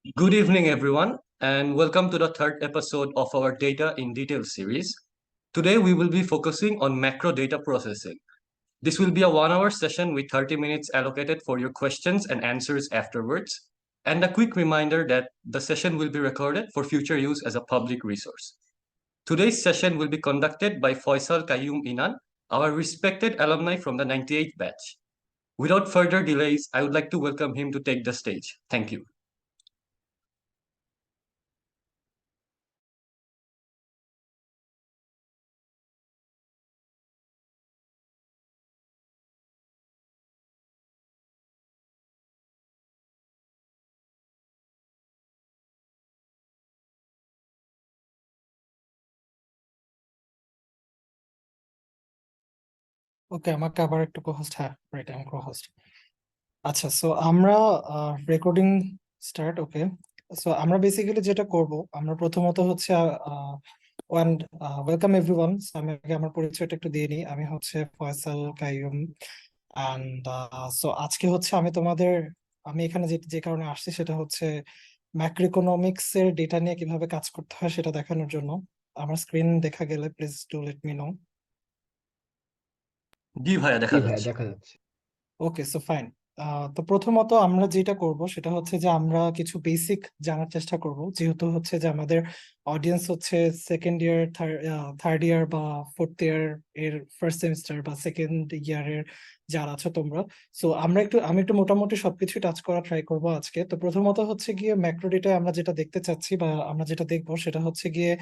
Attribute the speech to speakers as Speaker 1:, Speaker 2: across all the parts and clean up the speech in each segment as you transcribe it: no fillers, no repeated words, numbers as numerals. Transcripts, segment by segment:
Speaker 1: Good evening, everyone, and welcome to the third episode of our Data in Detail series. Today, we will be focusing on macro data processing. This will be a 1 hour session with 30 minutes allocated for your questions and answers afterwards. And a quick reminder that the session will be recorded for future use as a public resource. Today's session will be conducted by Faisal Qayyum Inan, our respected alumni from the 98th batch. Without further delays, I would like to welcome him to take the stage. Thank you.
Speaker 2: ওকে, আমাকে আবার একটু কো-হোস্ট, হ্যাঁ right, আমি কো-হোস্ট। আচ্ছা, so আমরা recording start. ওকে, so আমরা basically যেটা করব, আমরা প্রথমত হচ্ছে ওয়ান ওয়েলকাম এভরিওয়ান। আমি আগে আমার পরিচয়টা একটু দিয়ে নিই। আমি হচ্ছে ফয়সাল কাইয়ুম, অ্যান্ড সো আজকে হচ্ছে আমি এখানে যে যে কারণে আসছি সেটা হচ্ছে ম্যাক্রো ইকোনমিক্স এর ডেটা নিয়ে কিভাবে কাজ করতে হয় সেটা দেখানোর জন্য। আমার স্ক্রিন দেখা গেলে please do let me know.
Speaker 1: জি ভাইয়া, দেখা যাচ্ছে।
Speaker 3: দেখা যাচ্ছে।
Speaker 2: Okay, so fine. তো প্রথমত আমরা যেটা করব সেটা হচ্ছে যে আমরা কিছু বেসিক জানার চেষ্টা করব, যেহেতু হচ্ছে যে আমাদের অডিয়েন্স হচ্ছে সেকেন্ড ইয়ার, থার্ড ইয়ার বা ফোর্থ ইয়ার এর ফার্স্ট সেমিস্টার বা সেকেন্ড ইয়ারের যারা আছো তোমরা। সো আমি একটু মোটামুটি সবকিছু টাচ করা ট্রাই করব আজকে। তো প্রথমত হচ্ছে গিয়ে ম্যাক্রো ডেটায় আমরা যেটা দেখতে চাচ্ছি বা আমরা যেটা দেখবো সেটা হচ্ছে গিয়ে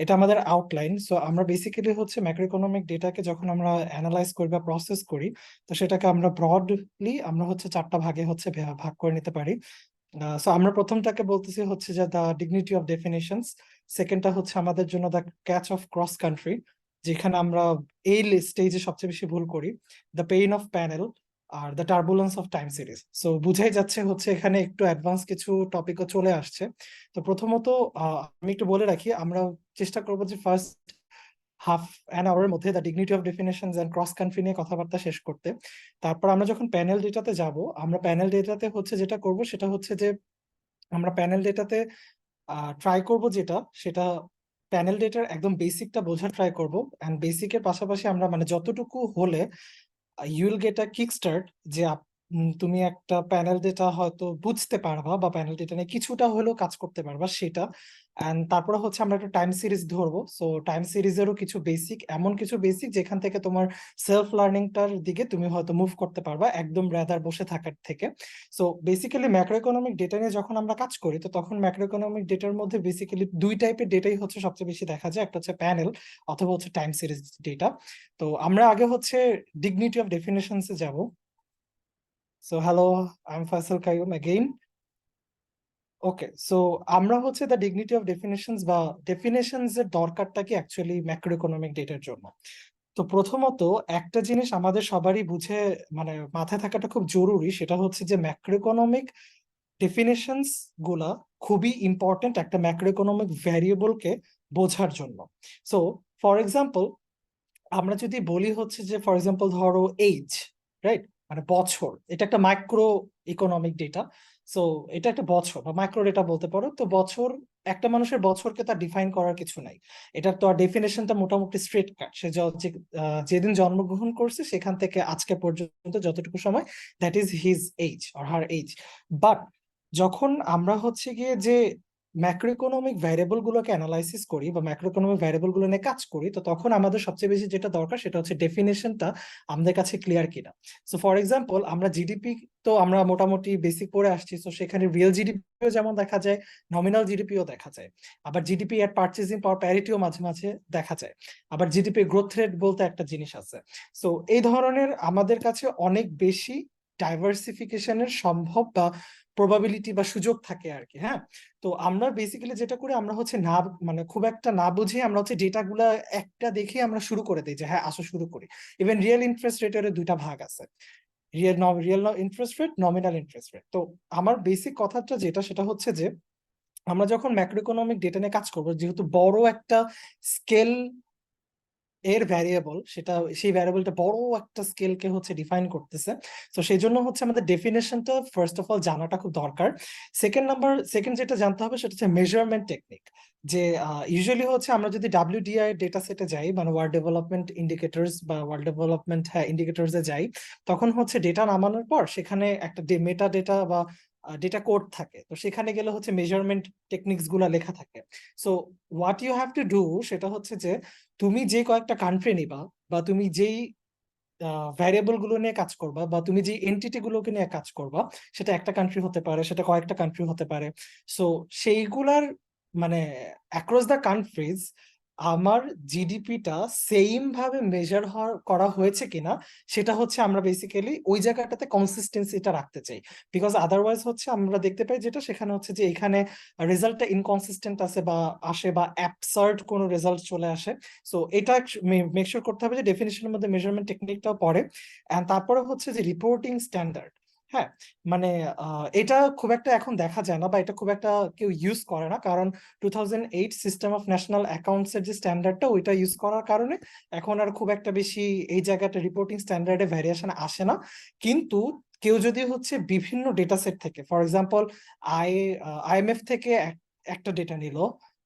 Speaker 2: এটা আমাদের আউটলাইন। সো আমরা বেসিক্যালি হচ্ছে ম্যাক্রো ইকোনমিক ডেটাকে যখন আমরা অ্যানালাইজ করি বা প্রসেস করি, তো সেটাকে আমরা ব্রডলি আমরা হচ্ছে চারটা ভাগে হচ্ছে ভাগ করে নিতে পারি। সো আমরা প্রথমটাকে বলতেছি হচ্ছে যে দ্য ডিগনিটি অফ ডেফিনেশনস। সেকেন্ডটা হচ্ছে আমাদের জন্য the catch of cross country, যেখানে আমরা এই স্টেজে সবচেয়ে বেশি ভুল করি, the pain of panel, are the turbulence of time series. So বুঝাই যাচ্ছে হচ্ছে এখানে একটু অ্যাডভান্স কিছু টপিকও চলে আসছে। তো প্রথমত আমি একটু বলে রাখি, আমরা চেষ্টা করবো যে ফার্স্ট হাফ অ্যান আওয়ারের মধ্যে the dignity of definitions and cross country নিয়ে কথাবার্তা শেষ করতে। তারপর আমরা যখন প্যানেল ডেটাতে যাব, আমরা প্যানেল ডেটাতে হচ্ছে যেটা করব সেটা হচ্ছে যে আমরা প্যানেল ডেটাতে ট্রাই করব সেটা প্যানেল ডেটার একদম বেসিকটা বোঝার ট্রাই করব। এন্ড বেসিকের পাশাপাশি আমরা মানে যতটুকু হলে you will get a kick start, যে তুমি একটা প্যানেল ডেটা হয়তো বুঝতে পারবা বা প্যানেল ডেটা নিয়ে কিছুটা হলেও কাজ করতে পারবা সেটা। এন্ড তারপরে হচ্ছে আমরা একটা টাইম সিরিজ ধরবো। সো টাইম সিরিজেরও কিছু বেসিক, এমন কিছু বেসিক যেখান থেকে তোমার সেলফ লার্নিংটার দিকে তুমি হয়তো মুভ করতে পারবা একদম রাদার বসে থাকার থেকে। So basically macro economic data নিয়ে যখন আমরা কাজ করি, তো তখন ম্যাক্রো ইকোনমিক ডেটার মধ্যে বেসিক্যালি দুই টাইপের ডেটাই হচ্ছে সবচেয়ে বেশি দেখা যায়, একটা হচ্ছে প্যানেল অথবা হচ্ছে টাইম সিরিজ ডেটা। তো আমরা আগে হচ্ছে ডিগনিটি অফ ডেফিনেশনস এ যাব। So hello, I am Faisal Qayyum again. Okay, so আমরা হচ্ছে দ্য ডিগনিটি অফ ডেফিনেশনস বা ডেফিনেশনস এর দরকারটা কি অ্যাকচুয়ালি ম্যাক্রো ইকোনমিক ডেটার জন্য। তো প্রথমত একটা জিনিস আমাদের সবারই বুঝে মানে মাথায় থাকাটা খুব জরুরি, সেটা হচ্ছে যে ম্যাক্রো ইকোনমিক ডেফিনেশনস গুলা খুবই ইম্পর্টেন্ট একটা ম্যাক্রো ইকোনমিক ভ্যারিয়েবলকে বোঝার জন্য। সো ফর এক্সাম্পল, আমরা যদি বলি হচ্ছে যে ফর এক্সাম্পল ধরো এইজ, রাইট, মানে বছর, এটা একটা মাইক্রো ইকোনমিক ডেটা। সো এটা একটা বছর বা মাইক্রো ডেটা বলতে পারো। তো বছর, একটা মানুষের বছরকে তার ডিফাইন করার কিছু নাই, এটার তো আর ডেফিনেশনটা মোটামুটি স্ট্রেট কাট। সে যেদিন জন্মগ্রহণ করছে সেখান থেকে আজকে পর্যন্ত যতটুকু সময়, that is his age or her age. But যখন আমরা হচ্ছে গিয়ে যে ম্যাক্রো ইকোনমিক ভ্যারিয়েবল গুলোকে অ্যানালাইসিস করি বা ম্যাক্রো ইকোনমিক ভ্যারিয়েবল গুলো নিয়ে কাজ করি, তো তখন আমাদের সবচেয়ে বেশি যেটা দরকার সেটা হচ্ছে ডেফিনেশনটা আমাদের কাছে ক্লিয়ার কিনা। সো ফর এক্সাম্পল, আমরা জিডিপি তো আমরা মোটামুটি বেসিক পড়ে আসছি। তো সেখানে রিয়েল জিডিপিও যেমন দেখা যায়, নমিনাল জিডিপিও দেখা যায়, আবার জিডিপি এর পারচেজিং পাওয়ার প্যারিটিও মাঝে মাঝে দেখা যায়, আবার জিডিপি গ্রোথ রেট বলতে একটা জিনিস আছে। সো এই ধরনের আমাদের কাছে অনেক বেশি ডাইভার্সিফিকেশনের সম্ভব বা প্রবাবিলিটি বা সুযোগ থাকে আর কি। হ্যাঁ, তো আমরা বেসিক্যালি যেটা করি, আমরা হচ্ছে না মানে খুব একটা না বুঝে আমরা হচ্ছে ডেটা গুলা একটা দেখে আমরা শুরু করে দিই যে হ্যাঁ আসো শুরু করি। ইভেন রিয়েল ইন্টারেস্ট রেটের দুইটা ভাগ আছে, real interest rate, nominal interest rate. তো আমার বেসিক কথাটা সেটা হচ্ছে যে আমরা যখন ম্যাক্রো ইকোনমিক ডেটা নিয়ে কাজ করবো, যেহেতু বড় একটা স্কেল এর ভ্যারিয়েবল, সেটা সেই ভ্যারিয়েবলটা বড় একটা স্কেলকে হচ্ছে ডিফাইন করতেছে। তো সেই জন্য হচ্ছে আমাদের ডেফিনেশনটা ফার্স্ট অফ অল জানাটা খুব দরকার। সেকেন্ড যেটা জানতে হবে সেটা হচ্ছে মেজারমেন্ট টেকনিক। যে ইউজুয়ালি হচ্ছে আমরা যদি ডাব্লিউডিআই ডেটা সেটে যাই, মানে ওয়ার্ল্ড ডেভেলপমেন্ট ইন্ডিকেটরস বা ওয়ার্ল্ড ডেভেলপমেন্ট ইন্ডিকেটরস এ যাই, তখন হচ্ছে ডেটা নামানোর পর সেখানে একটা মেটা ডেটা বা ডেটা কোড থাকে। তো সেখানে গেলে হচ্ছে মেজারমেন্ট টেকনিক্স গুলা লেখা থাকে। So what you have to do সেটা হচ্ছে যে তুমি যে কয়েকটা কান্ট্রি নিবা, বা তুমি যেই ভ্যারিয়েবল গুলো নিয়ে কাজ করবা, বা তুমি যে এন্টিটি গুলোকে নিয়ে কাজ করবা, সেটা একটা কান্ট্রি হতে পারে, সেটা কয়েকটা কান্ট্রি হতে পারে। সো সেইগুলার মানে অ্যাক্রস দ্য কান্ট্রিজ আমার জিডিপিটা সেম ভাবে মেজার করা হয়েছে কিনা, সেটা হচ্ছে আমরা বেসিক্যালি ওই জায়গাটাতে কনসিস্টেন্সিটা রাখতে চাই। বিকজ আদারওয়াইজ হচ্ছে আমরা দেখতে পাই যেটা সেখানে হচ্ছে যে এখানে রেজাল্টটা ইনকনসিস্টেন্ট আছে বা আসে, বা অ্যাবসার্ড কোনো রেজাল্ট চলে আসে। সো এটা মেক শিওর করতে হবে যে ডেফিনিশনের মধ্যে মেজারমেন্ট টেকনিকটাও পড়ে। এন্ড তারপরে হচ্ছে যে রিপোর্টিং স্ট্যান্ডার্ড। হ্যাঁ, মানে এটা খুব একটা এখন দেখা যায় না, বা এটা খুব একটা কেউ ইউজ করে না, কারণ 2008 সিস্টেম অফ ন্যাশনাল অ্যাকাউন্টস এর যে স্ট্যান্ডার্ডটা ওইটা ইউজ করার কারণে এখন আর খুব একটা বেশি এই জায়গাটা রিপোর্টিং স্ট্যান্ডার্ডে ভ্যারিয়েশন আসে না। কিন্তু কেউ যদি হচ্ছে বিভিন্ন ডেটা সেট থেকে, ফর এক্সাম্পল আই আইএমএফ থেকে একটা ডেটা নিল,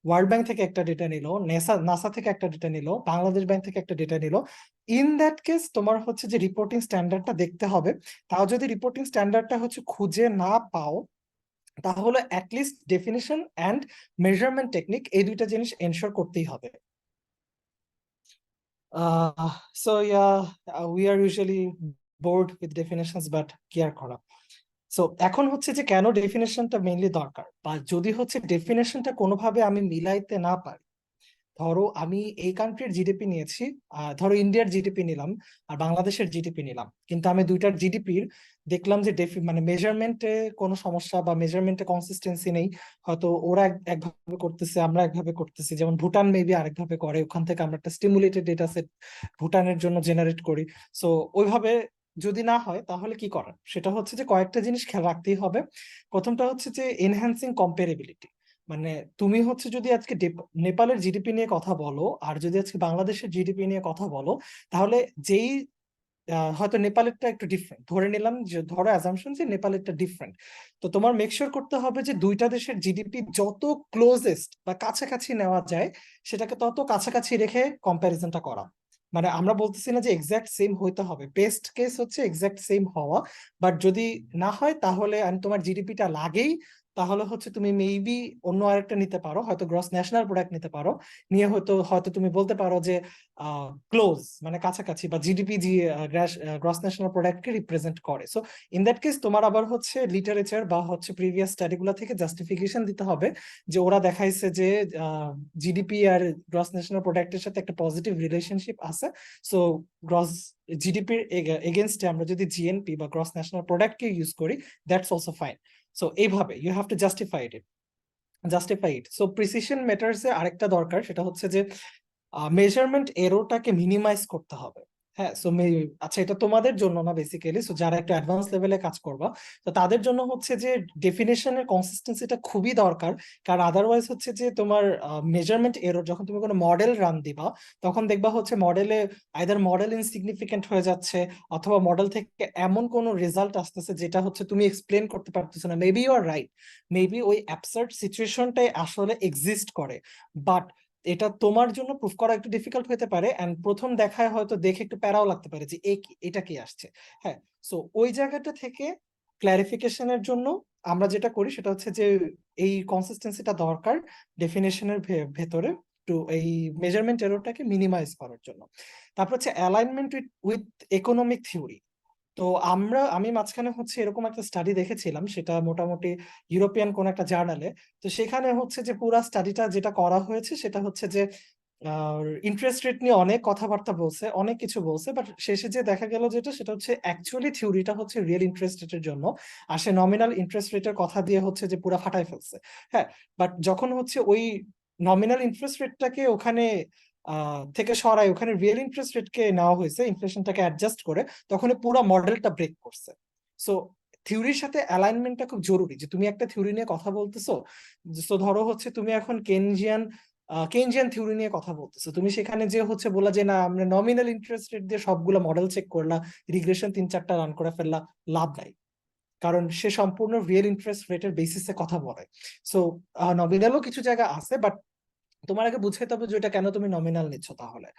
Speaker 2: ওয়ার্ল্ড ব্যাংক থেকে একটা ডেটা নিল, নাসা থেকে একটা ডেটা নিল, বাংলাদেশ ব্যাংক থেকে একটা ডেটা নিল, ইন দ্যাট কেস তোমার হচ্ছে যে রিপোর্টিং স্ট্যান্ডার্ডটা দেখতে হবে। তাও যদি রিপোর্টিং স্ট্যান্ডার্ডটা হচ্ছে খুঁজে না পাও, তাহলে at least definition and measurement technique এই দুইটা জিনিস এনশোর করতেই হবে। So yeah, we are usually board with definitions, but কি আর করা। সো এখন হচ্ছে যে কেন ডেফিনেশনটা মেইনলি দরকার, বা যদি হচ্ছে ডেফিনেশনটা কোনোভাবে আমি মিলাইতে না পারি। ধরো আমি এই কান্ট্রির জিডিপি নিয়েছি, ধরো ইন্ডিয়ার জিডিপি নিলাম আর বাংলাদেশের জিডিপি নিলাম, কিন্তু আমি দুইটার জিডিপির দেখলাম যে মানে মেজারমেন্টে কোনো সমস্যা বা মেজারমেন্টে কনসিস্টেন্সি নেই। হয়তো ওরা একভাবে করতেছে, আমরা একভাবে করতেছি। যেমন ভুটান মেবি আরেকভাবে করে, ওখান থেকে আমরা একটা স্টিমুলেটেড ডেটা সেট ভুটানের জন্য জেনারেট করি। সো ওইভাবে যদি না হয় তাহলে কি করার, সেটা হচ্ছে যে কয়েকটা জিনিস খেয়াল রাখতেই হবে। প্রথমটা হচ্ছে যে এনহ্যান্সিং কম্পারেবিলিটি। মানে তুমি হচ্ছে যদি আজকে নেপালের জিডিপি নিয়ে কথা বলো, আর যদি আজকে বাংলাদেশের জিডিপি নিয়ে কথা বলো, তাহলে যেই হয়তো নেপালেরটা একটু ডিফারেন্ট ধরে নিলাম, যে ধরো অ্যাজাম্পশন যে নেপালেরটা ডিফারেন্ট, তো তোমার মেক শিওর করতে হবে যে দুইটা দেশের জিডিপি যত ক্লোজেস্ট বা কাছাকাছি নেওয়া যায় সেটাকে তত কাছাকাছি রেখে কম্প্যারিজনটা করা। মানে আমরা বলতেছি না যে এক্সাক্ট সেম হইতে হবে, বেস্ট কেস হচ্ছে এক্সাক্ট সেম হওয়া। বাট যদি না হয় তাহলে, আর তোমার জিডিপিটা লাগেই, তাহলে হচ্ছে তুমি মেবি অন্য আরেকটা নিতে পারো, হয়তো গ্রস ন্যাশনাল প্রোডাক্ট নিতে পারো। নিয়ে হয়তো হয়তো তুমি বলতে পারো যে ক্লোজ মানে কাছাকাছি, বা জিডিপি জি গ্রস ন্যাশনাল প্রোডাক্টকে রিপ্রেজেন্ট করে। সো ইন দ্যাট কেস তোমার আবার হচ্ছে লিটারেচার বা হচ্ছে প্রিভিয়াস স্টাডিগুলো থেকে জাস্টিফিকেশন দিতে হবে যে ওরা দেখাইছে যে জিডিপি আর গ্রস ন্যাশনাল প্রোডাক্টের সাথে একটা পজিটিভ রিলেশনশিপ আছে। সো গ্রস জিডিপির এগেনস্টে আমরা যদি জিএনপি বা গ্রস ন্যাশনাল প্রোডাক্টকে ইউজ করি, দ্যাটস অলসো ফাইন। সো এইভাবে you have to justify it. So precision matters এ আরেকটা দরকার, সেটা হচ্ছে যে মেজারমেন্ট এরোটাকে মিনিমাইজ করতে হবে। হ্যাঁ, সো আচ্ছা, এটা তোমাদের জন্য না বেসিক্যালি, সো যারা একটা অ্যাডভান্স লেভেলে কাজ করবা, তো তাদের জন্য হচ্ছে যে ডেফিনেশনের কনসিস্টেন্সিটা খুবই দরকার। কারণ আদারওয়াইজ হচ্ছে যে তোমার মেজারমেন্ট এরর, যখন তুমি কোনো মডেল রান দিবা, তখন দেখবা হচ্ছে মডেলে আইদার মডেল ইনসিগনিফিকেন্ট হয়ে যাচ্ছে, অথবা মডেল থেকে এমন কোনো রেজাল্ট আসতেছে যেটা হচ্ছে তুমি এক্সপ্লেন করতে পারতেছো না। Maybe you are right, maybe ওই অ্যাবসার্ড সিচুয়েশনটাই আসলে এক্সিস্ট করে, বাট এটা তোমার জন্য প্রুফ করা একটু ডিফিকাল্ট হতে পারে। এন্ড প্রথম দেখায় হয়তো দেখে একটু প্যারাও লাগতে পারে যে এটা কি আসছে। হ্যাঁ, সো ওই জায়গাটা থেকে ক্লারিফিকেশনের জন্য আমরা যেটা করি সেটা হচ্ছে যে এই কনসিস্টেন্সিটা দরকার ডেফিনেশনের ভেতরে, টু এই মেজারমেন্ট এররটাকে মিনিমাইজ করার জন্য। তারপর হচ্ছে অ্যালাইনমেন্ট উইথ ইকোনমিক থিওরি। তো আমি মাঝখানে হচ্ছে এরকম একটা স্টাডি দেখেছিলাম, সেটা মোটামুটি ইউরোপিয়ান কোন একটা জার্নালে। তো সেখানে হচ্ছে যে পুরা স্টাডিটা যেটা করা হয়েছে সেটা হচ্ছে যে ইন্টারেস্ট রেট নিয়ে অনেক কথাবার্তা বলছে, অনেক কিছু বলছে, বাট শেষে যে দেখা গেল যেটা সেটা হচ্ছে অ্যাকচুয়ালি থিওরিটা হচ্ছে রিয়েল ইন্টারেস্ট রেটের জন্য। আর সে নমিনাল ইন্টারেস্ট রেটের কথা দিয়ে হচ্ছে যে পুরা ফাটাই ফেলছে। হ্যাঁ, বাট যখন হচ্ছে ওই নমিনাল ইন্টারেস্ট রেটটাকে ওখানে থেকে সরাই, ওখানে রিয়েল ইন্টারেস্ট রেটকে নেওয়া হয়েছে ইনফ্লেশনটাকে অ্যাডজাস্ট করে, তখন পুরো মডেলটা ব্রেক করছে। সো থিওরির সাথে অ্যালাইনমেন্টটা খুব জরুরি। যে তুমি একটা থিওরি নিয়ে কথা বলতেছো, তো ধরো হচ্ছে তুমি এখন কেনজিয়ান কেইনজিয়ান থিওরি নিয়ে কথা বলতেছো, তুমি সেখানে যে হচ্ছে বললা যে না আমরা নমিনাল ইন্টারেস্ট রেট দিয়ে সবগুলো মডেল চেক করলা, রিগ্রেশন 3-4টা রান করে ফেললা, লাভ নাই। কারণ সে সম্পূর্ণ রিয়েল ইন্টারেস্ট রেটের বেসিসে কথা বলে। সো নমিনালও কিছু জায়গা আছে, বাট তোমার আগে বুঝাইতে হবে যে এটা কেন তুমি নমিনাল নিচ্ছ তাহলে।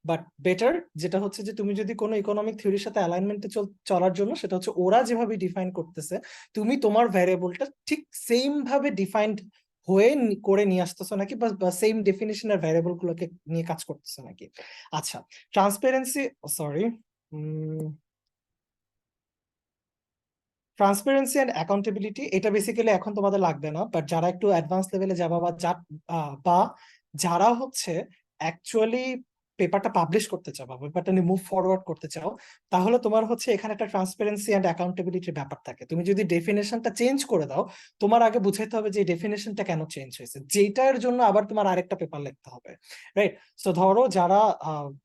Speaker 2: বাট বেটার যেটা হচ্ছে যে তুমি যদি কোনো ইকোনমিক থিওরির সাথে অ্যালাইনমেন্টে চলার জন্য, সেটা হচ্ছে ওরা যেভাবে ডিফাইন করতেছে তুমি তোমার ভ্যারিয়েবলটা ঠিক সেম ভাবে ডিফাইন্ড হয়ে করে নিয়ে আসতেছো নাকি, বা সেম ডেফিনেশনের ভ্যারিয়েবল গুলোকে নিয়ে কাজ করতেছো নাকি। আচ্ছা, transparency, sorry, transparency and accountability, এটা বেসিক্যালি এখন তোমাদের লাগবে না, বাট যারা একটু অ্যাডভান্স লেভেলে যাবা বা যারা হচ্ছে অ্যাকচুয়ালি পেপারটা পাবলিশ করতে চাও বা পেপারটা নিয়ে মুভ ফরওয়ার্ড করতে চাও, তাহলে তোমার হচ্ছে এখানে একটা ট্রান্সপারেন্সি অ্যান্ড অ্যাকাউন্টেবিলিটির ব্যাপার থাকে। তুমি যদি ডেফিনেশনটা চেঞ্জ করে দাও, তোমার আগে বুঝাইতে হবে যে ডেফিনেশনটা কেন চেঞ্জ হয়েছে, যেটার জন্য আবার তোমার আরেকটা পেপার লিখতে হবে, রাইট? সো ধরো যারা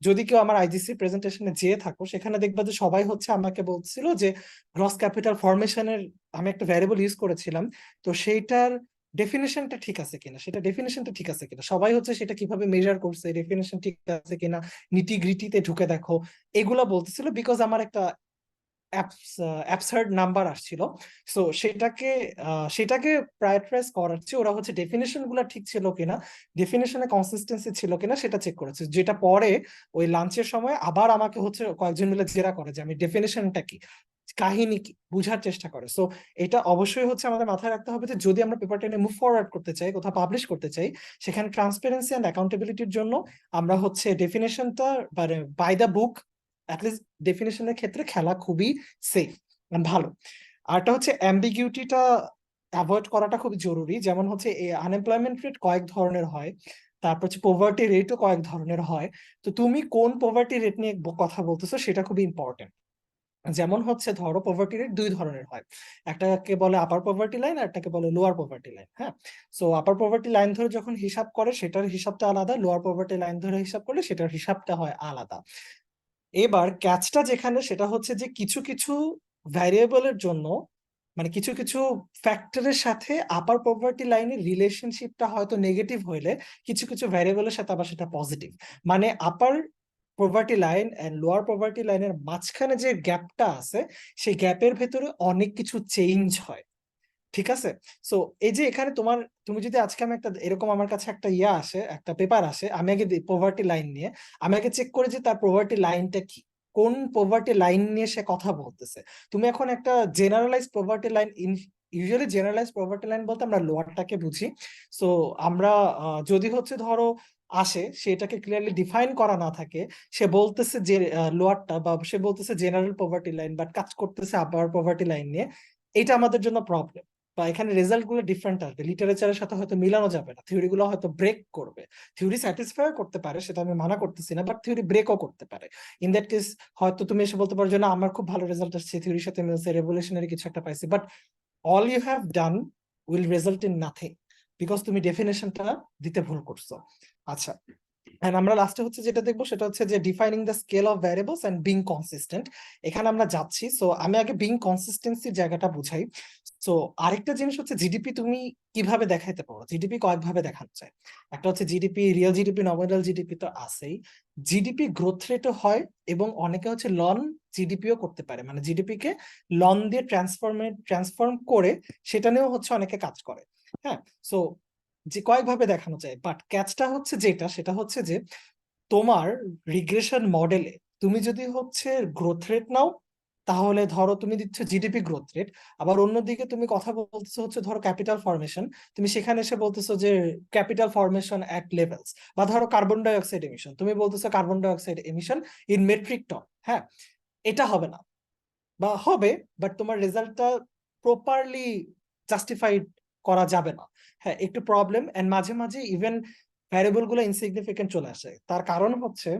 Speaker 2: যদি কেউ আমার আইজিসি প্রেজেন্টেশনে যেয়ে থাকো, সেখানে দেখবা যে সবাই হচ্ছে আমাকে বলছিল যে গ্রস ক্যাপিটাল ফরমেশনের আমি একটা ভ্যারিয়েবল ইউজ করেছিলাম, তো সেইটার ডেফিনেশনটা ঠিক আছে কিনা, সবাই হচ্ছে সেটা কিভাবে মেজার করছে, ডেফিনেশন ঠিক আছে কিনা, নিটি গ্রিটিতে ঢুকে দেখো, এগুলা বলতেছিল, বিকজ আমার একটা অ্যাবসার্ড নাম্বার আসছিল। সো সেটাকে প্রায়োরিটাইজ করার চেয়ে ওরা হচ্ছে ডেফিনেশন গুলা ঠিক ছিল কিনা, ডেফিনেশনে কনসিস্টেন্সি ছিল কিনা সেটা চেক করেছে, যেটা পরে ওই লাঞ্চের সময় আবার আমাকে হচ্ছে কয়েকজন মিলে জেরা করে যে আমি ডেফিনেশনটা কি, কাহিনী কি বুঝার চেষ্টা করে। সো এটা অবশ্যই হচ্ছে আমাদের মাথায় রাখতে হবে যে যদি আমরা পেপারটা নিয়ে মুভ ফরওয়ার্ড করতে চাই, কোথাও পাবলিশ করতে চাই, সেখানে ট্রান্সপারেন্সি অ্যান্ড অ্যাকাউন্টেবিলিটির জন্য আমরা হচ্ছে ডেফিনেশনটা মানে বাই দ্য বুক, অ্যাটলিস্ট ডেফিনেশনের ক্ষেত্রে খেলা খুবই সেফ, ভালো। আরটা হচ্ছে অ্যাম্বিগিউটিটা অ্যাভয়েড করাটা খুব জরুরি। যেমন হচ্ছে আনএমপ্লয়মেন্ট রেট কয়েক ধরনের হয়, তারপর হচ্ছে পোভার্টি রেটও কয়েক ধরনের হয়। তো তুমি কোন পোভার্টি রেট নিয়ে কথা বলতেছো সেটা খুবই ইম্পর্টেন্ট। যেমন হচ্ছে ধরো পভার্টি রেট দুই ধরনের হয়, একটাকে বলে আপার পভার্টি লাইন আর একটাকে বলে লোয়ার পভার্টি লাইন। হ্যাঁ, সো আপার পভার্টি লাইন ধরে যখন হিসাব করে সেটার হিসাবটা আলাদা, লোয়ার পভার্টি লাইন ধরে হিসাব করলে সেটার হিসাবটা হয় আলাদা। এবার ক্যাচটা যেখানে সেটা হচ্ছে যে কিছু কিছু ভ্যারিয়েবলের জন্য, মানে কিছু কিছু ফ্যাক্টরের সাথে আপার পভার্টি লাইনের রিলেশনশিপটা হয়তো নেগেটিভ হইলে কিছু কিছু ভ্যারিয়েবলের সাথে আবার সেটা পজিটিভ। মানে upper poverty line and lower poverty লাইনের মাঝখানে যে গ্যাপটা আছে, সেই গ্যাপের ভেতরে অনেক কিছু চেঞ্জ হয়, ঠিক আছে? সো এই যে এখানে তুমি যদি আজকে আমি একটা এরকম আমার কাছে একটা আসে, একটা পেপার আসে, আমি আগে পভার্টি লাইন নিয়ে আমি আগে চেক করি যে তার পভার্টি লাইনটা কি, কোন পভার্টি লাইন নিয়ে সে কথা বলতেছে। তুমি এখন একটা generalise poverty line, usually generalise poverty line বলতে আমরা লোয়ারটাকে বুঝি। সো আমরা যদি হচ্ছে ধরো আসে সেটাকে ক্লিয়ারলি ডিফাইন করা না থাকে, সে বলতেছে যে লোয়ারটা, বা সে বলতেছে জেনারেল পভার্টি লাইন বাট কাজ করতেছে আপার পভার্টি লাইন নিয়ে, এটা আমাদের জন্য প্রবলেম। বা এখানে রেজাল্ট গুলো ডিফারেন্ট আসবে, লিটারেচারের সাথে হয়তো মিলানো যাবে না, থিওরি গুলো হয়তো ব্রেক করবে। থিওরি স্যাটিসফাই করতে পারে, সেটা আমি মানা করতেছি না, বাট থিওরি ব্রেকও করতে পারে। ইন দ্যাট কেস হয়তো তুমি এসে বলতে পারো যে না আমার খুব ভালো রেজাল্ট আসছে, থিওরির সাথে মিলছে, রেভলিউশনারি কিছু একটা পাইছি, but all you have done will result in nothing, because তুমি ডেফিনেশনটা দিতে ভুল করছো। আচ্ছা, এন্ড আমরা লাস্টে হচ্ছে যেটা দেখবো সেটা হচ্ছে যে defining the scale of variables and being consistent. এখানে আমরা যাচ্ছি, সো আমি আগে বিং কনসিস্টেন্সির জায়গাটা বুঝাই। সো আরেকটা জিনিস হচ্ছে জিডিপি তুমি কিভাবে দেখাইতে পারো, জিডিপি কয়েকভাবে দেখানো যায়। একটা হচ্ছে GDP real GDP, nominal GDP তো আছেই, জিডিপি গ্রোথ রেটও হয়, এবং অনেকে হচ্ছে লন জিডিপিও করতে পারে, মানে জিডিপি কে লন দিয়ে ট্রান্সফর্ম করে সেটা নিয়েও হচ্ছে অনেকে কাজ করে। হ্যাঁ, সো যে কয়েকভাবে দেখানো যায়, বাট ক্যাচটা হচ্ছে যেটা সেটা হচ্ছে যে তোমার রিগ্রেশন মডেলে তুমি যদি হচ্ছে গ্রোথ রেট নাও, তাহলে ধরো তুমি দিচ্ছ জিডিপি গ্রোথ রেট, আবার অন্যদিকে তুমি কথা বলতেছো হচ্ছে ধরো ক্যাপিটাল ফরমেশন, তুমি সেখানে এসে বলতেছো যে ক্যাপিটাল ফরমেশন অ্যাট লেভেলস, বা ধরো কার্বন ডাই অক্সাইড এমিশন, তুমি বলতেছো carbon dioxide emission in metric ton. হ্যাঁ, এটা হবে না, বা হবে বাট তোমার রেজাল্টটা প্রপারলি জাস্টিফাইড করা যাবে না। হ্যাঁ, একটু প্রবলেম, এন্ড মাঝে মাঝে ইভেন ভ্যারিয়েবল গুলো ইনসিগনিফিকেন্ট চলে আসে। তার কারণ হচ্ছে,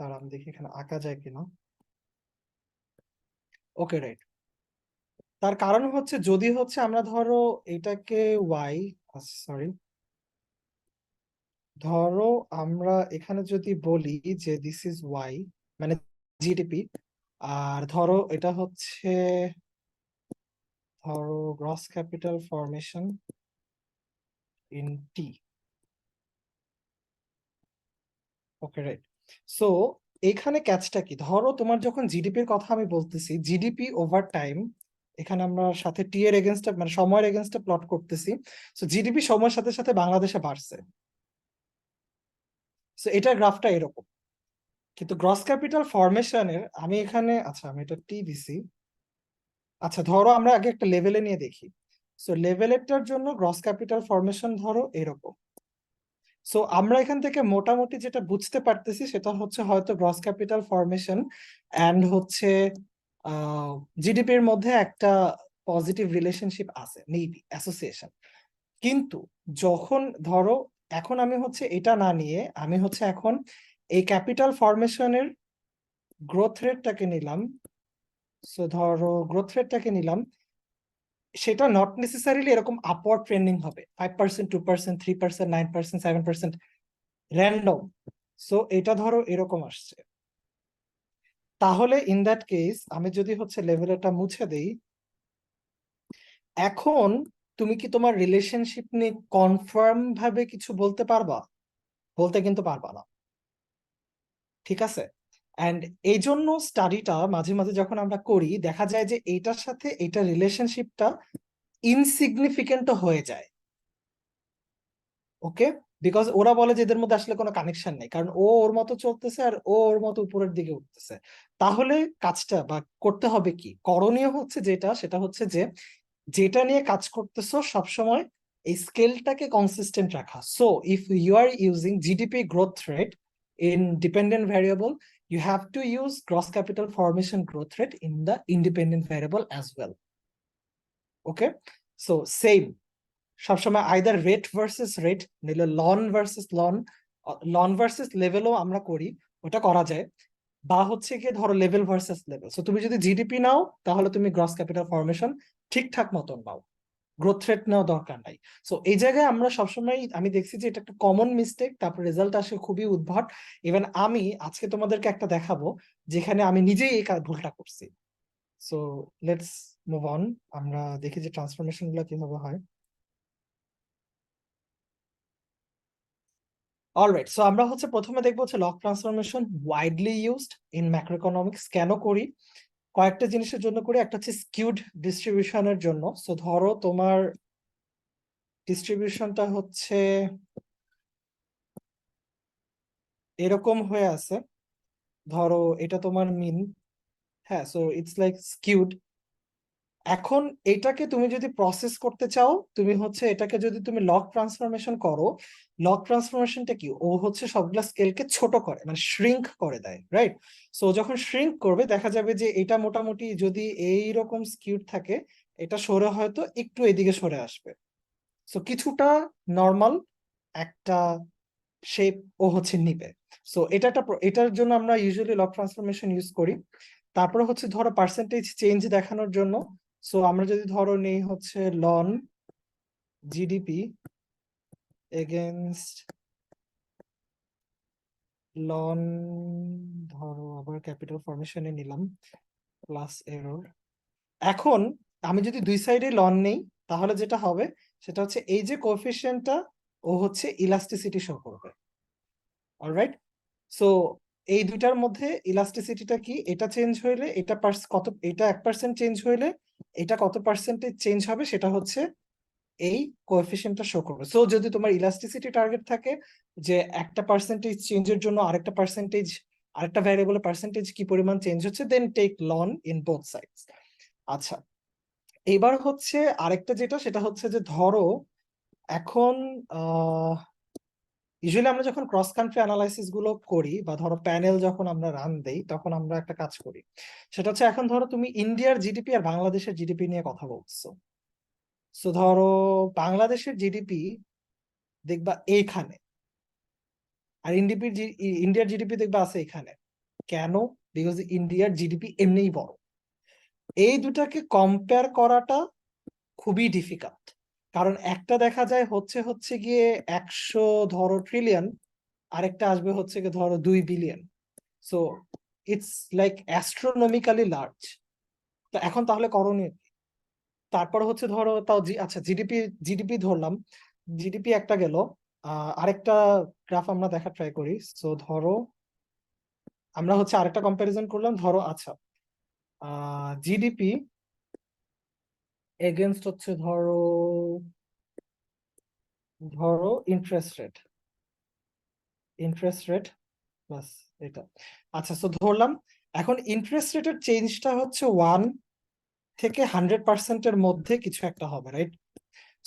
Speaker 2: তার আমি দেখি এখানে আঁকা যায় কিনা। ওকে, রাইট। তার কারণ হচ্ছে যদি হচ্ছে আমরা ধরো এটাকে ওয়াই, সরি, ধরো আমরা এখানে যদি বলি যে দিস ইজ ওয়াই, মানে জিডিপি, আর ধরো এটা হচ্ছে ধরো gross capital formation in T, okay, right. So এখানে ক্যাচটা কি, ধরো তোমার যখন জিডিপির কথা আমি বলতেছি, জিডিপি ওভার টাইম, এখানে আমরা সাথে টি এর এগেনস্টে মানে সময়ের এগেনস্টে প্লট করতেছি। সো জিডিপি সময়ের সাথে সাথে বাংলাদেশে বাড়ছে। সো এটার গ্রাফটা এরকম। কিন্তু গ্রস ক্যাপিটাল ফরমেশনের আমি এখানে, আচ্ছা আমি এটা টি দিছি। আচ্ছা ধরো আমরা আগে একটা লেভেলে নিয়ে দেখি। সো লেভেলেরটার জন্য গ্রস ক্যাপিটাল ফরমেশন ধরো এরকম। সো আমরা এখান থেকে মোটামুটি যেটা বুঝতে পারতেছি সেটা হচ্ছে হয়তো গ্রস ক্যাপিটাল ফরমেশন অ্যান্ড হচ্ছে জিডিপির মধ্যে একটা পজিটিভ রিলেশনশিপ আছে, মেবি অ্যাসোসিয়েশন। কিন্তু যখন ধরো এখন আমি হচ্ছে এটা না নিয়ে আমি হচ্ছে এখন এই ক্যাপিটাল ফরমেশনের গ্রোথ রেটটাকে নিলাম। সো ধরো গ্রোথ রেটটাকে নিলাম, সেটা নট নেসেসারিলি এরকম আপওয়ার্ড ট্রেন্ডিং হবে, 5%, 2%, 3%, 9%, 7%, র্যান্ডম। সো এটা ধরো এরকম আসছে। তাহলে ইন দ্যাট কেস আমি যদি হচ্ছে লেভেলটা মুছে দেই, এখন তুমি কি তোমার রিলেশনশিপ নিয়ে কনফার্ম ভাবে কিছু বলতে পারবা? বলতে কিন্তু পারবা না, ঠিক আছে? অ্যান্ড এই জন্য স্টাডিটা মাঝে মাঝে যখন আমরা করি দেখা যায় যে এইটার সাথে এইটা রিলেশনশিপটা ইনসিগনিফিকেন্ট হয়ে যায়। ওকে, বিকজ ওরা বলে যে এদের মধ্যে আসলে কোনো কানেকশন নেই, কারণ ও ওর মতো চলতেছে আর ও ওর মতো উপরের দিকে উঠতেছে। তাহলে কাজটা বা করতে হবে কি, করণীয় হচ্ছে যেটা, সেটা হচ্ছে যে যেটা নিয়ে কাজ করতেছো সবসময় এই স্কেলটাকে কনসিস্টেন্ট রাখা। So if you are using GDP growth rate in dependent variable, you have to use gross capital formation growth rate in the independent variable as well. Okay, so same, সবসময় আইদার রেট ভার্সেস রেট, নিলে লন versus লন, লন versus লেভেলও আমরা করি, ওটা করা যায়। বা হচ্ছে গিয়ে ধরো লেভেল ভার্সেস লেভেল। সো তুমি যদি জিডিপি নাও তাহলে তুমি গ্রস ক্যাপিটাল ফরমেশন ঠিকঠাক মতন নাও, গ্রোথ রেট নেওয়া দরকার নাই। সো এই জায়গায় আমরা সবসময় আমি দেখছি যে এটা একটা কমন মিস্টেক, তারপর রেজাল্ট আসে খুবই উদ্ভট। ইভেন আমি আজকে তোমাদেরকে একটা দেখাবো যেখানে আমি নিজেই এই ভুলটা করছি। সো লেটস মুভ অন, আমরা দেখি যে ট্রান্সফরমেশন গুলো কিভাবে হয়। অলরাইট, সো আমরা হচ্ছে প্রথমে দেখবো হচ্ছে log transformation widely used in macroeconomics. কেন করি? কয়েকটা জিনিসের জন্য করি। একটা হচ্ছে স্কিউড ডিস্ট্রিবিউশনের জন্য। সো ধরো তোমার ডিস্ট্রিবিউশনটা হচ্ছে এরকম হয়ে আছে, ধরো এটা তোমার মিন, হ্যাঁ, সো ইটস লাইক স্কিউড। এখন এটাকে তুমি যদি প্রসেস করতে চাও, তুমি হচ্ছে এটাকে যদি তুমি লগ ট্রান্সফরমেশন করো, লগ ট্রান্সফরমেশনটা কি, ও হচ্ছে সবগুলা স্কেলকে ছোট করে মানে শ্রিঙ্ক করে দেয়, রাইট? সো যখন শ্রিঙ্ক করবে দেখা যাবে যে এটা মোটামুটি যদি এইরকম স্কিউড থাকে, এটা সরে হয়তো একটু এদিকে সরে আসবে। সো কিছুটা নর্মাল একটা শেপ ও হচ্ছে নিবে। সো এটা একটা এটার জন্য আমরা ইউজুয়ালি লগ ট্রান্সফরমেশন ইউজ করি। তারপরে হচ্ছে ধরো পার্সেন্টেজ চেঞ্জ দেখানোর জন্য, সো আমরা যদি ধরো নেই হচ্ছে লন জিডিপি এগেনস্ট লন, ধরো আবার ক্যাপিটাল ফরমেশনে নিলাম প্লাস এরর। এখন আমি যদি দুই সাইডে লন নেই তাহলে যেটা হবে সেটা হচ্ছে এই যে কোএফিসিয়েন্টটা ও হচ্ছে ইলাস্টিসিটি শো করবে। অলরাইট, সো এই দুইটার মধ্যে ইলাস্টিসিটিটা কি, এটা চেঞ্জ হইলে এটা কত, এটা 1% চেঞ্জ হইলে এটা কত পার্সেন্টেজ চেঞ্জ হবে সেটা হচ্ছে এই কোএফিসিয়েন্টটা শো করবে। সো যদি তোমার ইলাস্টিসিটি টার্গেট থাকে যে একটা পার্সেন্টেজ চেঞ্জের জন্য আরেকটা পার্সেন্টেজ, আরেকটা ভ্যারিয়েবলের পার্সেন্টেজ কি পরিমাণ চেঞ্জ হচ্ছে, then take ln in both sides. আচ্ছা, এবার হচ্ছে আরেকটা যেটা, সেটা হচ্ছে যে ধরো এখন ইউজুয়ালি আমরা যখন ক্রস কান্ট্রি অ্যানালাইসিস গুলো করি বা ধরো প্যানেল যখন আমরা রান দেই তখন আমরা একটা কাজ করি, সেটা হচ্ছে এখন ধরো তুমি ইন্ডিয়ার জিডিপি আর বাংলাদেশের জিডিপি নিয়ে কথা বলছো। সো ধরো বাংলাদেশের জিডিপি দেখবা এইখানে, আর ইন্ডিয়ার জিডিপি দেখবা আছে এখানে। কেন? বিকজ ইন্ডিয়ার জিডিপি এমনিই বড়। এই দুটাকে কম্পেয়ার করাটা খুবই ডিফিকাল্ট, কারণ একটা দেখা যায় হচ্ছে হচ্ছে গিয়ে 100 ধরো ট্রিলিয়ন, আরেকটা আসবে হচ্ছে গিয়ে ধরো 2 billion. So it's like astronomically large. তো এখন তাহলে করণীয় কি? তারপর হচ্ছে ধরো তাও আচ্ছা জিডিপি জিডিপি ধরলাম, জিডিপি একটা গেল। আরেকটা গ্রাফ আমরা দেখা ট্রাই করি। সো ধরো আমরা হচ্ছে আরেকটা কম্পারিজন করলাম। ধরো আচ্ছা, জিডিপি এগেনস্ট হচ্ছে ধরো ধরো ইন্টারেস্ট রেট প্লাস এটা। আচ্ছা, সো ধরলাম এখন ইন্টারেস্ট রেটের চেঞ্জটা হচ্ছে 1 থেকে 100%-এর মধ্যে কিছু একটা হবে, রাইট?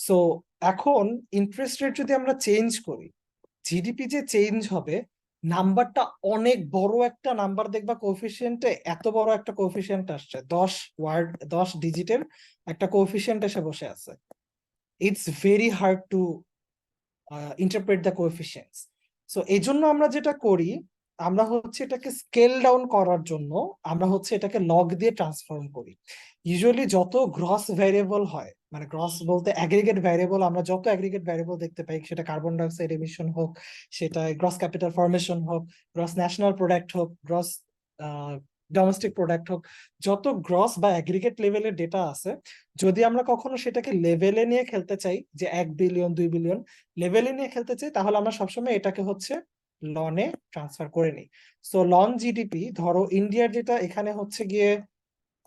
Speaker 2: সো এখন ইন্টারেস্ট রেট যদি আমরা চেঞ্জ করি, জিডিপি যে চেঞ্জ হবে, নাম্বারটা অনেক বড় একটা নাম্বার দেখবা। কোএফিসিয়েন্টে এত বড় একটা কোএফিসিয়েন্ট আসছে, 10 ডিজিটের একটা কোএফিসিয়েন্ট এসে বসে আছে। It's very hard to interpret the coefficients. So এই জন্য আমরা যেটা করি, আমরা হচ্ছে এটাকে স্কেল ডাউন করার জন্য আমরা হচ্ছে এটাকে লগ দিয়ে ট্রান্সফর্ম করি। ইউজুয়ালি যত গ্রস ভ্যারিয়েবল হয়, মানে গ্রস বলতে অ্যাগ্রিগেট ভ্যারিয়েবল, আমরা যত অ্যাগ্রিগেট ভ্যারিয়েবল দেখতে পাই, সেটা কার্বন ডাইঅক্সাইড এমিশন হোক, সেটা গ্রস ক্যাপিটাল ফর্মেশন হোক, গ্রস ন্যাশনাল প্রোডাক্ট হোক, গ্রস ডোমেস্টিক প্রোডাক্ট হোক, যত গ্রস বা অ্যাগ্রিগেট লেভেলের ডেটা আছে, যদি আমরা কখনো সেটাকে লেভেলে নিয়ে খেলতে চাই, যে 1 বিলিয়ন 2 বিলিয়ন লেভেলে নিয়ে খেলতে চাই, তাহলে আমরা সবসময় এটাকে হচ্ছে লনে ট্রান্সফার করে নিই। সো লন জিডিপি, ধরো ইন্ডিয়ার যেটা এখানে হচ্ছে গিয়ে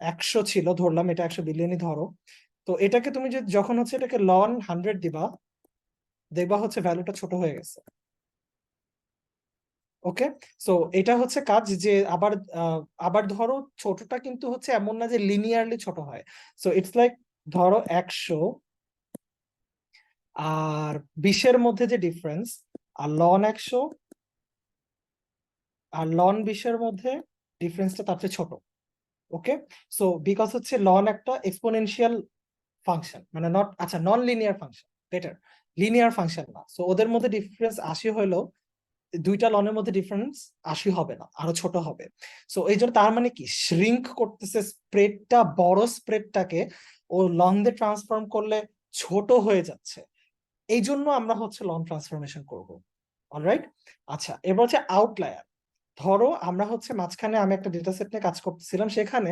Speaker 2: 100 ছিল, ধরলাম এটা 100 বিলিয়নই ধরো। তো এটাকে তুমি যদি যখন হচ্ছে এটাকে লন 100 দিবা, দেখবা হচ্ছে ভ্যালুটা ছোট হয়ে গেছে। ওকে, সো এটা হচ্ছে কাজ যে আবার আবার ধরো ছোটটা কিন্তু হচ্ছে এমন না যে লিনিয়ারলি ছোট হয়। সো ইটস লাইক ধরো 100 আর 20-এর মধ্যে যে ডিফারেন্স, আর লন 100 আর লন 20-এর মধ্যে ডিফারেন্সটা তার চেয়ে ছোট। ওকে, সো বিকজ হচ্ছে লন একটা এক্সপোনেনশিয়াল ফাংশন, মানে নট, আচ্ছা, non linear function, better, linear function না। সো ওদের মধ্যে ডিফারেন্স 80 হলেও দুইটা লনের মধ্যে ডিফারেন্স 80 হবে না, আরো ছোট হবে। সো এই জন্য তার মানে কি, শ্রিঙ্ক করতেছে স্প্রেডটা, বড় স্প্রেডটাকে ও লং দিয়ে ট্রান্সফর্ম করলে ছোট হয়ে যাচ্ছে। এই জন্য আমরা হচ্ছে লং ট্রান্সফরমেশন করব। অলরাইট, আচ্ছা, এবার হচ্ছে আউটলায়ার। ধরো আমরা হচ্ছে মাঝখানে আমি একটা ডেটা সেট নিয়ে কাজ করতেছিলাম, সেখানে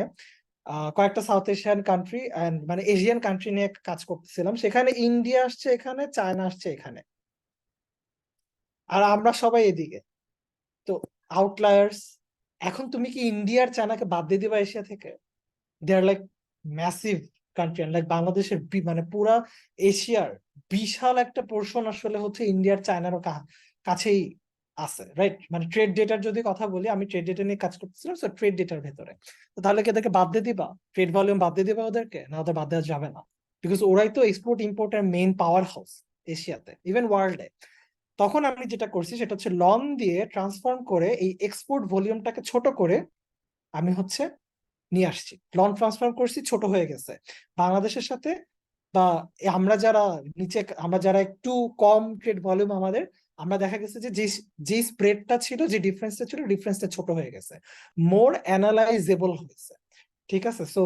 Speaker 2: কয়েকটা সাউথ এশিয়ান কান্ট্রি এন্ড মানে এশিয়ান কান্ট্রি নিয়ে কাজ করতেছিলাম। সেখানে ইন্ডিয়া আসছে এখানে, চায়না আসছে এখানে, আর আমরা সবাই এদিকে। তো আউটলায়ার্স, এখন তুমি কি ইন্ডিয়ার চায়নাকে বাদ দিয়ে দিবা এশিয়া থেকে? দে আর লাইক ম্যাসিভ কান্ট্রি, লাইক বাংলাদেশের মানে পুরা এশিয়ার বিশাল একটা পোর্শন আসলে হচ্ছে ইন্ডিয়ার চায়নারও কাছেই আছে, রাইট? মানে ট্রেড ডেটার যদি কথা বলি, আমি ট্রেড ডেটা নিয়ে কাজ করতেছিলাম, তো ট্রেড ডেটার ভেতরে। তো তাহলে কি এদেরকে বাদ দিয়ে দিবা? ট্রেড ভলিউম বাদ দিয়ে দিবা ওদেরকে? না, ওদের বাদ দেওয়া যাবে না, বিকজ ওরাই তো এক্সপোর্ট ইম্পোর্টের মেইন পাওয়ার হাউস এশিয়াতে, ইভেন ওয়ার্ল্ডে। তখন আমি যেটা করছি সেটা হচ্ছে লং দিয়ে ট্রান্সফর্ম করে এই এক্সপোর্ট ভলিউমটাকে ছোট করে আমি হচ্ছে নিয়ে আসছি, লং ট্রান্সফর্ম করছি, ছোট হয়ে গেছে বাংলাদেশের সাথে। বা আমরা যারা নিচে, আমরা যারা একটু কম ট্রেড ভলিউম আমাদের, আমরা দেখা গেছে যে যে স্প্রেডটা ছিল, যে ডিফারেন্সটা ছিল, ডিফারেন্সটা ছোট হয়ে গেছে, মোর অ্যানালাইজেবল হয়েছে। ঠিক আছে, সো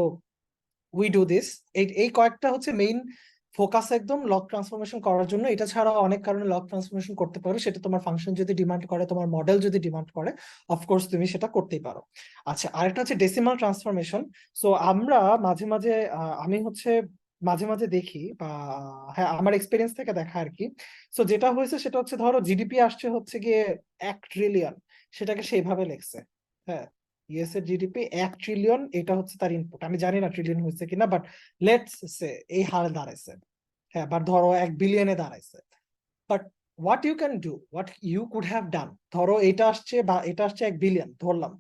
Speaker 2: উই ডু দিস। এই এই কয়েকটা হচ্ছে মেইন ফোকাস একদম লগ ট্রান্সফরমেশন করার জন্য। এটা ছাড়াও অনেক কারণে লগ ট্রান্সফরমেশন করতে পারো, সেটা তোমার ফাংশন যদি ডিমান্ড করে, তোমার মডেল যদি ডিমান্ড করে, অফকোর্স তুমি সেটা করতেই পারো। আচ্ছা, আরেকটা হচ্ছে ডেসিমাল ট্রান্সফরমেশন। সো আমরা মাঝে মাঝে আমি হচ্ছে মাঝে মাঝে দেখি, বা হ্যাঁ, আমার এক্সপিরিয়েন্স থেকে দেখা আর কি। সো যেটা হয়েছে সেটা হচ্ছে, ধরো জিডিপি আসছে হচ্ছে গিয়ে 1 ট্রিলিয়ন, সেটাকে সেইভাবে লেখছে। হ্যাঁ, ইউএস এর জিডিপি 1 ট্রিলিয়ন, এটা হচ্ছে তার ইনপুট। আমি জানি না ট্রিলিয়ন হয়েছে কিনা, বাট লেটস সে এই হারে দাঁড়াইছে। হ্যাঁ, বাট ধরো 1 বিলিয়নে দাঁড়াইছে। But what you can do, what you could have done, ধরো এটা আসছে, বা এটা আসছে 1 বিলিয়ন ধরলাম,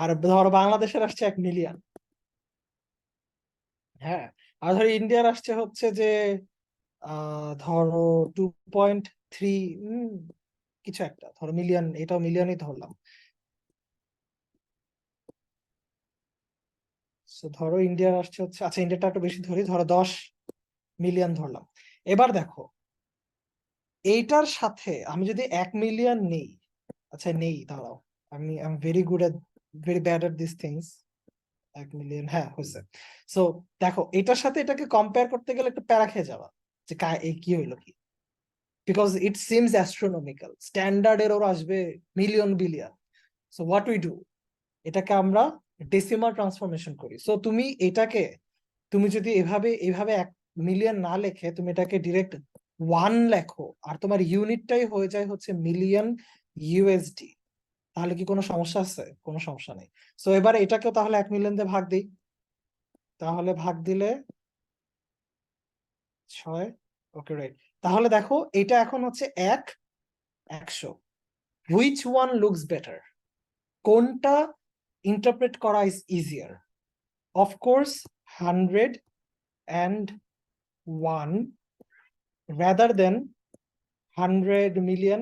Speaker 2: আর ধরো বাংলাদেশের আসছে 1 মিলিয়ন। হ্যাঁ, আর ধরো ইন্ডিয়ার আসছে হচ্ছে যে ধরো 2.3 কিছু একটা, ধরো মিলিয়ন, এটাও মিলিয়নই ধরলাম। So ধরো ইন্ডিয়ার আসছে হচ্ছে, আচ্ছা ইন্ডিয়াটা একটু বেশি ধরি, ধরো 10 মিলিয়ন ধরলাম। এবার দেখো, এইটার সাথে আমি যদি 1 মিলিয়ন নেই, আচ্ছা নেই, দাঁড়াও, আমি I am very bad at this things. 1 million, হ্যাঁ হয়েছে। সো দেখো, এটার সাথে এটাকে কম্পেয়ার করতে গেলে একটু প্যারা খেয়ে যাওয়া, যে এই কি হইলো কি, because it seems astronomical, standard error আসবে million billion. So what we do, এটাকে আমরা ডেসিমাল ট্রান্সফরমেশন করি। সো তুমি যদি এভাবে এভাবে 1 মিলিয়ন না লেখে, তুমি এটাকে ডিরেক্ট ওয়ান লেখো আর তোমার ইউনিটটাই হয়ে যায় হচ্ছে মিলিয়ন ইউএসডি, তাহলে কি কোনো সমস্যা আছে? কোনো সমস্যা নেই। সো এবার এটাকেও তাহলে 1 মিলিয়ন দিয়ে ভাগ দিই, তাহলে ভাগ দিলে 6। ওকে, রাইট। তাহলে দেখো এটা এখন হচ্ছে 1/100। Which one looks better? কোনটা ইন্টারপ্রেট করা is easier? Of course 101 rather than 100 million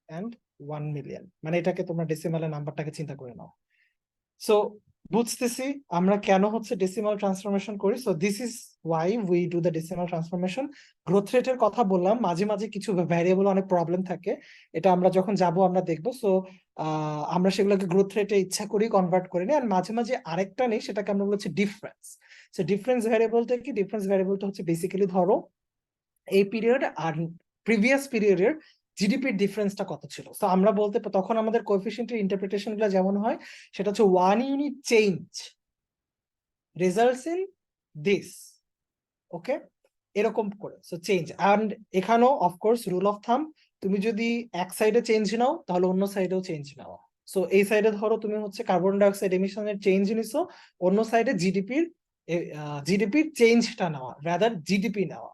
Speaker 2: and 1 million. মানে এটাকে তোমরা ডেসিমালের নাম্বারটাকে চিন্তা করে নাও। সো বুঝতেছি আমরা কেন হচ্ছে ডেসিমাল ট্রান্সফরমেশন করি। So this is why we do the decimal transformation. Growth রেটের কথা বললাম, মাঝে মাঝে কিছু ভ্যারিয়েবল অনেক প্রবলেম থাকে, এটা আমরা যখন যাব আমরা দেখবো। সো আমরা সেগুলোকে গ্রোথ রেটে ইচ্ছা করি কনভার্ট করে নিই। আর মাঝে মাঝে আরেকটা নেই, সেটাকে আমরা বলছি ডিফারেন্স। সো ডিফারেন্স ভ্যারিয়েবলটা কি? ডিফারেন্স ভ্যারিয়েবলটা হচ্ছে বেসিক্যালি ধরো এই পিরিয়ড আর প্রিভিয়াস পিরিয়ডের জিডিপির ডিফারেন্সটা কত ছিল। তো আমরা বলতে তখন আমাদের কোএফিসিয়েন্টের ইন্টারপ্রিটেশন গুলো যেমন হয় সেটা হচ্ছে 1 unit change results in this. Okay, এরকম করে সো চেঞ্জ। অ্যান্ড এখানেও অফকোর্স রুল অফ থাম, তুমি যদি এক সাইডে চেঞ্জ নাও তাহলে অন্য সাইডেও চেঞ্জ নাও। সো এই সাইডে ধরো তুমি হচ্ছে কার্বন ডাইঅক্সাইড এমিশনের চেঞ্জ নিছো, অন্য সাইডে জিডিপির চেঞ্জটা নেওয়া, রাদার জিডিপি নেওয়া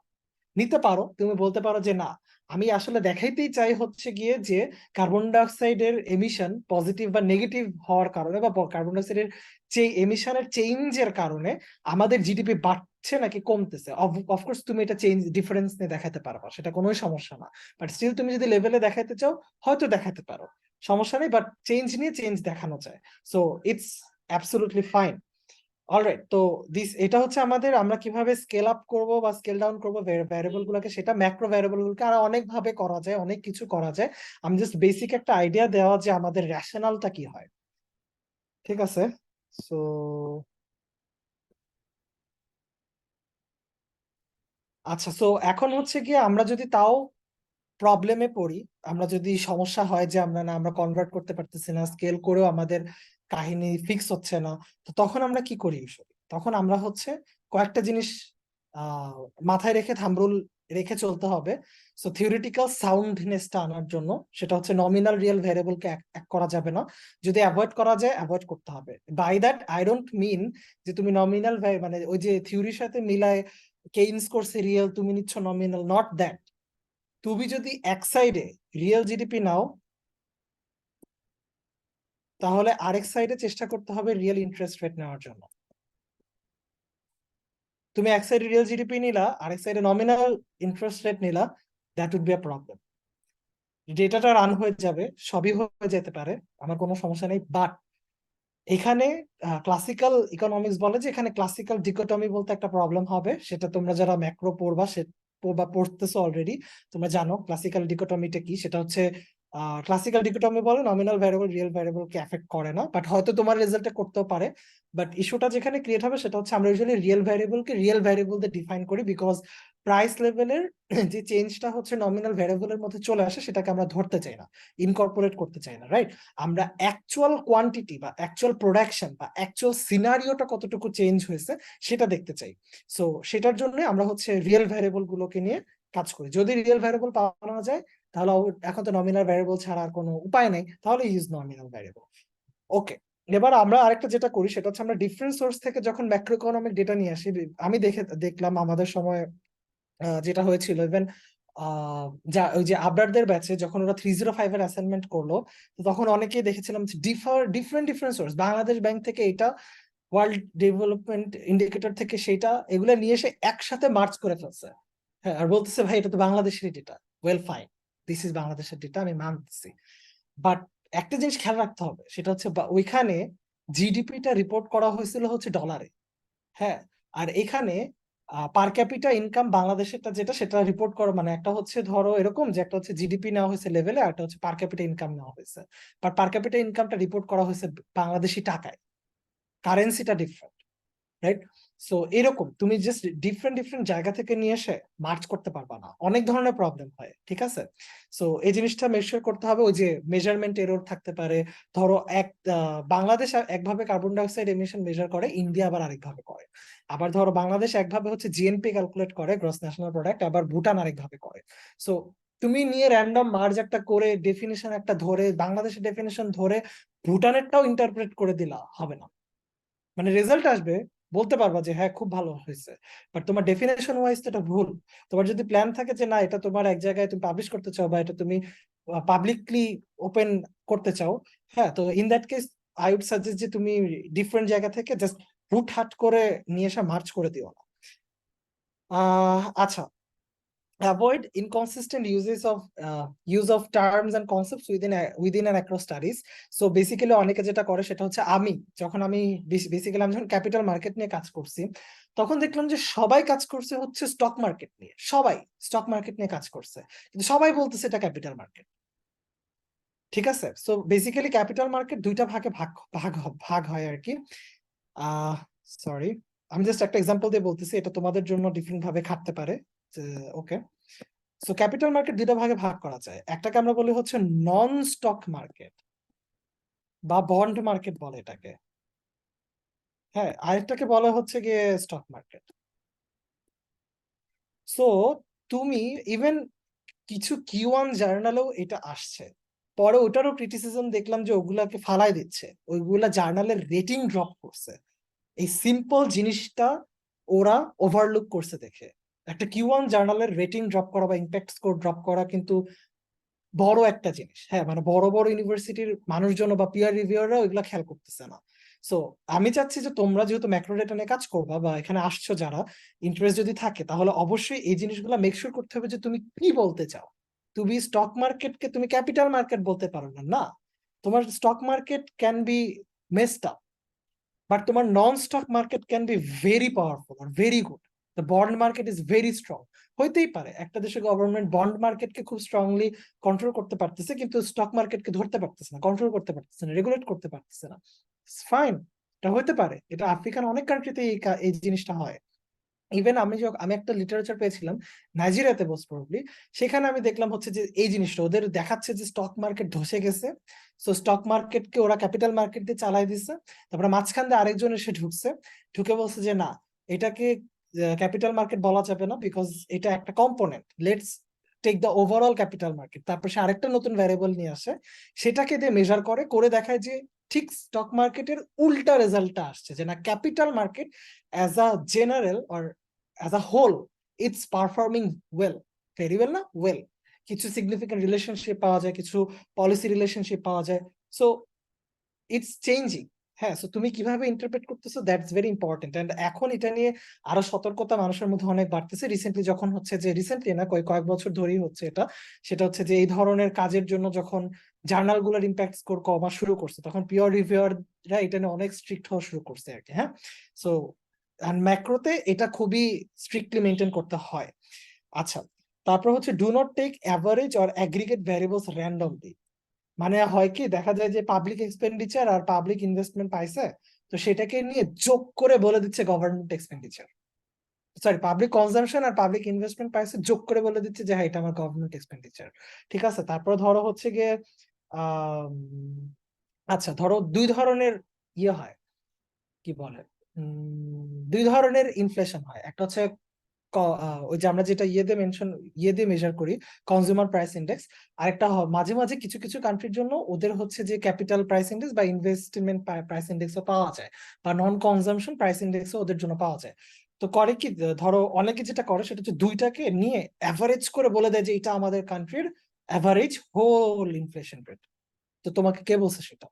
Speaker 2: নিতে পারো। তুমি বলতে পারো যে না, আমি আসলে দেখাইতেই চাই হচ্ছে গিয়ে যে কার্বন ডাইঅক্সাইডের এমিশন পজিটিভ বা নেগেটিভ হওয়ার কারণে বা কার্বন ডাইঅক্সাইডের যে এমিশনের চেঞ্জের কারণে আমাদের জিডিপি বাড়ছে নাকি কমতেছে। অফকোর্স তুমি এটা চেঞ্জ ডিফারেন্স নিয়ে দেখাতে পারবা, সেটা কোনো সমস্যা না। বাট স্টিল তুমি যদি লেভেলে দেখাতে চাও হয়তো দেখাতে পারো, সমস্যা নেই। বাট চেঞ্জ নিয়ে চেঞ্জ দেখানো যায়, so it's absolutely fine. Alright, তো এটা হচ্ছে আমাদের আমরা কিভাবে স্কেল আপ করব বা স্কেল ডাউন করব ভ্যারিয়েবল গুলোকে, সেটা ম্যাক্রো ভ্যারিয়েবল গুলোকে আর অনেক ভাবে করা যায়, অনেক কিছু করা যায়। আমি জাস্ট বেসিক একটা আইডিয়া দেওয়া যে আমাদের রেশনালটা কি হয়। ঠিক আছে, সো আচ্ছা, সো এখন হচ্ছে গিয়ে আমরা যদি তাও প্রবলেমে পড়ি, আমরা যদি সমস্যা হয় যে আমরা কনভার্ট করতে পারতেছি না, স্কেল করেও আমাদের কাহিনী ফিক্স হচ্ছে না, তো তখন আমরা কি করি usually? তখন আমরা হচ্ছে কয়েকটা জিনিস আহ মাথায় রেখে থাম্বরুল রেখে চলতে হবে। সো থিওরিটিক্যাল সাউন্ডনেসটা আনার জন্য সেটা হচ্ছে নমিনাল রিয়েল ভ্যারিয়েবলকে এক করা যাবে না, যদি অ্যাভয়েড করা যায় অ্যাভয়েড করতে হবে। By that I don't mean যে তুমি নমিনাল মানে ওই যে থিওরির সাথে মিলায় কেইনস করছে রিয়েল, তুমি নিচ্ছ নমিনাল, নট দ্যাট। তুমি যদি এক সাইডে রিয়েল জিডিপি নাও তাহলে আরেক সাইডে চেষ্টা করতে হবে রিয়েল ইন্টারেস্ট রেট নেওয়ার জন্য। তুমি এক সাইডে রিয়েল জিডিপি নিলা, আরেক সাইডে নমিনাল ইন্টারেস্ট রেট নিলা, that would be a problem. ডেটাটা রান হয়ে যাবে, সবই হয়ে যেতে পারে, আমার কোনো সমস্যা নেই। বাট এখানে ক্লাসিক্যাল ইকোনমিক্স বলে যে এখানে ক্লাসিক্যাল ডিকোটমি বলতে একটা প্রবলেম হবে। সেটা তোমরা যারা ম্যাক্রো পড়বা পড়তেছো অলরেডি, তোমরা জানো ক্লাসিক্যাল ডিকোটমিটা কি। সেটা হচ্ছে ক্লাসিক্যাল ডিকোটমি বলে নমিনাল ভ্যারিয়েবল রিয়েল ভ্যারিয়েবলকে এফেক্ট করে না, বাট হয়তো তোমার রেজাল্টে করতেও পারে। বাট ইস্যুটা যেখানে ক্রিয়েট হবে সেটা হচ্ছে আমরা ইউজুয়ালি রিয়েল ভ্যারিয়েবলকে রিয়েল ভ্যারিয়েবল দিয়ে ডিফাইন করি, বিকজ প্রাইস লেভেলের যে চেঞ্জটা হচ্ছে নমিনাল ভ্যারিয়েবলের মধ্যে চলে আসে সেটাকে আমরা ধরতে চাই না, ইনকর্পোরেট করতে চাই না, রাইট? আমরা অ্যাকচুয়াল কোয়ান্টিটি বা অ্যাকচুয়াল প্রোডাকশন বা অ্যাকচুয়াল সিনারিওটা কতটুকু চেঞ্জ হয়েছে সেটা দেখতে চাই। সো সেটার জন্য আমরা হচ্ছে রিয়েল ভ্যারিয়েবল গুলোকে নিয়ে কাজ করি। যদি রিয়েল ভ্যারিয়েবল পাওয়া যায় তাহলে এখন তো নমিনাল ভ্যারিয়েবল ছাড়া আর কোনো উপায় নেই, তাহলে ইউজ নমিনাল ভ্যারিয়েবল। ওকে, এবার আমরা আরেকটা যেটা করি সেটা হচ্ছে আমরা ডিফারেন্ট সোর্স থেকে যখন ম্যাক্রো ইকোনমিক ডেটা নিয়ে আসি, আমি দেখলাম আমাদের সময় যেটা হয়েছিল ইভেন যা ওই যে আবরারদের ব্যাচে যখন ওরা 305 এর অ্যাসাইনমেন্ট করলো, তো তখন অনেকেই দেখেছিলাম different different source, Bangladesh bank থেকে এটা, ওয়ার্ল্ড ডেভেলপমেন্ট ইন্ডিকেটর থেকে সেটা, এগুলো নিয়ে এসে একসাথে মার্চ করে ফেলছে। হ্যাঁ, আর বলতেছে ভাই এটা তো বাংলাদেশের data. Well fine, this is বাংলাদেশের ডেটা, আমি মানতেছি। বাট একটা জিনিস খেয়াল রাখতে হবে, সেটা হচ্ছে ওইখানে জিডিপিটা রিপোর্ট করা হয়েছিল হচ্ছে ডলারে। হ্যাঁ, আর এখানে পার ক্যাপিটা ইনকাম বাংলাদেশেরটা যেটা সেটা রিপোর্ট করো, মানে একটা হচ্ছে ধরো এরকম যে একটা হচ্ছে জিডিপি নেওয়া হয়েছে লেভেলে, আর একটা হচ্ছে পার ক্যাপিটা ইনকাম নেওয়া হয়েছে। বাট পার ক্যাপিটা ইনকামটা রিপোর্ট করা হয়েছে বাংলাদেশি টাকায়, কারেন্সিটা ডিফারেন্ট, রাইট? সো এরকম তুমি জাস্ট ডিফারেন্ট ডিফারেন্ট জায়গা থেকে নিয়ে এসে মার্চ করতে পারবা না, অনেক ধরনের প্রবলেম হয়, ঠিক আছে? সো এই জিনিসটা মেকশিওর করতে হবে। ওই যে মেজারমেন্ট এরর থাকতে পারে, ধরো বাংলাদেশ একভাবে কার্বন ডাইঅক্সাইড এমিশন মেজার করে, ইন্ডিয়া আবার আরেকভাবে করে। আবার ধরো বাংলাদেশ একভাবে হচ্ছে জিএনপি ক্যালকুলেট করে, গ্রস ন্যাশনাল প্রোডাক্ট, আবার ভুটান আরেকভাবে করে। সো তুমি নিয়ে র্যান্ডম মার্জ একটা করে ডেফিনেশন একটা ধরে, বাংলাদেশের ডেফিনেশন ধরে ভুটানেরটাও ইন্টারপ্রেট করে দিলা হবে না। মানে রেজাল্ট আসবে, বলতে পারবা যে হ্যাঁ খুব ভালো হয়েছে, বাট তোমার ডেফিনেশন ওয়াইজ তো এটা ভুল। তোমার যদি প্ল্যান থাকে যে না এটা তোমার এক জায়গায় তুমি পাবলিশ করতে চাও বা এটা তুমি পাবলিকলি ওপেন করতে চাও, হ্যাঁ, তো in that case I would suggest যে তুমি ডিফারেন্ট জায়গা থেকে জাস্ট হুটহাট করে নিয়ে এসে মার্চ করে দিও না। আচ্ছা, avoid inconsistent use of terms and concepts within and across studies. So basically অনেকে যেটা করে সেটা হচ্ছে, আমি বেসিক্যালি আমি যখন ক্যাপিটাল মার্কেট নিয়ে কাজ করছি, তখন দেখলাম যে সবাই কাজ করছে হচ্ছে স্টক মার্কেট নিয়ে, সবাই স্টক মার্কেট নিয়ে কাজ করছে, কিন্তু সবাই বলতেছে এটা ক্যাপিটাল মার্কেট। ঠিক আছে, সো বেসিক্যালি ক্যাপিটাল মার্কেট দুইটা ভাগে ভাগ ভাগ ভাগ হয় আর কি। আহ সরি, আমি জাস্ট একটা এক্সাম্পল দিয়ে বলতেছি, এটা তোমাদের জন্য ডিফারেন্ট ভাবে খাটতে পারে। ওকে, সো ক্যাপিটাল মার্কেট দুইটা ভাগে ভাগ করা যায়, একটাকে আমরা বলি হচ্ছে নন স্টক মার্কেট বা বন্ড মার্কেট বলে এটাকে, হ্যাঁ, আরেকটাকে বলা হচ্ছে গিয়ে স্টক মার্কেট। সো তুমি ইভেন কিছু কিউ1 জার্নালেও এটা আসছে, পরে ওটারও ক্রিটিসিজম দেখলাম যে ওগুলাকে ফালাই দিচ্ছে, ওইগুলা জার্নালের রেটিং ড্রপ করছে। এই সিম্পল জিনিসটা ওরা ওভারলুক করছে দেখে। একটা কিউ1 জার্নালের রেটিং ড্রপ করা বা ইম্প্যাক্ট স্কোর ড্রপ করা কিন্তু বড় একটা জিনিস, হ্যাঁ, মানে বড় বড় ইউনিভার্সিটির মানুষজন বা পিয়ার রিভিউয়াররা ওইগুলা খেয়াল করতেছে না। সো আমি চাচ্ছি যে তোমরা যেহেতু ম্যাক্রো ডেটা নিয়ে কাজ করবা বা এখানে আসছো যারা, ইন্টারেস্ট যদি থাকে তাহলে অবশ্যই এই জিনিসগুলো মেকশিওর করতে হবে যে তুমি কি বলতে চাও। তুমি স্টক মার্কেটকে তুমি ক্যাপিটাল মার্কেট বলতে পারো না, না, তোমার stock market can be messed up, but তোমার non stock market can be very powerful আর very good. The bond market is very strong. হইতেই পারে একটা দেশের গভর্নমেন্ট বন্ড মার্কেটকে খুব স্ট্রংলি কন্ট্রোল করতে পারতেছে, কিন্তু স্টক মার্কেটকে ধরতে পারতেছে না, কন্ট্রোল করতে পারতেছে না, রেগুলেট করতে পারতেছে না। ফাইন, এটা হইতে পারে, এটা আফ্রিকান অনেক কান্ট্রিতে এই জিনিসটা হয়। ইভেন আমি একটা লিটারেচার পেয়েছিলাম নাইজেরিয়াতে মোস্ট প্রবাবলি, সেখানে আমি দেখলাম হচ্ছে যে এই জিনিসটা ওদের দেখাচ্ছে যে স্টক মার্কেট ধসে গেছে, সো স্টক মার্কেটকে ওরা ক্যাপিটাল মার্কেট দিয়ে চালাই দিচ্ছে। তারপরে মাঝখান দিয়ে আরেকজন এসে ঢুকছে, ঢুকে বলছে যে না, এটাকে ক্যাপিটাল মার্কেট বলা যাবে না, বিকজ এটা একটা component, let's take the overall capital market. তারপর সে আরেকটা নতুন ভ্যারিয়েবল নিয়ে আসে, সেটাকে দিয়ে মেজার করে দেখায় যে ঠিক স্টক মার্কেটের উল্টা রেজাল্টটা আসছে, যে না, capital market as a general or as a whole it's performing well, very well, না well, কিছু সিগনিফিকেন্ট রিলেশনশিপ পাওয়া যায়, কিছু পলিসি রিলেশনশিপ পাওয়া যায়। So it's changing. হ্যাঁ, সো তুমি কিভাবে ইন্টারপ্রেট করতেছো দ্যাটস ভেরি ইম্পর্টেন্ট। এন্ড এখন এটা নিয়ে আরো সতর্কতা মানুষের মধ্যে অনেক বাড়তেছে। রিসেন্টলি যখন হচ্ছে যে, রিসেন্টলি না, কয়েক বছর ধরেই হচ্ছে এটা, সেটা হচ্ছে যে এই ধরনের কাজের জন্য যখন জার্নাল গুলোর ইম্প্যাক্ট স্কোর কমা শুরু করছে, তখন পিওর রিভিউয়াররা এটা নিয়ে অনেক স্ট্রিক্ট হওয়া শুরু করছে আর কি। হ্যাঁ, সো আর ম্যাক্রোতে এটা খুবই স্ট্রিক্টলি মেনটেন করতে হয়। আচ্ছা, তারপর হচ্ছে do not take average or aggregate variables randomly. মানে হয় কি, দেখা যায় যে পাবলিক এক্সপেন্ডিচার আর পাবলিক ইনভেস্টমেন্ট পাইছে, তো সেটাকে নিয়ে যোগ করে বলে দিচ্ছে government expenditure, sorry public consumption আর পাবলিক ইনভেস্টমেন্ট পাইছে, যোগ করে বলে দিচ্ছে যে হ্যাঁ এটা আমার গভর্নমেন্ট এক্সপেন্ডিচার। ঠিক আছে, তারপর ধরো হচ্ছে গিয়ে আহ আচ্ছা, ধরো দুই ধরনের ইয়ে হয়, কি বলে, দুই ধরনের ইনফ্লেশন হয়। একটা হচ্ছে ওই যে আমরা যেটা ইয়ে দিয়ে মেজার করি, কনজিউমার প্রাইস ইন্ডেক্স। আরেকটা মাঝে মাঝে কিছু কিছু কান্ট্রির জন্য ওদের হচ্ছে যে ক্যাপিটাল প্রাইস ইন্ডেক্স বা ইনভেস্টমেন্ট প্রাইস ইন্ডেক্সও পাওয়া যায়, বা নন কনজাম্পশন প্রাইস ইন্ডেক্সও ওদের জন্য পাওয়া যায়। তো করে কি, ধরো অনেকে যেটা করে সেটা হচ্ছে দুইটাকে নিয়ে অ্যাভারেজ করে বলে দেয় যে এটা আমাদের কান্ট্রির অ্যাভারেজ হোল ইনফ্লেশন রেট। তো তোমাকে কে বলছে সেটা?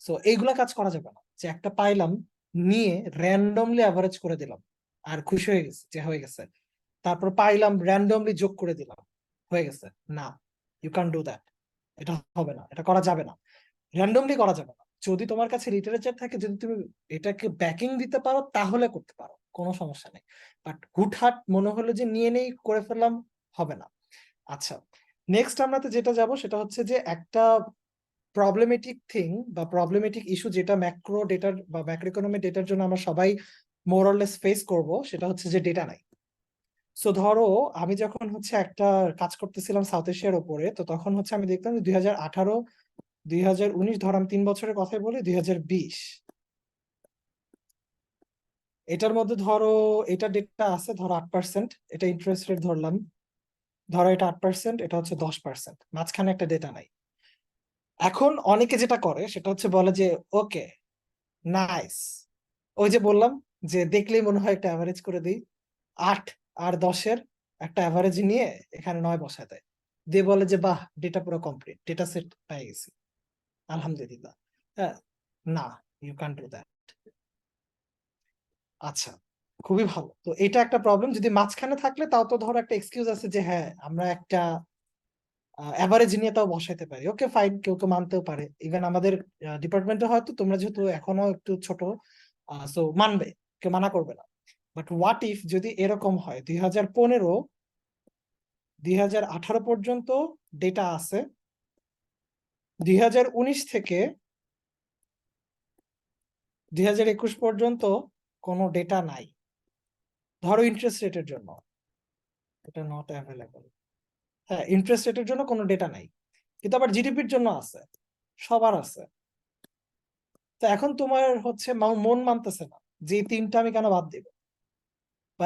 Speaker 2: সো এইগুলা কাজ করা যাবে না, যে একটা পাইলাম নিয়ে র্যান্ডমলি অ্যাভারেজ করে দিলাম আর খুশি হয়ে গেছে যে হয়ে গেছে, তারপর পাইলাম র্যান্ডমলি যোগ করে দিলাম হয়ে গেছে, না, ইউ ক্যান ডু দ্যাট। এটা হবে না, এটা করা যাবে না, র্যান্ডমলি করা যাবে না। যদি তোমার কাছে লিটারেচার থাকে, যদি তুমি এটাকে ব্যাকিং দিতে পারো তাহলে করতে পারো, কোনো সমস্যা নেই, বাট হুটহাট মনে হলো যে নিয়ে নেই করে ফেললাম, হবে না। আচ্ছা, নেক্সট আমরা তো যেটা যাব সেটা হচ্ছে যে একটা প্রবলেমেটিক থিং বা প্রবলেমেটিক ইস্যু যেটা ম্যাক্রো ডেটার বা ম্যাক্রো ইকোনমিক ডেটার জন্য আমরা সবাই মোর অর লেস ফেস করব, সেটা হচ্ছে যে ডেটা নাই। সো ধরো আমি যখন হচ্ছে একটা কাজ করতেছিলাম সাউথ এশিয়ার উপরে, তো তখন হচ্ছে আমি দেখতাম যে 2018, 2019, ধর আমি 3 বছরের কথাই বলি, 2020, এটার মধ্যে ধরো এটা ডেটা আছে ধরো 8%, এটা ইন্টারেস্ট রেট ধরলাম, ধরো এটা 8%, এটা হচ্ছে 10%, মাঝখানে একটা ডেটা নাই। এখন অনেকে যেটা করে সেটা হচ্ছে বলে যে ওকে, নাইস, ওই যে বললাম যে দেখলেই মনে হয় একটা অ্যাভারেজ করে দিই, 8 আর 10-এর একটা অ্যাভারেজ নিয়ে এখানে 9 বসায় দেয়, দিয়ে বলে যে বাহ, ডেটা পুরো কমপ্লিট, ডেটা সেট পেয়ে গেছি, আলহামদুলিল্লাহ। হ্যাঁ, না, ইউ ক্যান ডু দ্যাট। আচ্ছা, খুবই ভালো। তো এটা একটা প্রবলেম, যদি মাঝখানে থাকলে তাও তো ধরো একটা এক্সকিউজ আছে যে হ্যাঁ আমরা একটা অ্যাভারেজ নিয়ে তাও বসাইতে পারি, ওকে ফাইন, কেউ কেউ মানতেও পারে। ইভেন আমাদের ডিপার্টমেন্টে হয়তো তোমরা যেহেতু এখনো একটু ছোট, সো মানবে, কেউ মানা করবে না। বাট হোয়াট ইফ যদি এরকম হয় 2015, 2018 পর্যন্ত ডেটা আছে, 2019 থেকে 2021 পর্যন্ত কোনো ডেটা নাই, ধরো ইন্টারেস্ট রেটের জন্য, এটা নট অ্যাভেলেবল, হ্যাঁ ইন্টারেস্ট রেটের জন্য কোনো ডেটা নাই, কিন্তু আবার জিডিপির জন্য আছে, সবার আছে। তো এখন তোমার হচ্ছে মন মানতেছে না যে এই তিনটা আমি কেন বাদ দিব, বা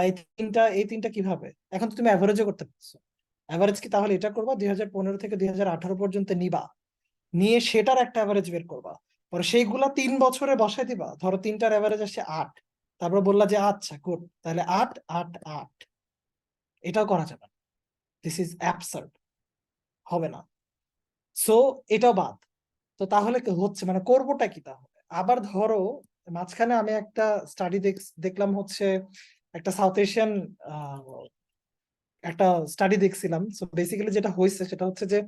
Speaker 2: এই তিনটা কিভাবে, এখন তো তুমি অ্যাভারেজও করতে পারছো। অ্যাভারেজ কি তাহলে এটা করবা 2015 থেকে 2018 পর্যন্ত নিবা, নিয়ে সেটার একটা অ্যাভারেজ বের করবা, পরে সেইগুলা 3 বছরে বসাই দিবা, ধরো তিনটার অ্যাভারেজ আসছে 8, তারপর বললা যে আচ্ছা গুড, তাহলে 8 8 8, এটাও করা যাবে না, দিস ইজ অ্যাবসার্ড, হবে না। সো এটাও বাদ। তো তাহলে কি হচ্ছে, মানে করবোটা কি তাহলে? আবার ধরো মাঝখানে আমি একটা স্টাডি দেখলাম, হচ্ছে একটা সাউথ এশিয়ান একটা স্টাডি দেখছিলাম। সো বেসিক্যালি যেটা হয়েছে সেটা হচ্ছে যে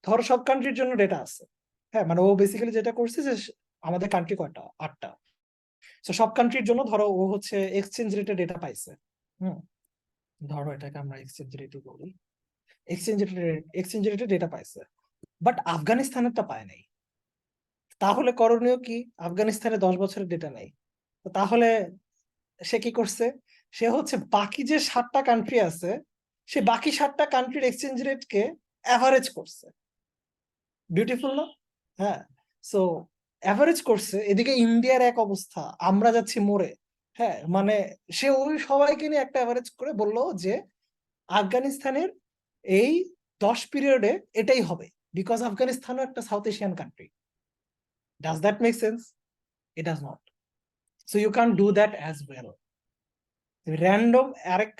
Speaker 2: ধরো সব কান্ট্রির জন্য ডেটা আছে, হ্যাঁ মানে ও বেসিক্যালি যেটা করছে যে আমাদের কান্ট্রি কয়টা, 8টা, তো সব কান্ট্রির জন্য ধরো ও হচ্ছে এক্সচেঞ্জ রেটে ডেটা পাইছে। হুম, ধরো এটাকে আমরা এক্সচেঞ্জ রেটই বলি, এক্সচেঞ্জ রেটে ডেটা পাইছে, বাট আফগানিস্তানেরটা পায় নাই। তাহলে করণীয় কি? আফগানিস্তানে 10 বছরের ডেটা নেই, তো তাহলে সে কি করছে? সে হচ্ছে বাকি যে 7টা কান্ট্রি আছে, সে বাকি 7টা কান্ট্রির এক্সচেঞ্জ রেটকে অ্যাভারেজ করছে। বিউটিফুল না? হ্যাঁ। সো অ্যাভারেজ করছে, এদিকে ইন্ডিয়ার এক অবস্থা, আমরা যাচ্ছি মরে। হ্যাঁ মানে সে ওই সবাইকে নিয়ে একটা অ্যাভারেজ করে বললো যে আফগানিস্তানের এই 10 পিরিয়ডে এটাই হবে, বিকজ আফগানিস্তানও একটা South Asian country. Does that make sense? It does not. So you can do that as well. Random আরেক,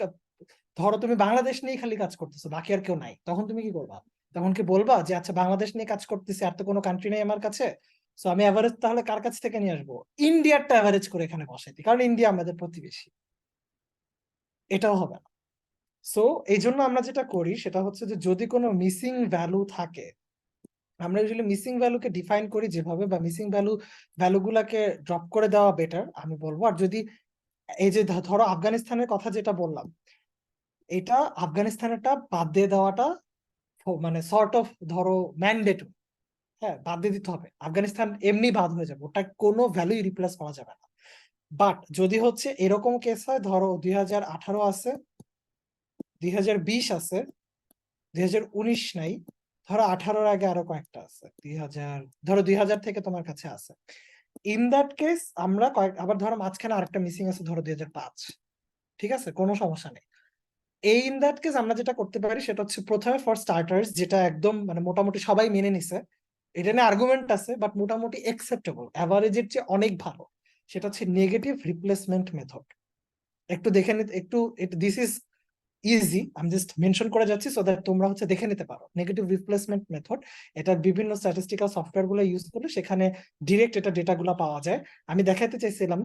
Speaker 2: ধরো তুমি বাংলাদেশ নিয়ে খালি কাজ করতেছো, বাকি আর কেউ নাই, তখন তুমি কি করবা? তখন কি বলবা যে আচ্ছা বাংলাদেশ নিয়ে কাজ করতেছি, আর তো কোনো কান্ট্রি নেই আমার কাছে, সো আমি অ্যাভারেজ তাহলে কার কাছ থেকে নিয়ে আসবো? ইন্ডিয়ারটা অ্যাভারেজ করে এখানে বসাইতে, কারণ ইন্ডিয়া আমাদের প্রতিবেশী। এটাও হবে না। সো এই জন্য আমরা যেটা করি সেটা হচ্ছে যে যদি কোনো মিসিং ভ্যালু থাকে, আমরা ইউজুয়ালি মিসিং ভ্যালুকে ডিফাইন করি যেভাবে, বা মিসিং ভ্যালুগুলাকে ড্রপ করে দেওয়া বেটার আমি বলবো। আর যদি এই যে ধরো আফগানিস্তানের কথা যেটা বললাম, এটা আফগানিস্তানেরটা বাদ দিয়ে দেওয়াটা মানে সর্ট অফ ধরো ম্যান্ডেটরি, হ্যাঁ বাদ দিয়ে দিতে হবে, আফগানিস্তান এমনি বাদ হয়ে যাবে, ওটা কোনো ভ্যালুই রিপ্লেস করা যাবে না। বাট যদি হচ্ছে এরকম কেস হয়, ধরো 2018 আছে, 2020 আছে, 2019 নাই, ধরো 18-র আগে আরো কয়েকটা আছে, 2000, ধরো 2000 থেকে তোমার কাছে আছে, ইন দ্যাট কেস আমরা আবার ধরো মাঝখানে আরেকটা মিসিং আছে, ধরো 2005, ঠিক আছে, কোনো সমস্যা নেই। এই ইন দ্যাট কেস আমরা যেটা করতে পারি সেটা হচ্ছে প্রথমে ফর স্টার্টার্স, যেটা একদম মানে মোটামুটি সবাই মেনে নিছে, এটা নিয়ে আর্গুমেন্ট আছে বাট মোটামুটি একসেপ্টেবল, অ্যাভারেজের চেয়ে অনেক ভালো, সেটা হচ্ছে নেগেটিভ রিপ্লেসমেন্ট মেথড। একটু দেখে নিতে, একটু দিস ইজ ইজি, আমি জাস্ট মেনশন করে যাচ্ছি সো দ্যাট তোমরা হচ্ছে দেখে নিতে পারো। নেগেটিভ রিপ্লেসমেন্ট মেথড, এটা বিভিন্ন স্ট্যাটিস্টিক্যাল সফটওয়্যার গুলো ইউজ করলে সেখানে ডিরেক্ট এটা ডেটা গুলা পাওয়া যায়। আমি দেখাইতে চাইছিলাম,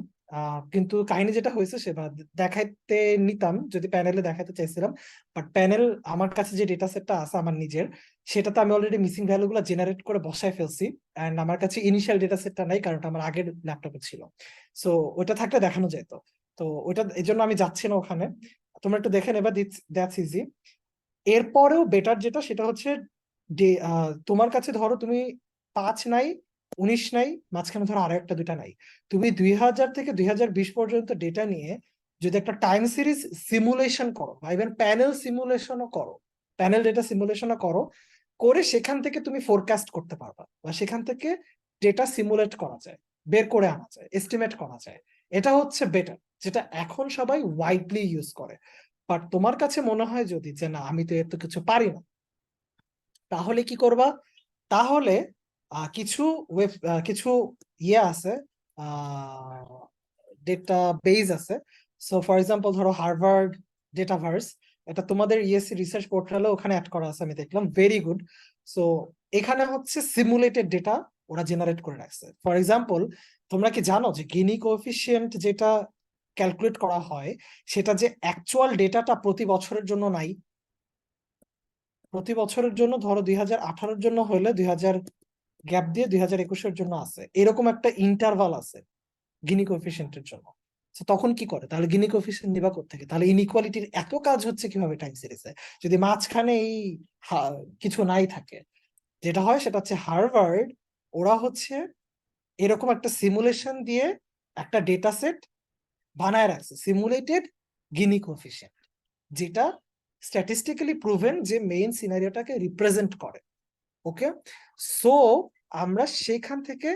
Speaker 2: কিন্তু কাহিনী যেটা হয়েছে সেটা দেখাইতে নিতাম যদি প্যানেলে দেখাতে চাইছিলাম, বাট প্যানেল আমার কাছে যে ডেটা সেটটা আছে আমার নিজের, সেটাতে আমি অলরেডি মিসিং ভ্যালু গুলো জেনারেট করে বসায় ফেলছি, এন্ড আমার কাছে ইনিশিয়াল ডেটা সেটটা নাই, কারণ ওটা আমার আগের ল্যাপটপে ছিল। সো ওটা থাকলে দেখানো যেত। তো ওইটা এই জন্য আমি যাচ্ছি না ওখানে, তোমরা একটু দেখে নেবা, দ্যাটস ইজি। এরপরেও বেটার যেটা সেটা হচ্ছে তোমার কাছে ধরো তুমি 5 নাই, 19 নাই, মাঝখানে ধরো আরো একটা দুটা নাই। তুমি 2000 থেকে 2020 পর্যন্ত ডেটা নিয়ে যদি একটা টাইম সিরিজ সিমুলেশন করো বা ইভেন প্যানেল সিমুলেশনও করো, প্যানেল ডেটা সিমুলেশনও করো, করে সেখান থেকে তুমি ফোরকাস্ট করতে পারবা বা সেখান থেকে ডেটা সিমুলেট করা যায়, বের করে আনা যায়, এস্টিমেট করা যায়। এটা হচ্ছে বেটার, যেটা এখন সবাই ওয়াইডলি ইউজ করে। বাট তোমার কাছে মনে হয় যদি যে না, আমি তো এত কিছু পারি না, তাহলে কি করবা? তাহলে কিছু কিছু ইয়ে আছে, ডেটা বেজ আছে। সো ফর এক্সাম্পল ধরো হার্ভার্ড ডেটাভার্স, এটা তোমাদের ইএসসি রিসার্চ পোর্টালে ওখানে অ্যাড করা আছে, আমি দেখলাম, ভেরি গুড। সো এখানে হচ্ছে সিমুলেটেড ডেটা ওরা জেনারেট করে রাখছে। ফর এক্সাম্পল, তোমরা কি জানো যে গিনি কোএফিসিয়েন্ট যেটা ক্যালকুলেট করা হয়, সেটা যে অ্যাকচুয়াল ডেটাটা প্রতি বছরের জন্য নাই। প্রতি বছরের জন্য ধরো 2018-র জন্য হলে 2000 গ্যাপ দিয়ে 2021-এর জন্য আছে, এরকম একটা ইন্টারভাল আছে গিনি কোএফিসিয়েন্টের জন্য। তো তখন কি করে? তাহলে গিনি কোএফিসিয়েন্ট নিবা কোত্থেকে? তাহলে ইনইকুয়ালিটির এত কাজ হচ্ছে কিভাবে টাইম সিরিজে, যদি মাঝখানে এই কিছু নাই থাকে? যেটা হয় সেটা হচ্ছে হার্ভার্ড, ওরা হচ্ছে এরকম একটা সিমুলেশন দিয়ে একটা ডেটা সেট বানায় রাখছে, সিমুলেটেড গিনি কোএফিসিয়েন্ট, যেটা স্ট্যাটিস্টিক্যালি প্রুভেন যে মেইন সিনারিওটাকে রিপ্রেজেন্ট করে। ওকে, সো আমরা সেখান থেকে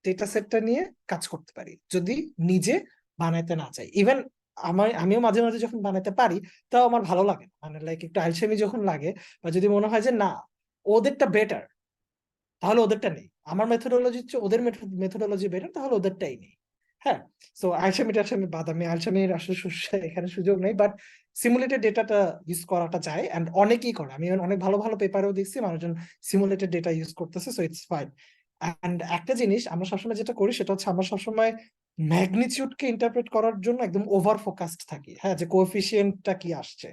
Speaker 2: ডেটা সেটটা নিয়ে কাজ করতে পারি যদি নিজে বানাইতে না চাই। ইভেন আমিও মাঝে মাঝে যখন বানাইতে পারি, তাও আমার ভালো লাগে না। মানে লাইক একটু আলসেমি যখন লাগে, বা যদি মনে হয় যে না, ওদেরটা বেটার, তাহলে ওদেরটা নেই। আমার মেথোডোলজি হচ্ছে ওদের মেথোডোলজি বেটার, তাহলে ওদেরটাই নেই। হ্যাঁ, সো আলসেমি টালসেমি বাদ, আমি আলসেমির আসলে এখানে সুযোগ নেই, বাট সিমুলেটেড ডেটাটা ইউজ করাটা যায়, এন্ড অনেকেই করে। আমি অনেক ভালো ভালো পেপারেও দেখছি মানুষজন সিমুলেটেড ডেটা ইউজ করতেছে, সো ইটস ফাইন। এন্ড একটা জিনিস আমরা সবসময় যেটা করি সেটা হচ্ছে আমরা সবসময় ম্যাগনিটিউডকে ইন্টারপ্রেট করার জন্য একদম ওভার ফোকাসড থাকি। হ্যাঁ, যে কোএফিসিয়েন্টটা কি আসছে,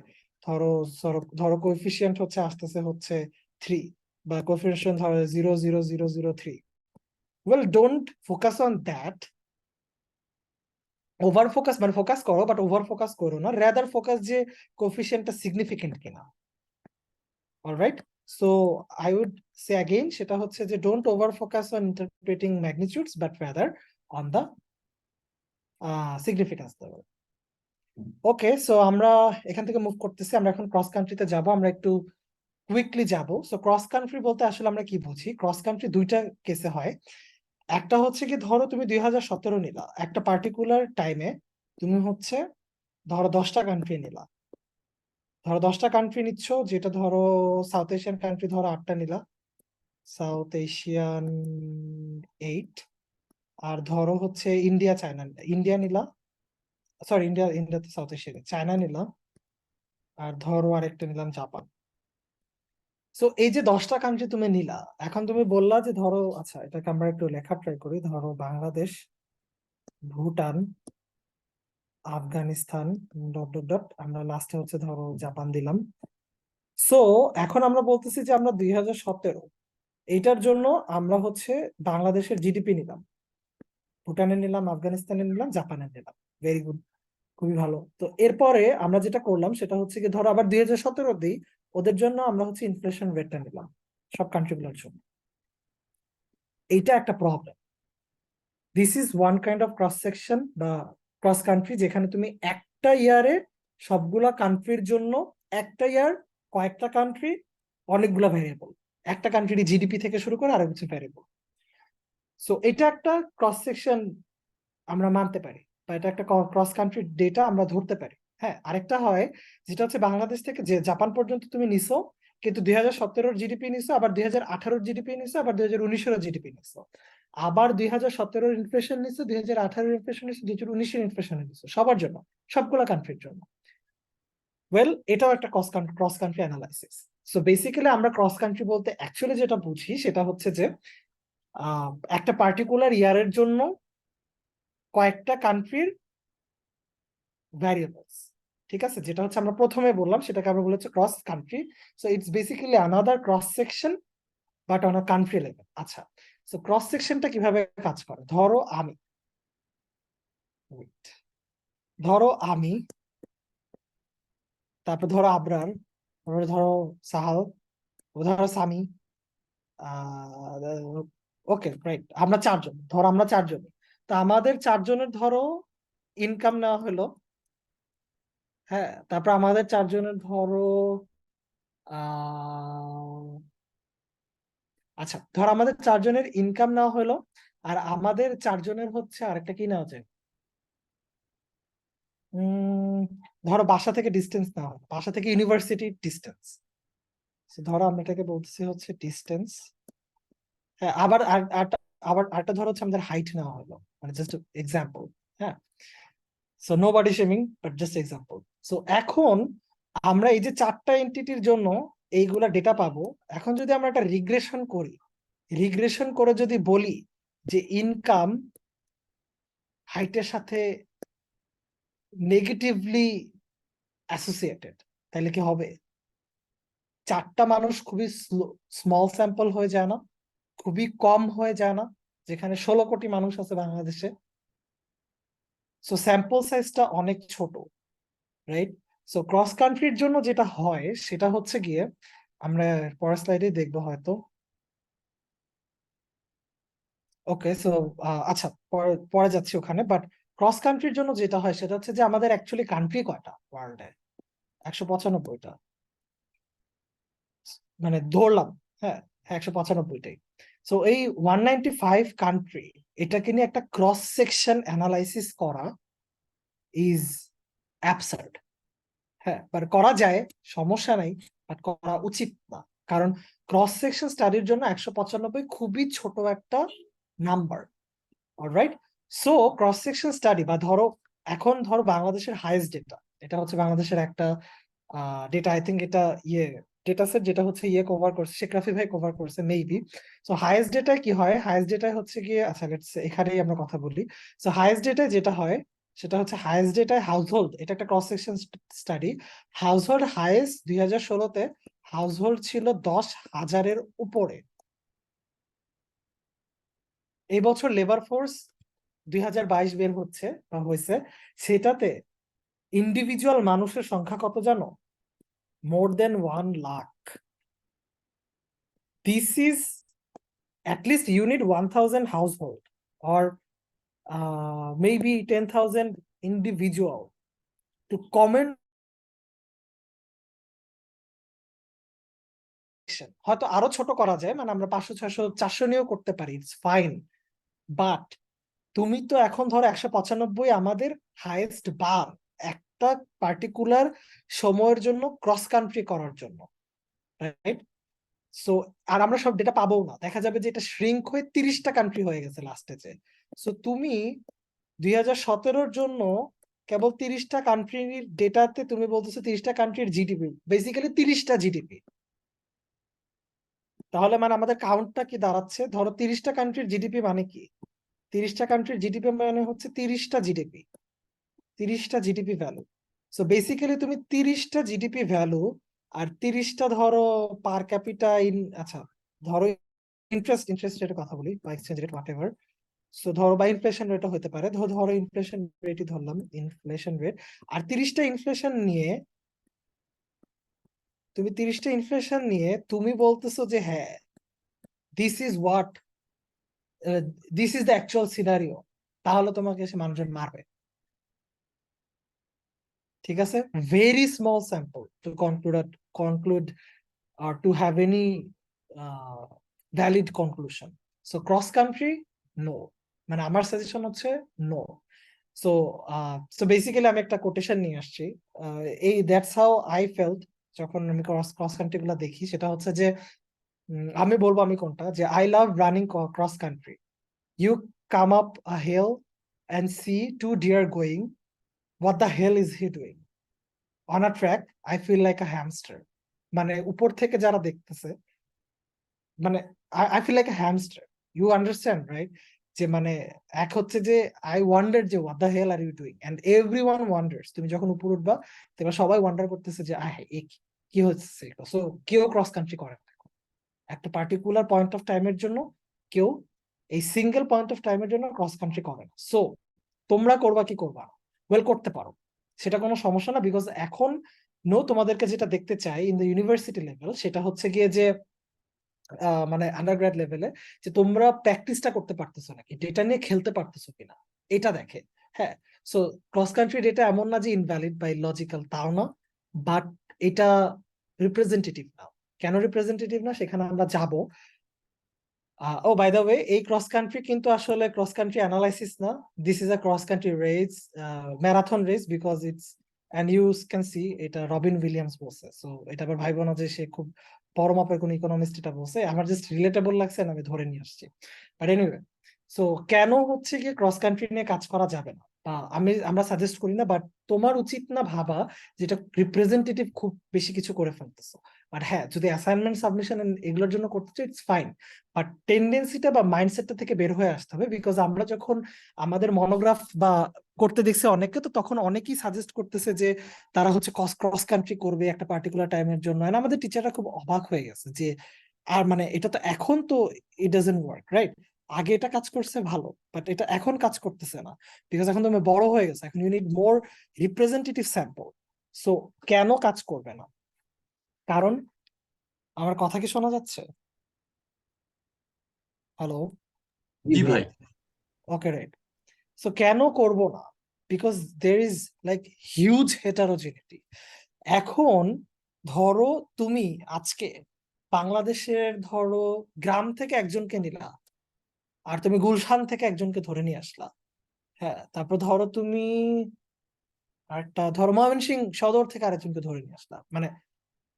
Speaker 2: ধরো ধরো ধরো কোএফিসিয়েন্ট হচ্ছে আসতেছে হচ্ছে 3, বা কোএফিসিয়েন্ট ধরো 0.0003। Well, don't focus on that. Over focus মানে ফোকাস করো, বাট ওভার ফোকাস করো না, রাদার ফোকাস যে কোএফিসিয়েন্টটা সিগনিফিকেন্ট কিনা। Alright, so I would say again, সেটা হচ্ছে যে don't over focus on interpreting magnitudes, but rather on the significance level. Okay, so আমরা এখান থেকে মুভ করতেছি, আমরা এখন ক্রস কান্ট্রিতে যাব। আমরা একটু কুইকলি যাব। সো ক্রস কান্ট্রি বলতে আসলে আমরা কি বুঝি? ক্রস কান্ট্রি দুইটা কেসে হয়। একটা হচ্ছে কি, ধরো তুমি 2017 নিলা, একটা পার্টিকুলার টাইমে তুমি হচ্ছে ধরো 10টা কান্ট্রি নিলা। ধরো 10টা কান্ট্রি নিচ্ছ, যেটা ধরো সাউথ এশিয়ান কান্ট্রি ধরো 8টা নিলা, সাউথ এশিয়ান 8। আর ধরো হচ্ছে ইন্ডিয়া চায়না, ইন্ডিয়া নিলা, সরি ইন্ডিয়া, ইন্ডিয়া তো সাউথ এশিয়া, চায়না নিলাম, আর ধরো আরেকটা নিলাম জাপান। সো এই যে 10টা কান্ট্রি তুমি নিলা, এখন তুমি বললা যে ধরো, আচ্ছা এটাকে আমরা একটু লেখা ট্রাই করি, ধরো Bangladesh, Bhutan, Afghanistan, dot dot dot, আমরা লাস্টে হচ্ছে ধরো জাপান দিলাম। সো এখন আমরা বলতেছি যে আমরা 2017 এইটার জন্য আমরা হচ্ছে বাংলাদেশের জিডিপি নিলাম, ভুটানের নিলাম, আফগানিস্তানের নিলাম, জাপানের নিলাম। ভেরি গুড, খুবই ভালো। তো এরপরে আমরা যেটা করলাম সেটা হচ্ছে কি, ধরো আবার 2017 দিই, ওদের জন্য আমরা হচ্ছে ইনফ্লেশন রেটটা নিলাম সব কান্ট্রিগুলোর জন্য। এইটা একটা problem. This is one kind of cross section বা ক্রস কান্ট্রি, যেখানে তুমি একটা ইয়ারে সবগুলা কান্ট্রির জন্য, একটা ইয়ার কয়েকটা কান্ট্রি, অনেকগুলা ভ্যারিয়েবল, একটা কান্ট্রির জিডিপি থেকে শুরু করে আরো কিছু ভ্যারিয়েবল। সো এটা একটা ক্রস সেকশন আমরা মানতে পারি, বা এটা একটা ক্রস কান্ট্রি ডেটা আমরা ধরতে পারি। হ্যাঁ, আরেকটা হয় যেটা হচ্ছে বাংলাদেশ থেকে যে জাপান পর্যন্ত তুমি নিছো, কিন্তু 2017-র জিডিপি নিছো, আবার 2018-র জিডিপি নিছো, আবার 2019-এর জিডিপি নিছো, আবার 2017-র ইনফ্লেশন নিছো, 2018-এর ইনফ্লেশন নিছো, 2019-এর ইনফ্লেশন নিছো, সবার জন্য, সবগুলা কান্ট্রির জন্য। ওয়েল, এটাও একটা cross country analysis. So basically আমরা ক্রস কান্ট্রি বলতে অ্যাকচুয়ালি যেটা বুঝি সেটা হচ্ছে যে একটা পার্টিকুলার ইয়ারের জন্য কয়েকটা কান্ট্রির ভ্যারিয়েবলস, ঠিক আছে, যেটা হচ্ছে আমরা প্রথমে বললাম সেটাকে আমরা বলেছি cross country. So it's basically another cross section, but on a country level. আচ্ছা, সো ক্রস সেকশনটা কিভাবে কাজ করে? ধরো আমি, wait, ধরো আমি, তারপর ধরো আবরার, তারপরে ধরো সাহাল, ধরো সামি, ওকে, রাইট, আমরা চারজন, ধরো আমরা চারজন, তা আমাদের চারজনের ধরো ইনকাম নেওয়া হলো। হ্যাঁ, তারপর আমাদের চারজনের ধরো আহ আচ্ছা, ধর আমাদের চারজনের ইনকাম নেওয়া হলো, আর আমাদের চারজনের হচ্ছে আরেকটা কি নেওয়া যায়, উম ধরো বাসা থেকে ডিস্টেন্স নেওয়া হলো, বাসা থেকে ইউনিভার্সিটি ডিস্টেন্স। ধরো আমরা এটাকে বলতেছি হচ্ছে ডিস্টেন্স। হ্যাঁ, আবার আরেকটা ধরো হচ্ছে আমাদের হাইট নেওয়া হলো, মানে জাস্ট এক্সাম্পল। হ্যাঁ, so no body shaming, but just example. So এখন আমরা এই যে চারটা এন্টিটির জন্য এইগুলা ডেটা পাবো। এখন যদি আমরা একটা রিগ্রেশন করি, রিগ্রেশন করে যদি বলি যে ইনকাম হাইটের সাথে নেগেটিভলি অ্যাসোসিয়েটেড, তাহলে কি হবে? চারটা মানুষ খুবই স্মল স্যাম্পল হয়ে যায় না? খুবই কম হয়ে যায় না? যেখানে 16 কোটি মানুষ আছে বাংলাদেশে। সো স্যাম্পল সাইজটা অনেক ছোট, রাইট? সো ক্রস কান্ট্রির জন্য যেটা হয় সেটা হচ্ছে গিয়ে, আমরা পরের স্লাইডে দেখবো হয়তো। ওকে, সো আচ্ছা, পরে পরে যাচ্ছি ওখানে। বাট ক্রস কান্ট্রির জন্য যেটা হয় সেটা হচ্ছে যে আমাদের অ্যাকচুয়ালি কান্ট্রি কয়টা ওয়ার্ল্ডে? 195টা, মানে ধরলাম। হ্যাঁ, 195টাই। সো এই 195 কান্ট্রি, এটাকে নিয়ে একটা ক্রস সেকশন অ্যানালাইসিস করা ইজ অ্যাবসার্ড। হ্যাঁ, বাট করা যায়, সমস্যা নাই, বাট করা উচিত না। কারণ ক্রস সেকশন স্টাডির জন্য 195 খুবই ছোট একটা number. Alright, so cross section study বা ধরো, এখন ধরো বাংলাদেশের হাইয়েস্ট ডেটা, এটা হচ্ছে বাংলাদেশের একটা ডেটা, আই থিঙ্ক এটা ইয়ে ডেটা সেট, যেটা হচ্ছে ইয়ে কভার করছে, শেখ রাফি ভাই কভার করছে মেবি। সো হাইয়েস্ট ডেটায় কি হয়, হাইয়েস্ট ডেটায় হচ্ছে গিয়ে, আচ্ছা লেটস এখানেই আমরা কথা বলি। সো হাইয়েস্ট ডেটায় যেটা হয় সেটা হচ্ছে, হাইয়েস্ট ডেটায় হাউসহোল্ড, এটা একটা cross section study. Household highest 2016-তে হাউসহোল্ড ছিল 10,000-এর উপরে। এই বছর লেবার ফোর্স 2022 বের হচ্ছে বা হয়েছে, সেটাতে ইন্ডিভিজুয়াল মানুষের সংখ্যা কত জানো? মোর দেন 1 lakh. This is, at least you need 1,000 household, or maybe 10,000 individual to comment. হয়তো আরো ছোট করা যায়, মানে আমরা 500, 600, 400 নিয়েও করতে পারি, ইটস ফাইন। বাট তুমি তো এখন ধরো 195 আমাদের হাইয়েস্ট বার, একটা পার্টিকুলার সময়ের জন্য ক্রস কান্ট্রি করার জন্য, রাইট? সো আর আমরা সব ডেটা পাবো না, দেখা যাবে যে এটা শ্রিঙ্ক হয়ে 30টা কান্ট্রি হয়ে গেছে লাস্টে যে। সো তুমি 2017-র জন্য কেবল 30টা কান্ট্রির ডেটাতে তুমি বলতেছো 30টা কান্ট্রির জিডিপি, বেসিক্যালি 30টা জিডিপি। তাহলে মানে আমাদের কাউন্টটা কি দাঁড়াচ্ছে? ধরো 30টা কান্ট্রির জিডিপি মানে কি? 30টা কান্ট্রির জিডিপি মানে হচ্ছে 30টা জিডিপি, 30টা জিডিপি ভ্যালু। সো বেসিক্যালি তুমি 30টা জিডিপি ভ্যালু, আর 30টা ধরো পার ক্যাপিটা ইন, আচ্ছা ধরো ইন্টারেস্ট রেটের কথা বলি, বা exchange rate what ever. So ধরো বা ইনফ্লেশন রেটও হতে পারে, ধরো ইনফ্লেশন রেটই ধরলাম, ইনফ্লেশন রেট। আর 30টা ইনফ্লেশন নিয়ে, তুমি 30টা ইনফ্লেশন নিয়ে তুমি বলতেছো যে হ্যাঁ, this is what, this is the actual scenario, তাহলে তোমাকে এসে মানুষজন মারবে। ঠিক আছে, very small sample to conclude or to have any valid conclusion. So cross country, no, মানে আমার সাজেশন হচ্ছে নো। সো সো বেসিক্যালি আমি একটা কোটেশন নিয়ে আসছি। এই দ্যাটস হাউ আই ফেল্ট যখন আমি ক্রস ক্রস কান্ট্রি গুলা দেখি, সেটা হচ্ছে যে, আমি বলবো আমি কোনটা, যে I love running cross country. You come up a hill and see two deer going, what the hell is he doing on a track? I feel like a hamster. মানে উপর থেকে যারা দেখতেছে, মানে I feel like a hamster, you understand right? যে মানে এক হচ্ছে যে আই ওয়ান্ডার যে what the hell are you doing, and everyone wonders. তুমি যখন উপর উঠবা, তোমার সবাই ওয়ান্ডার করতেছে যে কি হচ্ছে। সো কেউ ক্রস কান্ট্রি করে না এখন। একটা পার্টিকুলার পয়েন্ট অফ টাইমের জন্য কেউ, এই সিঙ্গেল পয়েন্ট অফ টাইমের জন্য ক্রস কান্ট্রি করে না। সো তোমরা করবা কি করবা? ওয়েল, করতে পারো, সেটা কোনো সমস্যা না। বিকজ এখন নো, তোমাদেরকে যেটা দেখতে চাই ইন দ্য ইউনিভার্সিটি লেভেল, সেটা হচ্ছে গিয়ে যে মানে আন্ডারগ্রাড লেভেলে, যে তোমরা প্র্যাকটিসটা করতে পারতেছো নাকি, ডেটা নিয়ে খেলতে পারতেছো কিনা, এটা দেখে। হ্যাঁ, সো ক্রস কান্ট্রি ডেটা এমন না যে ইনভ্যালিড বা ইলজিক্যাল, তাও না, বাট এটা রিপ্রেজেন্টেটিভ না। কেন রিপ্রেজেন্টেটিভ না সেখানে আমরা যাব। ও বাই দ্য ওয়ে, এই ক্রস কান্ট্রি কিন্তু আসলে ক্রস কান্ট্রি অ্যানালাইসিস না, this is a cross country race, marathon race, because it's, and you can see এটা রবিন উইলিয়ামস বলছে। সো এটা আবার ভাইবো না যে সে খুব বড় মাপের কোন ইকোনমিস্ট এটা বলছে, আমার জাস্ট রিলেটেবল লাগছে and আমি ধরে নিয়ে আসছি। বাট এনিওয়ে, সো কেন হচ্ছে কি ক্রস কান্ট্রি নিয়ে কাজ করা যাবে না, বা আমরা সাজেস্ট করি না, বাট তোমার উচিত না ভাবা যেটা রিপ্রেজেন্টেটিভ খুব বেশি কিছু করে ফেলতেছো। বাট হ্যাঁ, যদি অ্যাসাইনমেন্ট সাবমিশন এগুলোর জন্য করতে চাও, ইটস ফাইন, বাট টেন্ডেন্সিটা বা মাইন্ডসেটটা থেকে বের হয়ে আসতে হবে। বিকজ আমরা যখন আমাদের মনোগ্রাফ বা করতে দেখছি অনেককে, তো তখন অনেকেই সাজেস্ট করতেছে যে তারা হচ্ছে ক্রস কান্ট্রি করবে একটা পার্টিকুলার টাইমের জন্য, and আমাদের টিচাররা খুব অবাক হয়ে গেছে যে, আর মানে এটা তো এখন তো ইট ডাজন্ট ওয়ার্ক, রাইট? আগে এটা কাজ করছে ভালো, বাট এটা এখন কাজ করতেছে না, বিকজ এখন তুমি বড় হয়ে গেছে, এখন you need more representative sample. So কেন কাজ করবে না? কারণ, আমার কথা কি শোনা যাচ্ছে? হ্যালো?
Speaker 1: জি ভাই।
Speaker 2: ওকে, রাইট। সো কেন করব না? Because there is like huge heterogeneity. এখন ধরো তুমি আজকে বাংলাদেশের ধরো গ্রাম থেকে একজনকে নিলা, আর তুমি গুলশান থেকে একজনকে ধরে নিয়ে আসলা। হ্যাঁ, তারপর ধরো তুমি একটা ধরো ময়মনসিংহ সদর থেকে আরেকজনকে ধরে নিয়ে আসলা, মানে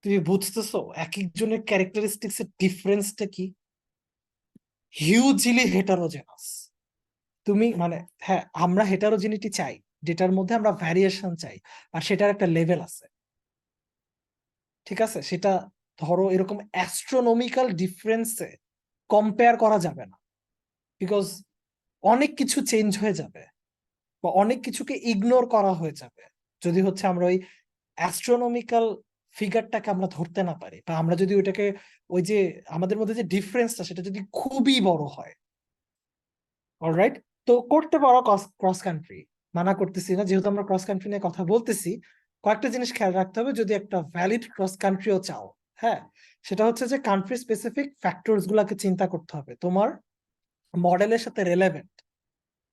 Speaker 2: তুমি বুঝতেছো এক একজনের ক্যারেক্টারিস্টিক্স এর ডিফারেন্সটা কি? Hugely heterogeneous. তুমি মানে, হ্যাঁ, আমরা হেটারোজেনিটি চাই, যেটার মধ্যে আমরা ভ্যারিয়েশন চাই, আর সেটার একটা লেভেল আছে, ঠিক আছে? সেটা ধরো এরকম অ্যাস্ট্রোনমিক্যাল ডিফারেন্সে কম্পেয়ার করা যাবে না, বিকজ অনেক কিছু চেঞ্জ হয়ে যাবে, বা অনেক কিছুকে ইগনোর করা হয়ে যাবে যদি হচ্ছে আমরা ওই অ্যাস্ট্রোনমিক্যাল ফিগারটাকে আমরা ধরতে না পারি, বা আমরা যদি ওইটাকে, ওই যে আমাদের মধ্যে যে ডিফারেন্সটা সেটা যদি খুবই বড় হয়। অলরাইট, তো করতে পারো ক্রস কান্ট্রি, মানা করতেছি না, যেহেতু আমরা ক্রস কান্ট্রি নিয়ে কথা বলতেছি, কয়েকটা জিনিস খেয়াল রাখতে হবে যদি একটা ভ্যালিড ক্রস কান্ট্রিও চাও। হ্যাঁ, সেটা হচ্ছে যে কান্ট্রি স্পেসিফিক ফ্যাক্টরস গুলাকে চিন্তা করতে হবে তোমার মডেলের সাথে রেলেভেন্ট।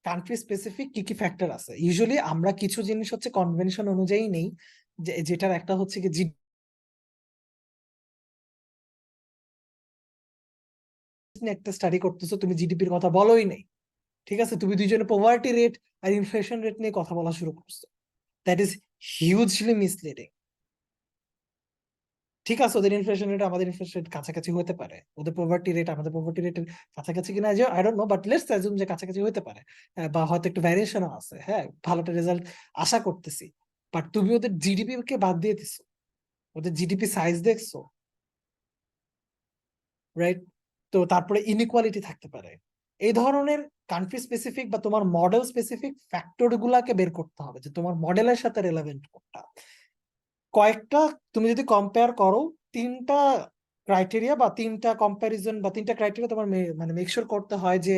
Speaker 2: কান্ট্রি স্পেসিফিক কি কি ফ্যাক্টর আছে, ইউজুয়ালি আমরা কিছু জিনিস হচ্ছে কনভেনশন অনুযায়ী নেই, যেটার একটা হচ্ছে কি একটা স্টাডি করতেছো, তুমি জিডিপির কথা বলোই নেই, ঠিক আছে? তুমি দুইজনে পভার্টি রেট আর ইনফ্লেশন রেট নিয়ে কথা বলা শুরু করছো, দ্যাট ইজ হিউজলি মিসলিডিং। ঠিক আছে, ওদের ইনফ্লেশন রেট আমাদের ইনফ্লেশন রেট কাছাকাছি হতে পারে, ওদের পভার্টি রেট আমাদের পভার্টি রেটের কাছাকাছি কিনা I don't know, but let's assume যে কাছাকাছি হতে পারে। বা হয়তো একটু ভ্যারিয়েশনও আছে, হ্যাঁ, ভালো একটা রেজাল্ট আশা করতেছি। বাট তুমি ওদের জিডিপি কে বাদ দিয়ে দিছো, ওদের জিডিপি সাইজ দেখছো, রাইট? তো তারপরে ইনইকুয়ালিটি থাকতে পারে। এই ধরনের কান্ট্রি স্পেসিফিক বা তোমার মডেল স্পেসিফিক ফ্যাক্টর গুলাকে বের করতে হবে যে তোমার মডেলের সাথে রেলেভেন্ট কোনটা। কয়েকটা তুমি যদি কম্পেয়ার করো, তিনটা ক্রাইটেরিয়া বা তিনটা কম্প্যারিজন বা তিনটা ক্রাইটেরিয়া তোমার মানে মেকশোর করতে হয় যে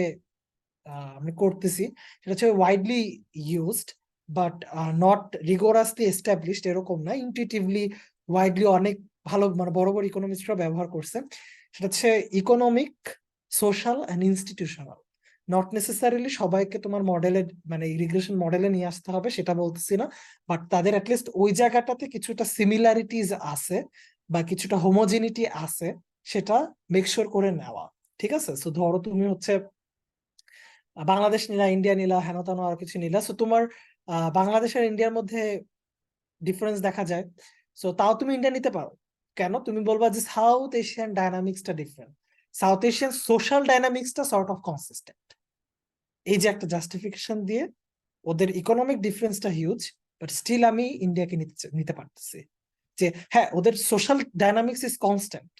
Speaker 2: আমি করতেছি, সেটা হচ্ছে widely used but not rigorously established, এরকম না, ইনটিউটিভলি ওয়াইডলি অনেক ভালো মানে বড় বড় ইকোনমিস্টরা ব্যবহার করছে। সেটা হচ্ছে economic, social and institutional. Not necessarily সবাইকে তোমার মডেলে মানে রিগ্রেশন মডেলে নিয়ে আসতে হবে সেটা বলতেছি না, বাট তাদের অ্যাটলিস্ট ওই জায়গাটাতে কিছুটা সিমিলারিটিজ আছে বা কিছুটা হোমোজেনিটি আছে, সেটা মেকশোর করে নেওয়া। ঠিক আছে, সো ধরো তুমি হচ্ছে বাংলাদেশ নিলা, ইন্ডিয়া নিলা, হেন তেন আর কিছু নিলা, সো তোমার বাংলাদেশ আর ইন্ডিয়ার মধ্যে ডিফারেন্স দেখা যায়, সো তাও তুমি ইন্ডিয়া নিতে পারো। কেন? তুমি বলবা যে সাউথ এশিয়ান ডায়নামিক্সটা ডিফারেন্ট, সাউথ এশিয়ান সোশ্যাল ডায়নামিক্সটা সর্ট অফ কনসিস্টেন্ট। এই যে একটা জাস্টিফিকেশন দিয়ে ওদের ইকোনমিক ডিফারেন্সটা হিউজ, বাট স্টিল আমি ইন্ডিয়াকে নিতে পারতেছি, যে হ্যাঁ ওদের social dynamics is constant.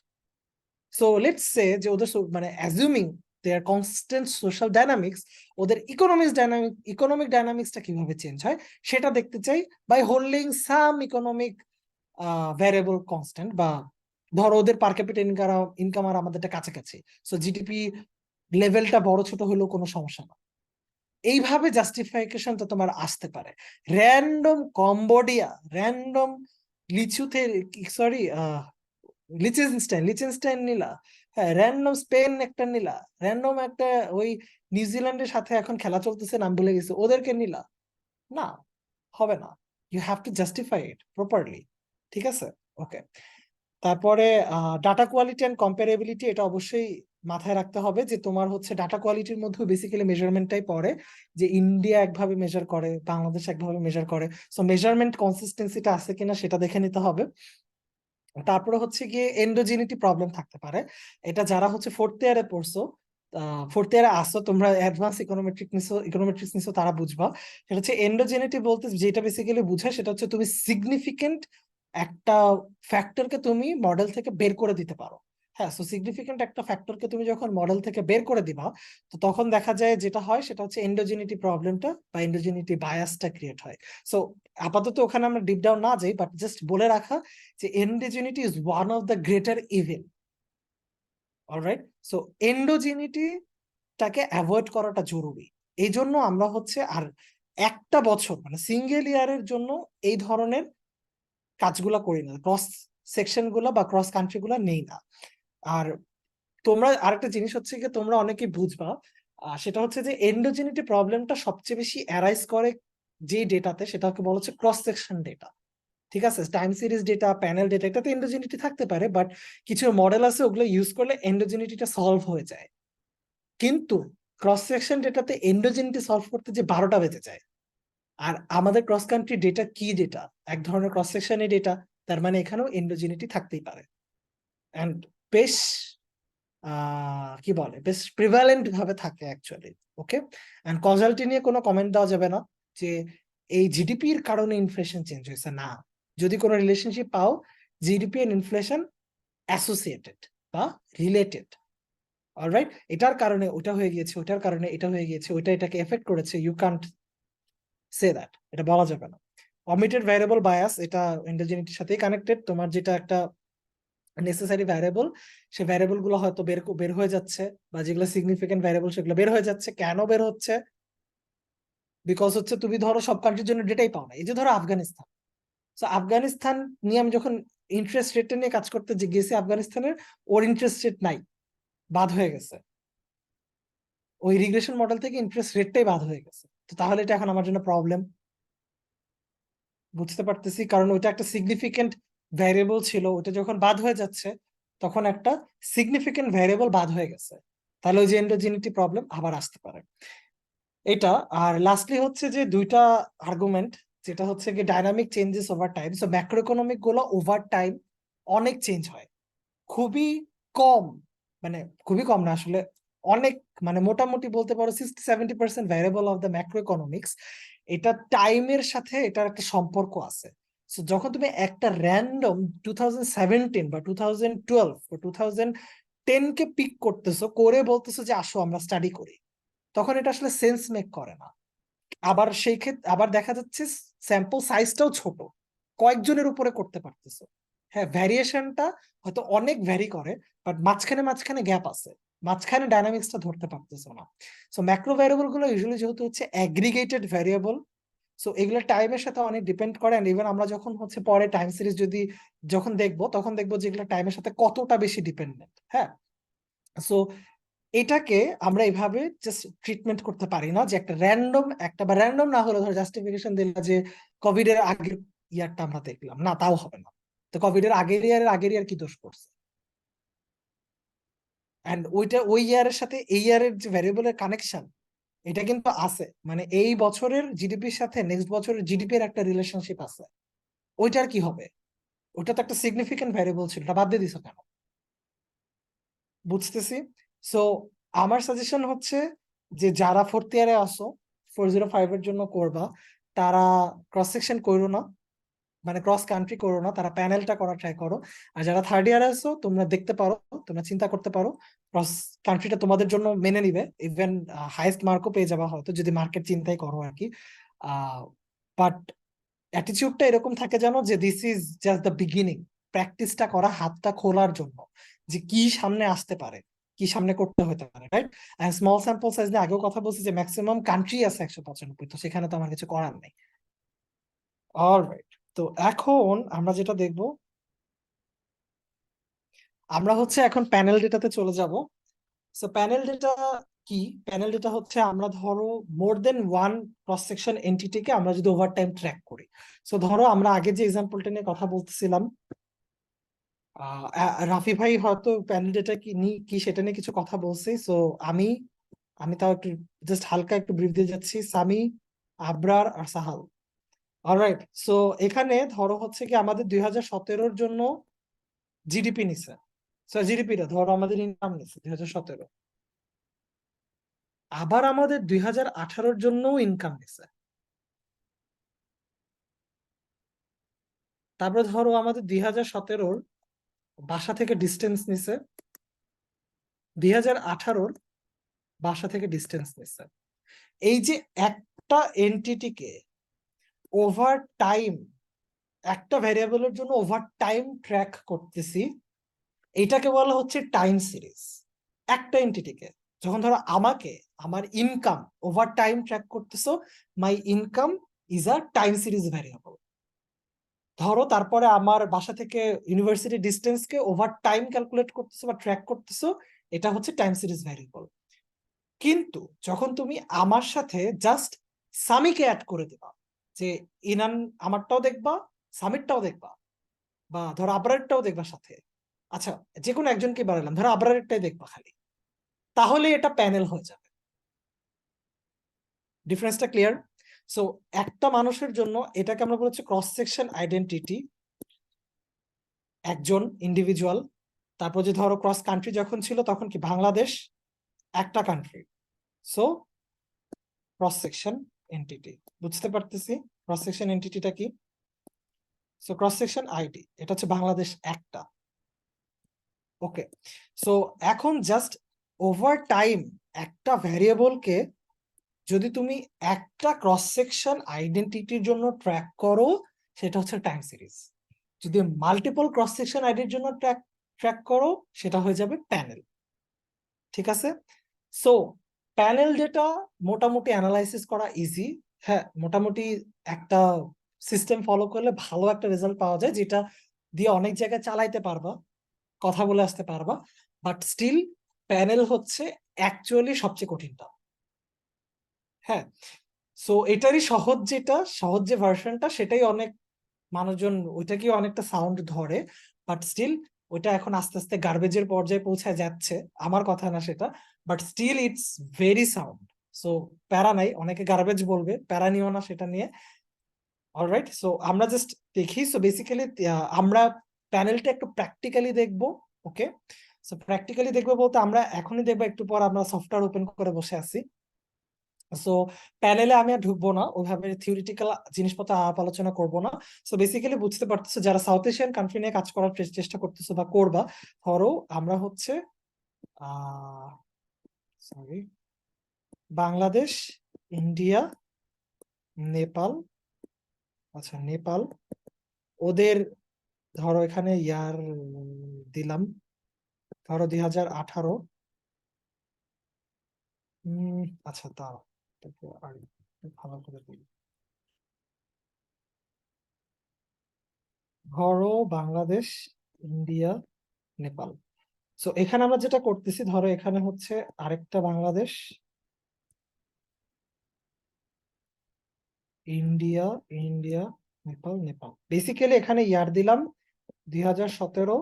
Speaker 2: So let's say যে ওদের মানে assuming their constant social dynamics, ওদের ইকোনমিক ডায়নামিক্সটা কিভাবে চেঞ্জ হয় সেটা দেখতে চাই, by holding some economic variable constant, বা ধরো ওদের পার ক্যাপিটা ইনকাম আর আমাদেরটা কাছাকাছি, সো জিডিপি লেভেলটা বড় ছোট হলেও কোনো সমস্যা না। এইভাবে জাস্টিফিকেশনটা তোমার আসতে পারে। র্যান্ডম কম্বোডিয়া, র্যান্ডম লিচুতে, সরি, লিচেনস্টাইন নিলা, হ্যাঁ র্যান্ডম স্পেন একটা নিলা, র্যান্ডম একটা ওই নিউজিল্যান্ডের সাথে এখন খেলা চলতেছে নাম ভুলে গেছে ওদেরকে নিলা, না হবে না। You have to justify it properly, ঠিক আছে? ওকে, তারপরে ডাটা কোয়ালিটি অ্যান্ড কম্পারেবিলিটি, এটা অবশ্যই মাথায় রাখতে হবে যে তোমার হচ্ছে ডাটা কোয়ালিটির মধ্যে বেসিক্যালি মেজারমেন্টটাই পড়ে, যে ইন্ডিয়া একভাবে মেজার করে, বাংলাদেশ একভাবে মেজার করে, সো মেজারমেন্ট কনসিস্টেন্সিটা আছে কিনা সেটা দেখে নিতে হবে। তারপরে হচ্ছে গিয়ে এন্ডোজেনিটি প্রবলেম থাকতে পারে, এটা যারা হচ্ছে ফোর্থ ইয়ারে পড়ছো, ফোর্থ ইয়ারে আসো তোমরা, অ্যাডভান্স ইকোনমেট্রিক্স নিছো তারা বুঝবা। সেটা হচ্ছে এন্ডোজেনিটি বলতে যেটা বেসিক্যালি বুঝায় সেটা হচ্ছে তুমি সিগনিফিকেন্ট একটা ফ্যাক্টরকে তুমি মডেল থেকে বের করে দিতে পারো। হ্যাঁ, সো সিগনিফিকেন্ট একটা ফ্যাক্টরকে তুমি যখন মডেল থেকে বের করে দিবা, তো তখন দেখা যায় যেটা হয় সেটা হচ্ছে এন্ডোজেনিটি প্রবলেমটা বা এন্ডোজেনিটি বায়াসটা ক্রিয়েট হয়। সো আপাতত ওখানে আমরা ডিপ ডাউন না যাই, বাট জাস্ট বলে রাখা যে endogeneity is one of the greater evil. Alright, so endogeneity টাকে অ্যাভয়েড করাটা জরুরি। এই জন্য আমরা হচ্ছে আর একটা বছর মানে সিঙ্গেল ইয়ারের জন্য এই ধরনের কাজগুলা করি না, ক্রস সেকশন গুলা বা ক্রস কান্ট্রি গুলা নেই না। আর তোমরা আরেকটা জিনিস হচ্ছে কি তোমরা অনেকে বুঝবা, সেটা হচ্ছে যে এন্ডোজেনিটি প্রবলেমটা সবচেয়ে বেশি অ্যারাইজ করে যে ডেটাতে, সেটাকে বলা হচ্ছে ক্রস সেকশন ডেটা। ঠিক আছে, time series data, panel data, এটাতে এন্ডোজেনিটি থাকতে পারে, বাট কিছু মডেল আছে ওগুলো ইউজ করলে এন্ডোজেনিটিটা সলভ হয়ে যায়। কিন্তু ক্রস সেকশন ডেটাতে এন্ডোজেনিটি সলভ করতে যে 12টা বেজে যায়। আর আমাদের ক্রস কান্ট্রি ডেটা কি ডেটা, এক ধরনের ক্রস সেকশনের ডেটা, তার মানে এখানেও এন্ডোজেনিটি থাকতেই পারে। এন্ড বেশ কি বলে, বেশ প্রিভ্যালেন্ট ভাবে থাকে অ্যাকচুয়ালি। ওকে, এন্ড কজালিটি নিয়ে কোনো কমেন্ট দেওয়া যাবে না যে এই জিডিপির কারণে ইনফ্লেশন চেঞ্জ হয়েছে, না। যদি কোনো রিলেশনশিপ পাও, জিডিপি এন্ড ইনফ্লেশন অ্যাসোসিয়েটেড বা রিলেটেড, অলরাইট, এটার কারণে ওটা হয়ে গিয়েছে, ওটার কারণে এটা হয়ে গিয়েছে, ওইটা এটাকে এফেক্ট করেছে, ইউ কান্ট সে দ্যাট, এটা বলা যাবে না। অমিটেড ভ্যারিয়েবল বায়াস, এটা এন্ডোজেনিটির সাথেই কানেক্টেড। তোমার যেটা একটা নেসেসারি ভ্যারিয়েবল, সেই ভ্যারিয়েবল গুলো হয়তো বের হয়ে যাচ্ছে, বা যেগুলো সিগনিফিকেন্ট ভ্যারিয়েবল সেগুলো বের হয়ে যাচ্ছে। কেন বের হচ্ছে? বিকজ হচ্ছে তুমি ধরো সব কান্ট্রির জন্য ডেটাই পাও না। এই যে ধরো আফগানিস্তান, তো আফগানিস্তান নিয়ে আমি যখন ইন্টারেস্ট রেটটা নিয়ে কাজ করতে গেছি, আফগানিস্তানের ওর ইন্টারেস্ট রেট নাই, বাদ হয়ে গেছে, ওই রিগ্রেশন মডেল থেকে ইন্টারেস্ট রেটটাই বাদ হয়ে গেছে। তো তাহলে এটা এখন আমার জন্য প্রবলেম, বুঝতে পারতেছি, কারণ ওইটা একটা সিগনিফিকেন্ট ভ্যারিয়েবল ছিল, ওটা যখন বাদ হয়ে যাচ্ছে তখন একটা সিগনিফিকেন্ট ভ্যারিয়েবল বাদ হয়ে গেছে, তাহলে ওই যে এন্ডোজেনিটি প্রবলেম আবার আসতে পারে এটা। আর লাস্টলি হচ্ছে যে দুইটা আর্গুমেন্ট, যেটা হচ্ছে কি dynamic changes over time. So macro economic গুলো ওভার টাইম অনেক চেঞ্জ হয়, খুবই কম, মানে খুবই কম না আসলে, অনেক, মানে মোটামুটি বলতে পারো 60-70% ভ্যারিয়েবল অফ দ্য ম্যাক্রো ইকোনমিক্স, এটা টাইমের সাথে এটার একটা সম্পর্ক আছে। সো যখন তুমি একটা র্যান্ডম 2017 বা 2012 বা 2010 কে পিক করতেছো, করে বলতেছো যে আসো আমরা স্টাডি করি, তখন এটা আসলে সেন্স মেক করে না। আবার সেই ক্ষেত্রে আবার দেখা যাচ্ছে স্যাম্পল সাইজটাও ছোট, কয়েকজনের উপরে করতে পারতেছো। হ্যাঁ, ভ্যারিয়েশনটা হয়তো অনেক ভ্যারি করে, বাট মাঝখানে মাঝখানে গ্যাপ আছে, মাঝখানে ডায়নামিক্সটা ধরতে পারতেছো না। সো ম্যাক্রো ভ্যারিয়েবল গুলো ইউজুয়ালি যেহেতু হচ্ছে অ্যাগ্রিগেটেড ভ্যারিয়েবল, সো এগুলো টাইমের সাথে অনেক ডিপেন্ড করে। এন্ড ইভেন আমরা যখন হচ্ছে পরে টাইম সিরিজ যদি যখন দেখবো, তখন দেখবো যে এগুলো টাইমের সাথে কতটা বেশি ডিপেন্ডেন্ট। হ্যাঁ, সো এটাকে আমরা এভাবে জাস্ট ট্রিটমেন্ট করতে পারি না, যে একটা র্যান্ডম একটা, বা র্যান্ডম না হলে ধরো জাস্টিফিকেশন দিলাম যে কোভিড এর আগের ইয়ারটা আমরা দেখলাম, না তাও হবে না। তো কোভিড এর আগের ইয়ার কি দোষ করছে? এন্ড ওইটা ওই ইয়ারের সাথে এই ইয়ারের যে ভ্যারিয়েবলের কানেকশন, এটা কিন্তু আছে, মানে এই বছরের জিডিপির সাথে নেক্সট বছরের জিডিপি এর একটা রিলেশনশিপ আছে। ওইটার কি হবে? ওটা তো একটা সিগনিফিকেন্ট ভ্যারিয়েবল ছিল, ওটা বাদ দিয়ে দিছো কেন? বুঝতেছি। সো আমার সাজেশন হচ্ছে যে যারা ফোর্থ ইয়ারে আসো, 405 এর জন্য করবা, তারা ক্রস সেকশন করো না, মানে ক্রস কান্ট্রি করো না, তারা প্যানেলটা করা ট্রাই করো। আর যারা থার্ড ইয়ারে আছো, তোমরা দেখতে পারো, তোমরা চিন্তা করতে পারো, ক্রস কান্ট্রিটা তোমাদের জন্য মেনে নিবে, ইভেন হাইয়েস্ট মার্কও পেয়ে যাবা হয়তো, যদি মার্কেট চিন্তাই করো আর কি। বাট অ্যাটিটিউডটা এরকম থাকে জানো, যে this is just the beginning, প্র্যাকটিসটা করা, হাতটা খোলার জন্য, যে কি সামনে আসতে পারে, কি সামনে করতে হতে পারে, রাইট? স্মল স্যাম্পল সাইজ নিয়ে আগেও কথা বলছি, যে ম্যাক্সিমাম কান্ট্রি আছে 195, তো সেখানে তো আমার কিছু করার নেই। অলরাইট, তো এখন আমরা যেটা দেখবো, আমরা হচ্ছে এখন প্যানেল ডেটাতে চলে যাব। সো প্যানেল ডেটা কি? প্যানেল ডেটা হচ্ছে আমরা ধরো মোর দেন ওয়ান ক্রস সেকশন এন্টিটিকে আমরা যদি ওভার টাইম ট্র্যাক করি। সো ধরো আমরা আগে যে এক্সাম্পলটা নিয়ে কথা বলতেছিলাম, রাফি ভাই হয়তো প্যানেল ডেটা কি সেটা নিয়ে কিছু কথা বলছে। সো আমি আমি তাও একটু জাস্ট হালকা একটু ব্রিফ দিয়ে যাচ্ছি। সামি, আবরার আর সাহাল। অলরাইট, সো এখানে ধরো হচ্ছে কি আমাদের 2017-র জন্য জিডিপি নিছে। সো জিডিপিটা ধরো আমাদের ইনকাম নিছে 2017। আবার আমাদের 2018-র জন্যও ইনকাম নিছে। তারপরে ধরো আমাদের 2017-র বাসা থেকে ডিস্টেন্স নিছে, 2018-র বাসা থেকে ডিস্টেন্স নিছে। এই যে একটা এন্টিটিকে ওভার টাইম, একটা ভ্যারিয়েবলের জন্য ওভার টাইম ট্র্যাক করতেছি, এটাকে বলা হচ্ছে টাইম সিরিজ। একটা এন্টিটিকে যখন ধরো আমাকে আমার ইনকাম ওভার টাইম ট্র্যাক করতেছো, মাই income is a time series variable. ধরো তারপরে আমার বাসা থেকে ইউনিভার্সিটি ডিস্টেন্সকে ওভার টাইম ক্যালকুলেট করতেছো বা ট্র্যাক করতেছো, এটা হচ্ছে টাইম সিরিজ ভ্যারিয়েবল। কিন্তু যখন তুমি আমার সাথে জাস্ট সামিকে অ্যাড করে দিবা, যে ইনান আমারটাও দেখবা, সামিরটাও দেখবা, বা ধরো আবরারটাও দেখবা সাথে, আচ্ছা যে কোনো একজনকে বাড়ালাম, ধরো আবরারেরটাই দেখবা খালি, তাহলে এটা প্যানেল হয়ে যাবে। ডিফারেন্সটা ক্লিয়ার? সো একটা মানুষের জন্য এটাকে আমরা বলছি ক্রস সেকশন আইডেন্টিটি, একজন ইন্ডিভিজুয়াল। তারপর যে ধরো ক্রস কান্ট্রি যখন ছিল তখন কি বাংলাদেশ একটা country. So cross section entity, বুঝতে পারতেছি ক্রস সেকশন এন্টিটিটা কি? সো ক্রস সেকশন আইডি, এটা হচ্ছে বাংলাদেশ একটা। ওকে, সো এখন জাস্ট ওভার টাইম একটা ভ্যারিয়েবলকে যদি তুমি একটা ক্রস সেকশন আইডেন্টিটির জন্য ট্র্যাক করো, সেটা হচ্ছে টাইম সিরিজ। যদি মাল্টিপল ক্রস সেকশন আইডির জন্য ট্র্যাক করো, সেটা হয়ে যাবে প্যানেল। ঠিক আছে? সো প্যানেল ডেটা মোটামুটি অ্যানালাইসিস করা ইজি। হ্যাঁ, মোটামুটি একটা সিস্টেম ফলো করলে ভালো একটা রেজাল্ট পাওয়া যায়, যেটা দিয়ে অনেক জায়গায় চালাইতে পারবা, কথা বলে আসতে পারবা। বাট স্টিল প্যানেল হচ্ছে অ্যাকচুয়ালি সবচেয়ে কঠিনটা। হ্যাঁ, সো এটারই সহজ, যেটা সহজ যে ভার্সনটা সেটাই অনেক মানুষজন ওইটাকেও অনেকটা সাউন্ড ধরে। বাট স্টিল ওইটা এখন আস্তে আস্তে গার্বেজের পর্যায়ে পৌঁছায় যাচ্ছে, আমার কথা না সেটা, but still it's very sound. So প্যারা নাই, অনেকে গার্বেজ বলবে, প্যারা নিও না সেটা নিয়ে। অলরাইট, সো আমরা জাস্ট দেখি। সো বেসিক্যালি আমরা প্যানেলটা একটু প্র্যাকটিক্যালি দেখবো। ওকে, সো প্র্যাকটিক্যালি দেখবো বলতে আমরা এখনই দেখবো, একটু পর আমরা সফটওয়্যার ওপেন করে বসে আছি। সো প্যানেলে আমি আর ঢুকবো না, ওইভাবে থিওরিটিক্যাল জিনিসপত্র আলাপ আলোচনা করবো না। সো বেসিক্যালি বুঝতে পারতেছো যারা সাউথ এশিয়ান কান্ট্রি নিয়ে কাজ করার চেষ্টা করতেছো বা করবা, ধরো আমরা হচ্ছে সরি, বাংলাদেশ, ইন্ডিয়া, নেপাল। আচ্ছা নেপাল, ওদের ধরো এখানে ইয়ার দিলাম, ধরো 2018। আচ্ছা তাও আর একটু ভালো করে দিই। ধরো বাংলাদেশ, ইন্ডিয়া, নেপাল। সো এখানে আমরা যেটা করতেছি, ধরো এখানে হচ্ছে আরেকটা Bangladesh, India, India, Nepal, Nepal. Basically এখানে ইয়ার দিলাম 2017,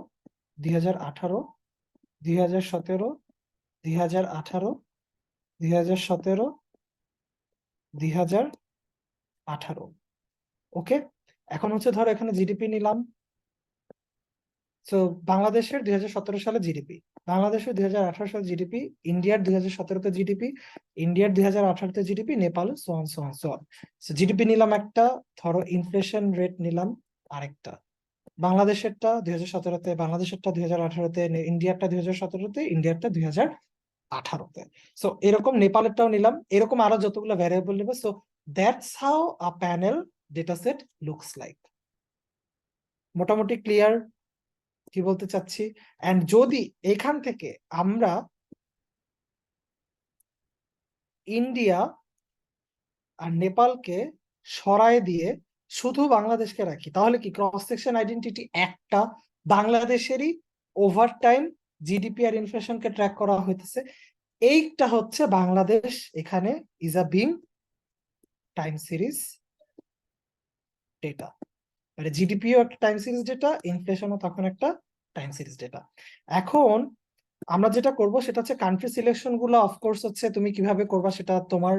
Speaker 2: 2018, 2017, 2018, 2017, 2018। ওকে, এখন হচ্ছে ধরো এখানে জিডিপি নিলাম। সো বাংলাদেশের 2017 সালে জিডিপি, বাংলাদেশের 2018 সালে জিডিপি, ইন্ডিয়ার 2017-তে জিডিপি, ইন্ডিয়ার 2018-তে GDP, Nepal, so on so on so on. So GDP নিলাম একটা, ধরো ইনফ্লেশন রেট নিলাম আরেকটা। বাংলাদেশেরটা 2017-তে, বাংলাদেশেরটা 2018-তে, ইন্ডিয়ারটা 2017-তে, ইন্ডিয়ারটা 2018-তে। সো এরকম নেপালেরটাও নিলাম, এরকম আরো যতগুলো ভ্যারিয়েবল নেবে। So that's how a panel data set looks like. মোটামুটি ক্লিয়ার কি বলতে চাচ্ছি? এন্ড যদি এখান থেকে আমরা ইন্ডিয়া আর নেপালকে সরায় দিয়ে শুধু বাংলাদেশকে রাখি, তাহলে কি ক্রস সেকশন আইডেন্টিটি একটা বাংলাদেশেরই ওভার টাইম জিডিপি আর ইনফ্লেশনকে ট্র্যাক করা হইতেছে। এইটা হচ্ছে বাংলাদেশ এখানে is a being time series data, মানে জিডিপিও একটা টাইম সিরিজ ডেটা, ইনফ্লেশনও তখন একটা টাইম সিরিজ ডেটা। এখন আমরা যেটা করব সেটা হচ্ছে কান্ট্রি সিলেকশন গুলো অফকোর্স হচ্ছে তুমি কিভাবে করবা সেটা তোমার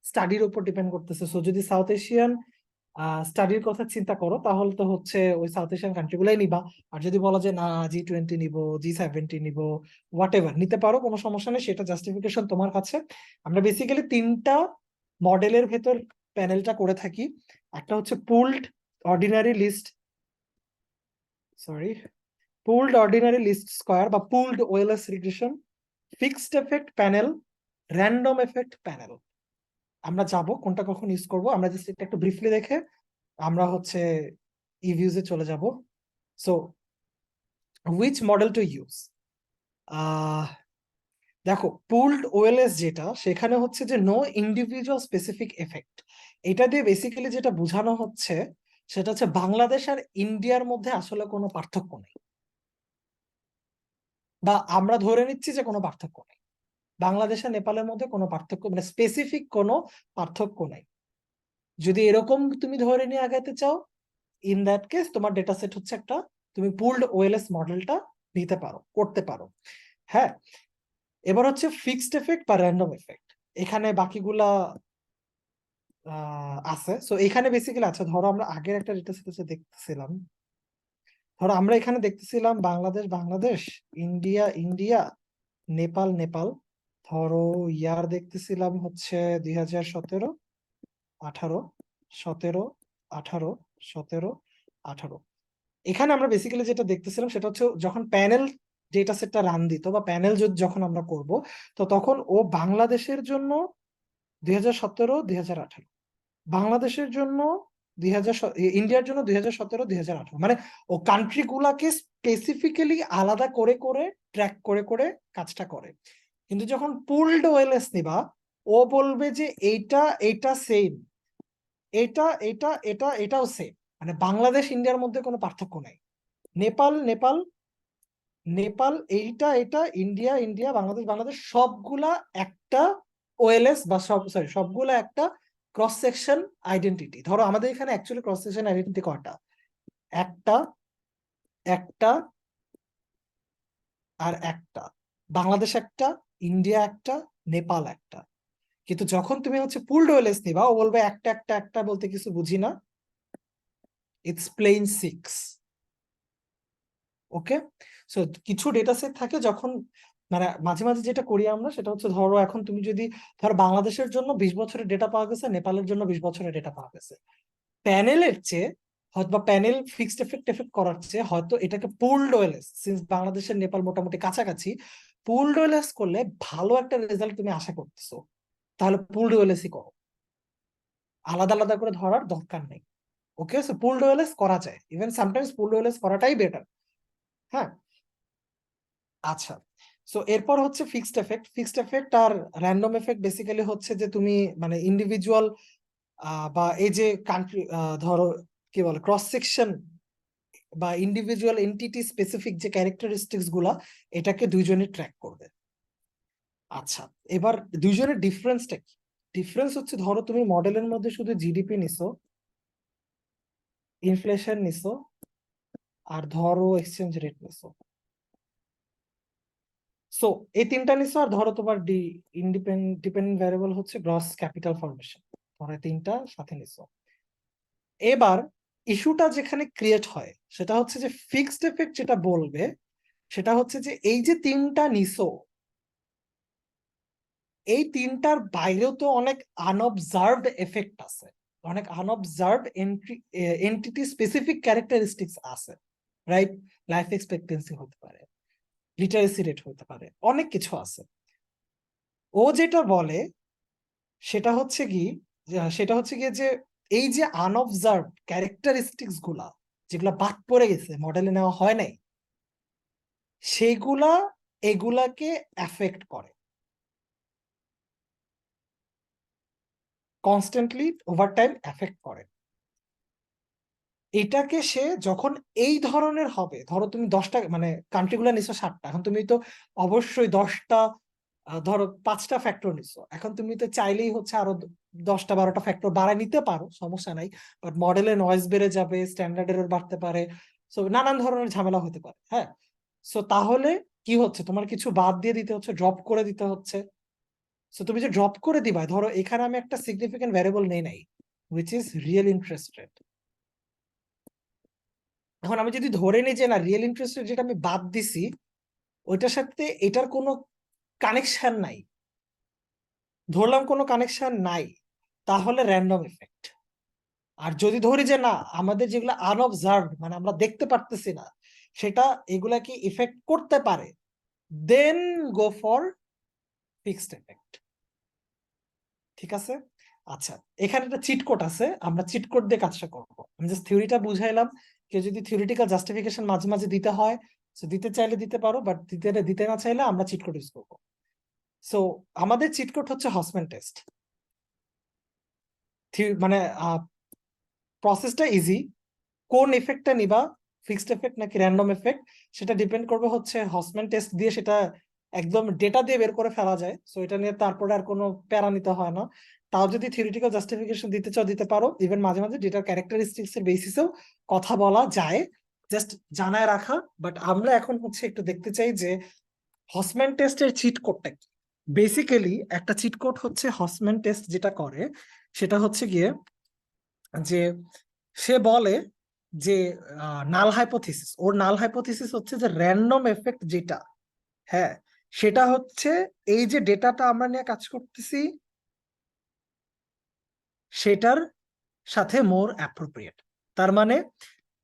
Speaker 2: স্টাডির উপর ডিপেন্ড করতেছে। সো যদি সাউথ এশিয়ান স্টাডির কথা চিন্তা করো তাহলে তো হচ্ছে ওই সাউথ এশিয়ান কান্ট্রি গুলাই নিবা। আর যদি বলো যে না G20 নিব, G70 নিব, হোয়াট এভার নিতে পারো, কোনো সমস্যা নেই, সেটা জাস্টিফিকেশন তোমার কাছে। আমরা বেসিক্যালি তিনটা মডেলের ভেতর প্যানেলটা করে থাকি। একটা হচ্ছে pooled ordinary least, sorry, pooled ordinary least square বা pooled OLS regression, fixed effect panel, random effect panel. আমরা যাব কোনটা কখন ইউজ করব আমরা জাস্ট এটা একটু ব্রিফলি দেখে আমরা হচ্ছে ইভিউজে চলে যাব। So which model to use, দেখো পুলড ওএলএস যেটা, সেখানে হচ্ছে যে নো ইন্ডিভিজুয়াল স্পেসিফিক এফেক্ট। এটা দিয়ে বেসিক্যালি যেটা বোঝানো হচ্ছে সেটা হচ্ছে বাংলাদেশ আর ইন্ডিয়ার মধ্যে আসলে কোনো পার্থক্য নেই, বা আমরা ধরে নিচ্ছি যে কোনো পার্থক্য নেই। বাংলাদেশ আর নেপালের মধ্যে কোনো পার্থক্য, মানে স্পেসিফিক কোনো পার্থক্য নাই। যদি এরকম তুমি ধরে নিয়ে আগাইতে চাও, ইন দ্যাট কেস তোমার ডেটা সেট হচ্ছে একটা, তুমি পুলড ওএলএস মডেলটা নিতে পারো, করতে পারো। হ্যাঁ, এবার হচ্ছে ফিক্সড এফেক্ট বা র্যান্ডম এফেক্ট, এখানে বাকিগুলা আছে। সো এখানে বেসিক্যালি আছে, ধরো আমরা আগের একটা ডেটা সেট হচ্ছে দেখতেছিলাম, ধরো আমরা এখানে দেখতেছিলাম বাংলাদেশ বাংলাদেশ, ইন্ডিয়া ইন্ডিয়া, নেপাল নেপাল। ধরো ইয়ার দেখতেছিলাম হচ্ছে 2017, 18, 17, 18, 17, 18। এখানে আমরা বেসিক্যালি যেটা দেখতেছিলাম সেটা হচ্ছে যখন প্যানেল ডেটা সেটটা রান দিত বা প্যানেল যখন আমরা করব, তো তখন ও বাংলাদেশের জন্য 2017, 2018, বাংলাদেশের জন্য 2000, ইন্ডিয়ার জন্য 2017, 2018, মানে ও কান্ট্রি গুলাকে স্পেসিফিক্যালি আলাদা করে করে ট্র্যাক করে করে কাজটা করে। কিন্তু যখন পুলড ওএলএস নিবা, ও বলবে যে এইটা এইটা সেম, এটা এটা এটা এটাও সেম, মানে বাংলাদেশ ইন্ডিয়ার মধ্যে কোনো পার্থক্য নাই। নেপাল নেপাল নেপাল, এইটা এটা, ইন্ডিয়া ইন্ডিয়া, বাংলাদেশ বাংলাদেশ, সবগুলা একটা ওএলএস বা সরি সবগুলা একটা ক্রস সেকশন আইডেন্টিটি। ধরো আমাদের এখানে অ্যাকচুয়ালি ক্রস সেকশন আইডেন্টিটি কয়টা, একটা, একটা, আর একটা, বাংলাদেশ একটা, ইন্ডিয়া একটা, নেপাল একটা। কিন্তু যখন তুমি হচ্ছে পুলড ওএলএস নিবা, ও বলবে একটা একটা একটা বলতে কিছু বুঝি না, ইটস প্লেন 6। ওকে, সো কিছু ডেটা সেট থাকে যখন, মানে মাঝে মাঝে যেটা করি আমরা সেটা হচ্ছে, ধরো এখন তুমি যদি ধরো বাংলাদেশের জন্য 20 বছরের ডেটা পাওয়া গেছে, নেপালের জন্য 20 বছরের ডেটা পাওয়া গেছে, প্যানেলের চেয়ে হয়তো বা প্যানেল ফিক্সড এফেক্ট এফেক্ট করার চেয়ে হয়তো এটাকে পুলড ওএলএস, সিন্স বাংলাদেশের নেপাল মোটামুটি কাছাকাছি, পুলড ওএলএস করলে ভালো একটা রেজাল্ট তুমি আশা করতেছো, তাহলে পুলড ওএলএসই করো, আলাদা আলাদা করে ধরার দরকার নেই। ওকে, সো পুলড ওএলএস করা যায়, ইভেন সামটাইমস পুলড ওএলএস করাটাই বেটার। হ্যাঁ, আচ্ছা। সো এরপর হচ্ছে ফিক্সড এফেক্ট। ফিক্সড এফেক্ট আর র্যান্ডম এফেক্ট বেসিক্যালি হচ্ছে যে তুমি মানে ইন্ডিভিজুয়াল বা এই যে কান্ট্রি, ধরো কি বলে ক্রস সেকশন বা ইন্ডিভিজুয়াল এন্টিটি স্পেসিফিক যে ক্যারেক্টারিস্টিক্স গুলা, এটাকে দুইজনে ট্র্যাক করবে। আচ্ছা, এবার দুইজনের ডিফারেন্সটা কি? ডিফারেন্স হচ্ছে ধরো তুমি মডেলের মধ্যে শুধু জিডিপি নিছো, ইনফ্লেশন নিছো, আর ধরো এক্সচেঞ্জ রেট নিছো। সো এই তিনটা নিছো, আর ধরো তোমার ডিপেন্ডেন্ট ভ্যারিয়েবল হচ্ছে গ্রস ক্যাপিটাল ফরমেশন, ধরো এই তিনটা সাথে নিছো। এবার ইস্যুটা যেখানে ক্রিয়েট হয় সেটা হচ্ছে যে ফিক্সড এফেক্ট যেটা বলবে সেটা হচ্ছে যে এই যে তিনটা নিছো, এই তিনটার বাইরেও তো অনেক আনঅবজার্ভড এফেক্ট আছে, অনেক আনঅবজার্ভড এন্টিটি স্পেসিফিক ক্যারেক্টারিস্টিক্স আছে, রাইট? লাইফ এক্সপেক্টেন্সি হতে পারে, লিটারেসি রেট হতে পারে, অনেক কিছু আছে। ও যেটা বলে সেটা হচ্ছে কি, সেটা হচ্ছে গিয়ে যে এই যে আনঅবজার্ভ ক্যারেক্টারিস্টিক্স গুলা যেগুলা বাদ পড়ে গেছে, মডেলে নেওয়া হয় নাই, সেগুলা এগুলাকে এফেক্ট করে কনস্ট্যান্টলি, ওভার টাইম এফেক্ট করে। এটাকে সে যখন এই ধরনের হবে, ধরো তুমি 10টা মানে কান্ট্রিগুলো নিছো 7টা, এখন তুমি তো অবশ্যই 10টা ধরো 5টা ফ্যাক্টর নিছো, এখন তুমি তো চাইলেই হচ্ছে আরো 10টা 12টা ফ্যাক্টর বাড়ায় নিতে পারো, সমস্যা নাই। বাট মডেলের নয়েজ বেড়ে যাবে, স্ট্যান্ডার্ড এরর বাড়তে পারে, সো নানান ধরনের ঝামেলা হতে পারে। হ্যাঁ, সো তাহলে কি হচ্ছে, তোমার কিছু বাদ দিয়ে দিতে হচ্ছে, ড্রপ করে দিতে হচ্ছে। সো তুমি যে ড্রপ করে দিবা, ধরো এখানে আমি একটা সিগনিফিকেন্ট ভ্যারিয়েবল নেই নাই, which is real interest rate. এখন আমি যদি ধরে নিই যে না, রিয়েল ইন্টারেস্ট রেট যেটা আমি বাদ দিছি ওইটার সাথে এটার কোনো কানেকশন নাই, ধরলাম কোনো কানেকশন নাই, তাহলে র্যান্ডম এফেক্ট। আর যদি ধরি যে না, আমাদের যেগুলো আনঅবজার্ভড মানে আমরা দেখতে পারতেছি না, সেটা এগুলা কি ইফেক্ট করতে পারে, দেন গো ফর ফিক্সড এফেক্ট। ঠিক আছে? আচ্ছা, এখানে একটা চিট কোড আছে, আমরা চিট কোড দিয়ে কাজটা করব। আমি জাস্ট থিওরিটা বুঝাইলাম, কেউ যদি থিওরিটিক্যাল জাস্টিফিকেশন মাঝে মাঝে দিতে হয়, সো দিতে চাইলে দিতে পারো, বাট দিতে দিতে না চাইলে আমরা চিট কোড ইউজ করবো। সো আমাদের চিট কোড হচ্ছে হসম্যান টেস্ট। মানে প্রসেসটা ইজি, কোন এফেক্টটা নিবা, ফিক্সড এফেক্ট নাকি র্যান্ডম এফেক্ট, সেটা ডিপেন্ড করবে হচ্ছে হসম্যান টেস্ট দিয়ে, সেটা একদম ডেটা দিয়ে বের করে ফেলা যায়, সো এটা নিয়ে তারপরে আর কোনো প্যারা নিতে হয় না। তাও যদি থিওরিটিক্যাল জাস্টিফিকেশন দিতে চাও দিতে পারো, ইভেন মাঝে মাঝে ডেটার ক্যারেক্টারিস্টিক্স এর বেসিসেও কথা বলা যায়, জাস্ট জানায় রাখা। বাট আমরা এখন হচ্ছে একটু দেখতে চাই যে হসম্যান টেস্টের চিট কোডটা কি। বেসিক্যালি একটা চিট কোড হচ্ছে, হসম্যান টেস্ট যেটা করে সেটা হচ্ছে গিয়ে যে সে বলে যে নাল হাইপোথিসিস, ওর নাল হাইপোথিসিস হচ্ছে যে র্যান্ডম এফেক্ট যেটা, হ্যাঁ, সেটা হচ্ছে এই যে ডেটাটা আমরা নিয়ে কাজ করতেছি সেটার সাথে মোর অ্যাপ্রোপ্রিয়েট। তার মানে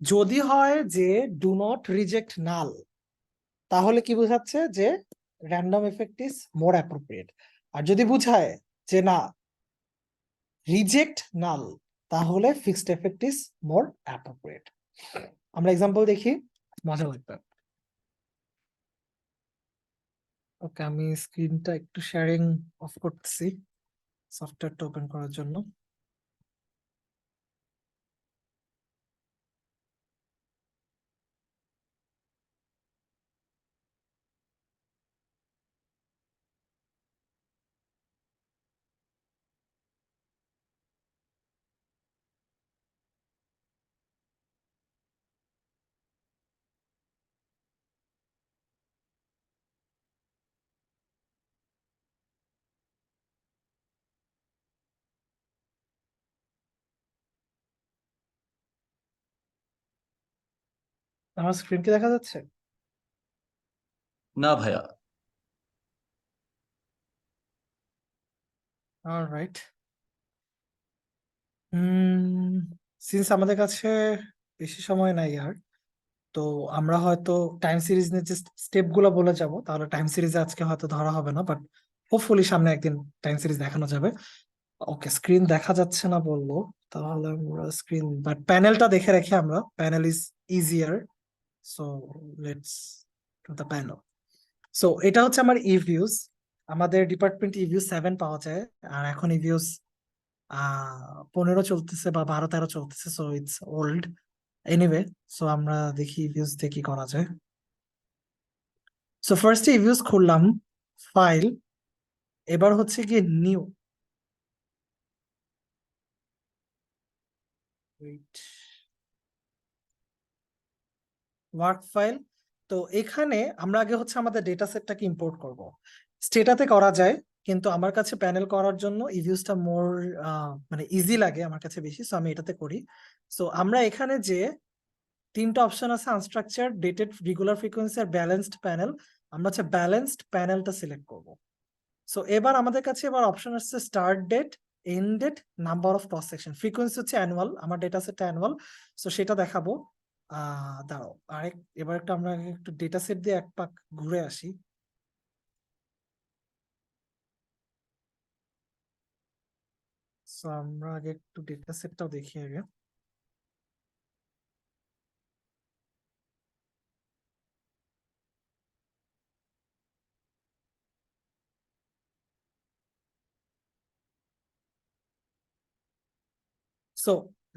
Speaker 2: যদি হয় যে ডু নট রিজেক্ট নাল, তাহলে কি বোঝাচ্ছে যে random effect is more appropriate. আর যদি বুঝায় যে না, রিজেক্ট নাল, তাহলে fixed effect is more appropriate. আমরা এক্সাম্পল দেখি, মজা লাগবে। ওকে, আমি স্ক্রিনটা একটু শেয়ারিং অফ করতেছি সফটওয়্যারটা ওপেন করার জন্য। আমার স্ক্রিন কি দেখা যাচ্ছে?
Speaker 1: না ভাইয়া।
Speaker 2: অলরাইট। সিন্স আমাদের কাছে বেশি সময় নাই আর, তো আমরা হয়তো টাইম সিরিজ নিয়ে যে স্টেপ গুলো বলে যাব, তাহলে টাইম সিরিজে আজকে হয়তো ধরা হবে না, বাট হোপফুলি সামনে একদিন টাইম সিরিজ দেখানো যাবে। ওকে, স্ক্রিন দেখা যাচ্ছে না বললো, তাহলে আমরা স্ক্রিন বাট প্যানেলটা দেখে রেখে, আমরা panel is easier, so let's to the panel. So এটা হচ্ছে আমার ইভিউজ, আমাদের ডিপার্টমেন্ট ইভিউজ 7 পাওয়া যায়, আর এখন ইভিউজ 15 চলতেছে বা 12-13 চলতেছে, so it's old. Anyway, so আমরা দেখি ইভিউজ দিয়ে কি করা যায়। সো ফার্স্টে ইভিউজ খুললাম, ফাইল, এবার হচ্ছে গিয়ে নিউ, ওয়ার্ক ফাইল। তো এখানে আমরা আগে হচ্ছে আমাদের ডেটা সেটটাকে ইম্পোর্ট করব। স্টেটাতে করা যায়, কিন্তু আমার কাছে প্যানেল করার জন্য ইভিউজটা মোর মানে ইজি লাগে আমার কাছে বেশি, সো আমি এটাতে করি। সো আমরা এখানে যে 3টা অপশন আছে, আনস্ট্রাকচার, ডেটেড, রেগুলার ফ্রিকোয়েন্সি আর ব্যালেন্সড প্যানেল, আমরা হচ্ছে ব্যালেন্সড প্যানেলটা সিলেক্ট করব। সো এবার আমাদের কাছে এবার অপশন আসছে start date, end date, number of cross section. Frequency হচ্ছে অ্যানুয়াল, আমার ডেটা সেটটা অ্যানুয়াল, সো সেটা দেখাবো। দাঁড়াও আরেক, এবার একটু আমরা একটু ডেটা সেট দিয়ে এক পাক ঘুরে আসি। সো আমরা আগে একটু ডেটা সেটটাও দেখি আগে। সো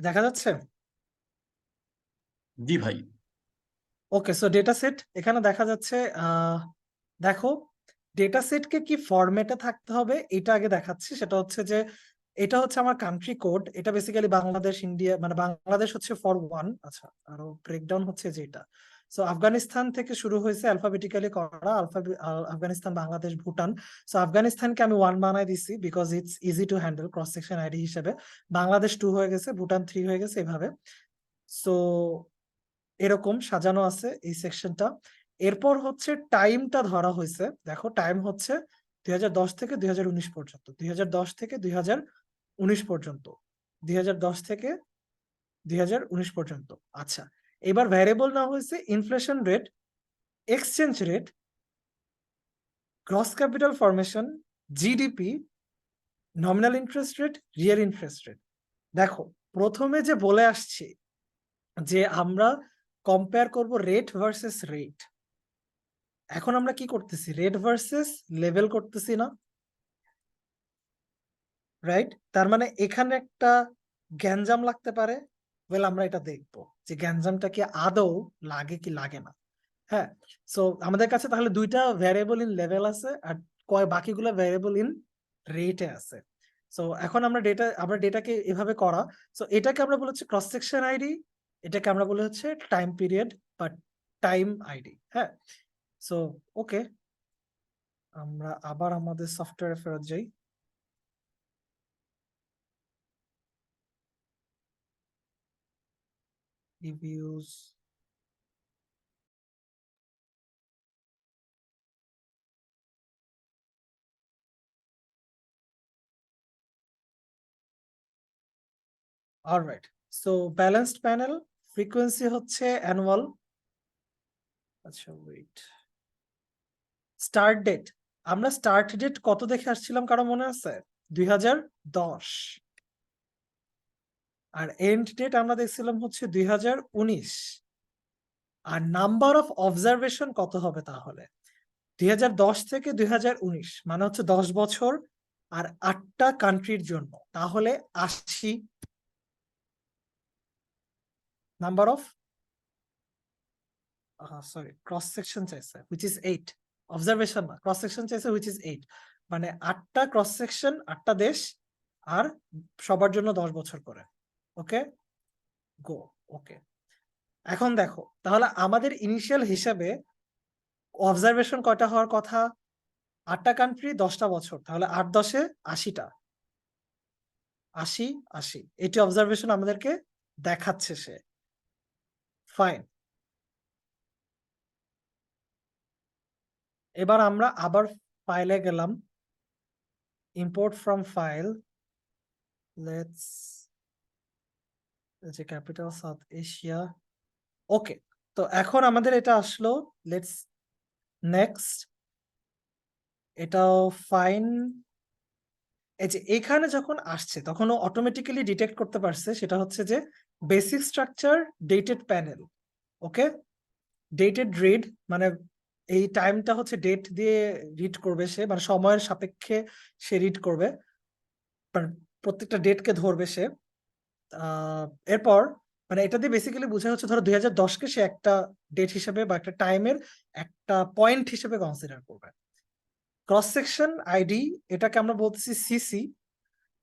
Speaker 2: দেখা যাচ্ছে,
Speaker 1: জি ভাই।
Speaker 2: ওকে, সো ডেটা সেট এখানে দেখা যাচ্ছে, দেখো ডেটা সেটকে কি ফরম্যাটে থাকতে হবে এটা আগে দেখাচ্ছি। সেটা হচ্ছে যে এটা হচ্ছে আমার কান্ট্রি কোড, এটা বেসিক্যালি বাংলাদেশ ইন্ডিয়া, মানে বাংলাদেশ হচ্ছে ফর ওয়ান। আচ্ছা, আরো ব্রেকডাউন হচ্ছে যেটা, সো আফগানিস্তান থেকে শুরু হয়েছে অ্যালফাবেটিক্যালি করা, আফগানিস্তান, বাংলাদেশ, ভুটান। সো আফগানিস্তানকে আমি ওয়ান বানাই দিছি because it's easy to handle cross section ID হিসেবে। বাংলাদেশ টু হয়ে গেছে, ভুটান থ্রি হয়ে গেছে, এভাবে। সো এরকম সাজানো আছে এই সেকশনটা। এরপর হচ্ছে টাইমটা ধরা হয়েছে, দেখো টাইম হচ্ছে 2010 থেকে 2019 পর্যন্ত, 2010 থেকে 2019 পর্যন্ত, 2010 থেকে 2019 পর্যন্ত। আচ্ছা, এবার ভ্যারিয়েবল না হয়েছে inflation rate, exchange rate, gross capital formation, GDP, nominal interest rate, real interest rate. দেখো প্রথমে যে বলে আসছি যে আমরা কম্পেয়ার করব রেট ভার্সেস রেট, এখন আমরা কি করতেছি, রেট ভার্সেস লেভেল করতেছি না, রাইট? তার মানে এখানে একটা গ্যাঞ্জাম লাগতে পারে। ওয়েল, আমরা এটা দেখবো যে গ্যাঞ্জামটা কি আদৌ লাগে কি লাগে না। হ্যাঁ, সো আমাদের কাছে তাহলে দুইটা ভ্যারিয়েবল ইন লেভেল আছে, আর বাকিগুলো ভ্যারিয়েবল ইন রেটে আছে। সো এখন আমরা ডেটাকে এভাবে করা। সো এটাকে আমরা বলে হচ্ছে ক্রস সেকশন আইডি, এটাকে আমরা বলে হচ্ছে টাইম পিরিয়ড বা টাইম আইডি। হ্যাঁ, সো ওকে, আমরা আবার আমাদের সফটওয়্যারে ফেরত যাই। Reviews, alright. So balanced panel, frequency হচ্ছে অ্যানুয়াল। আচ্ছা ওয়েট, স্টার্ট ডেট, আমরা স্টার্ট ডেট কত দেখে আসছিলাম কারো মনে আছে? 2010। আর এন্ড ডেট আমরা দেখছিলাম হচ্ছে 2019। আর নাম্বার অফ অবজারভেশন কত হবে তাহলে? 2010 থেকে 2019 মানে হচ্ছে 10 বছর আর 8টা কান্ট্রির জন্য, তাহলে 80 number of, sorry cross section চাইছে হুইচ ইজ 8, অবজারভেশন না, ক্রস সেকশন চাইছে হুইচ ইজ 8, মানে 8টা ক্রস সেকশন, 8টা দেশ, আর সবার জন্য 10 বছর করে। ওকে, গো। ওকে, এখন দেখো তাহলে আমাদের ইনিশিয়াল হিসাবে অবজারভেশন কয়টা হওয়ার কথা? 8টা কান্ট্রি, 10টা বছর, তাহলে 8 10-এ 80টা, 80 80, এটি অবজারভেশন আমাদেরকে দেখাচ্ছে সে। ফাইন, এবার আমরা আবার ফাইলে গেলাম, ইম্পোর্ট ফ্রম ফাইল, লেটস, যে ক্যাপিটাল সাউথ এশিয়া। ওকে, তো এখন আমাদের এটা আসলো, লেটস নেক্সট, এটাও ফাইন। এই যে এখানে যখন আসছে তখন ও অটোমেটিক্যালি ডিটেক্ট করতে পারছে, সেটা হচ্ছে যে বেসিক স্ট্রাকচার, ডেটেড প্যানেল। ওকে, ডেটেড রিড মানে এই টাইমটা হচ্ছে ডেট দিয়ে রিড করবে সে, মানে সময়ের সাপেক্ষে সে রিড করবে, প্রত্যেকটা ডেটকে ধরবে সে। এরপর মানে এটা দিয়ে বেসিক্যালি বোঝা হচ্ছে, ধরো 2010-কে সে একটা ডেট হিসেবে বা একটা টাইমের একটা পয়েন্ট হিসেবে কনসিডার করবে। ক্রস সেকশন আইডি, এটাকে আমরা বলতেছি সিসি,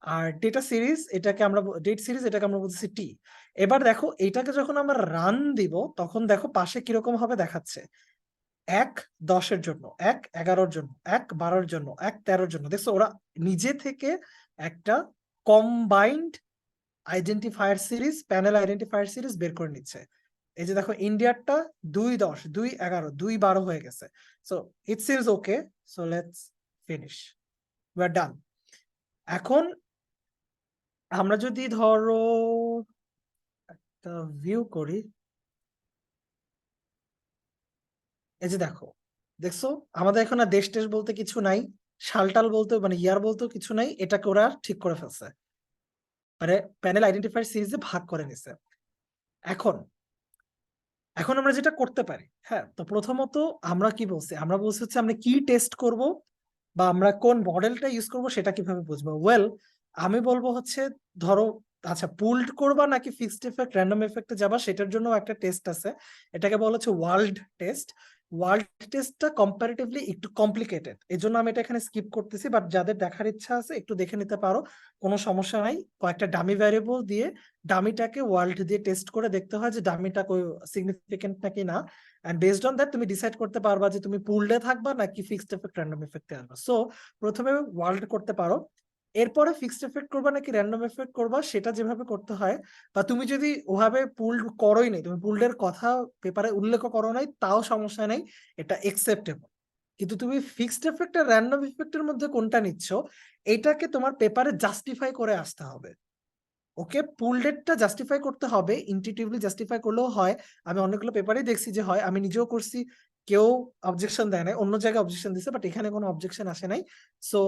Speaker 2: আর ডেটা সিরিজ এটাকে আমরা, ডেট সিরিজ এটাকে আমরা বলতেছি টি। এবার দেখো এইটাকে যখন আমরা রান দিব তখন দেখো পাশে কিরকম হবে দেখাচ্ছে, 1 10-এর জন্য, 1 11-র জন্য, 1 12-র জন্য, 1 13-র জন্য। দেখছো ওরা নিজে থেকে একটা combined identifier series, panel identifier series বের করে নিচ্ছে। এই যে দেখো ইন্ডিয়ারটা 2 10, 2 11, 2 12 হয়ে গেছে। So it seems okay, so let's finish, we are done. এখন আমরা যদি ধরো একটা ভিউ করি, এই যে দেখো, দেখছো আমাদের এখন আর দেশ টেশ বলতে কিছু নাই, সালটাল বলতে মানে ইয়ার বলতেও কিছু নাই, এটাকে ওরা ঠিক করে ফেলছে, মানে প্যানেল আইডেন্টিফায়ার সিরিজে ভাগ করে নিছে। এখন এখন আমরা যেটা করতে পারি, হ্যাঁ, তো প্রথমত আমরা কি বলছি, আমরা বলছি হচ্ছে আমরা কি টেস্ট করব বা আমরা কোন মডেলটা ইউজ করব সেটা কিভাবে বুঝবো। ওয়েল, আমি বলবো হচ্ছে ধরো আচ্ছা, পুলড করবা নাকি ফিক্সড এফেক্ট র্যান্ডম এফেক্টে যাবা সেটার জন্য একটা টেস্ট আছে, এটাকে বলা হচ্ছে ওয়ার্ল্ড টেস্ট। ওয়ার্ল্ড টেস্টটা কম্পারেটিভলি একটু কমপ্লিকেটেড, এই জন্য আমি এটা এখানে স্কিপ করতেছি, বাট যাদের দেখার ইচ্ছা আছে একটু দেখে নিতে পারো, কোনো সমস্যা নাই। কয়েকটা ডামি ভ্যারিয়েবল দিয়ে ডামিটাকে ওয়ার্ল্ড দিয়ে টেস্ট করে দেখতে হয় যে ডামিটা সিগনিফিকেন্ট নাকি না, এন্ড বেসড অন দ্যাট তুমি ডিসাইড করতে পারবা যে তুমি পুলডে থাকবা নাকি ফিক্সড এফেক্ট র্যান্ডম এফেক্টে আসবা। সো প্রথমে ওয়ার্ল্ড করতে পারো, এরপরে ফিক্সড এফেক্ট করবা নাকি র্যান্ডম এফেক্ট করবা সেটা যেভাবে করতে হয়, বা তুমি যদি ওভাবে পুলড করোই নাই, তুমি পুলডের কথা পেপারে উল্লেখ করো নাই, তাও সমস্যা নাই, এটা একসেপ্টেবল। কিন্তু তুমি ফিক্সড এফেক্ট আর র্যান্ডম এফেক্টের মধ্যে কোনটা নিচ্ছ, এটাকে তোমার পেপারে জাস্টিফাই করে আসতে হবে। ওকে, পুলডেরটা জাস্টিফাই করতে হবে, ইনটিউটিভলি জাস্টিফাই করলেও হয়। আমি অনেকগুলো পেপারেই দেখছি যে হয়, আমি নিজেও করছি, কেউ অবজেকশন দেয় নাই, অন্য জায়গায় অবজেকশন দিছে, বাট এখানে কোনো অবজেকশন আসে নাই। সো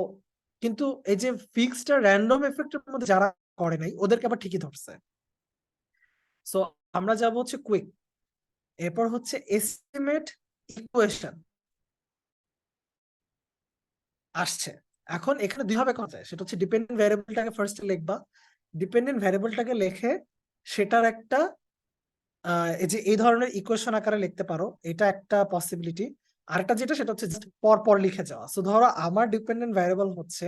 Speaker 2: কিন্তু এই যে ফিক্সড আর র্যান্ডম এফেক্টের মধ্যে যারা করে নাই ওদেরকে আবার ঠিকই ধরছে। সো আমরা যাব হচ্ছে কুইক, এরপর হচ্ছে এস্টিমেট ইকুয়েশন আসছে। এখন এখানে দুই ভাবে করা যায়, সেটা হচ্ছে ডিপেন্ডেন্ট ভ্যারিয়েবলটাকে ফার্স্টে লিখবা, ডিপেন্ডেন্ট ভ্যারিয়েবলটাকে লিখে সেটার একটা এই যে এই ধরনের ইকুয়েশন আকারে লিখতে পারো, এটা একটা পসিবিলিটি। আরেকটা যেটা সেটা হচ্ছে just পর পর লিখে যাওয়া। সো ধরো আমার ডিপেন্ডেন্ট ভ্যারিয়েবল হচ্ছে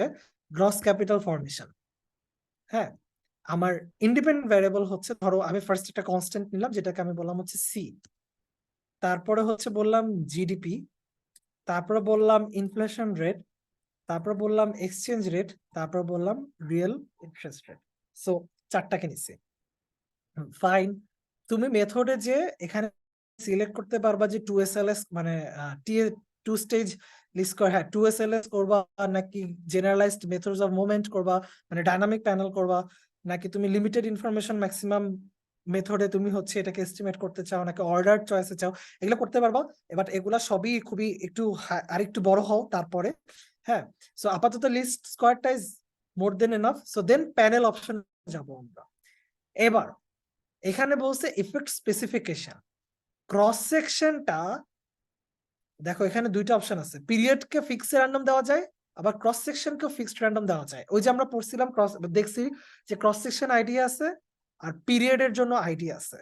Speaker 2: গ্রস ক্যাপিটাল ফরমেশন, হ্যাঁ, আমার ইন্ডিপেন্ডেন্ট ভ্যারিয়েবল হচ্ছে, ধরো আমি ফার্স্ট একটা কনস্ট্যান্ট নিলাম যেটাকে আমি বললাম হচ্ছে সি, তারপরে হচ্ছে বললাম জিডিপি, তারপরে বললাম ইনফ্লেশন রেট, তারপর বললাম এক্সচেঞ্জ রেট, তারপর বললাম রিয়েল ইন্টারেস্ট রেট। সো চারটাকে নিছি, ফাইন। তুমি মেথডে যে এখানে সিলেক্ট করতে পারবা যে 2SLS মানে টি টু স্টেজ লিস্ট করে, হ্যাঁ 2SLS করবা নাকি জেনারেলাইজড মেথডস অফ মুভমেন্ট করবা, মানে ডাইনামিক প্যানেল করবা, নাকি তুমি লিমিটেড ইনফরমেশন ম্যাক্সিমাম মেথডে তুমি হচ্ছে এটাকে এস্টিমেট করতে চাও, নাকি অর্ডার চয়েসে চাও, এগুলো করতে পারবা। এবার এগুলা সবই খুবই একটু আর একটু বড় হও তারপরে, হ্যাঁ। সো আপাতত লিস্ট স্কোয়ারটা is more than enough. So then panel option যাবো আমরা। এবার এখানে বলছে ইফেক্ট স্পেসিফিকেশন, ক্রস সেকশনটা দেখো, এখানে দুইটা অপশন আছে, পিরিয়ডকে ফিক্সড র্যান্ডম দেওয়া যায়, আবার ক্রস সেকশনকেও ফিক্সড র্যান্ডম দেওয়া যায়। ওই যে আমরা পড়ছিলাম ক্রস, দেখছি যে ক্রস সেকশন আইডিয়া আছে আর পিরিয়ডের জন্য আইডিয়া আছে।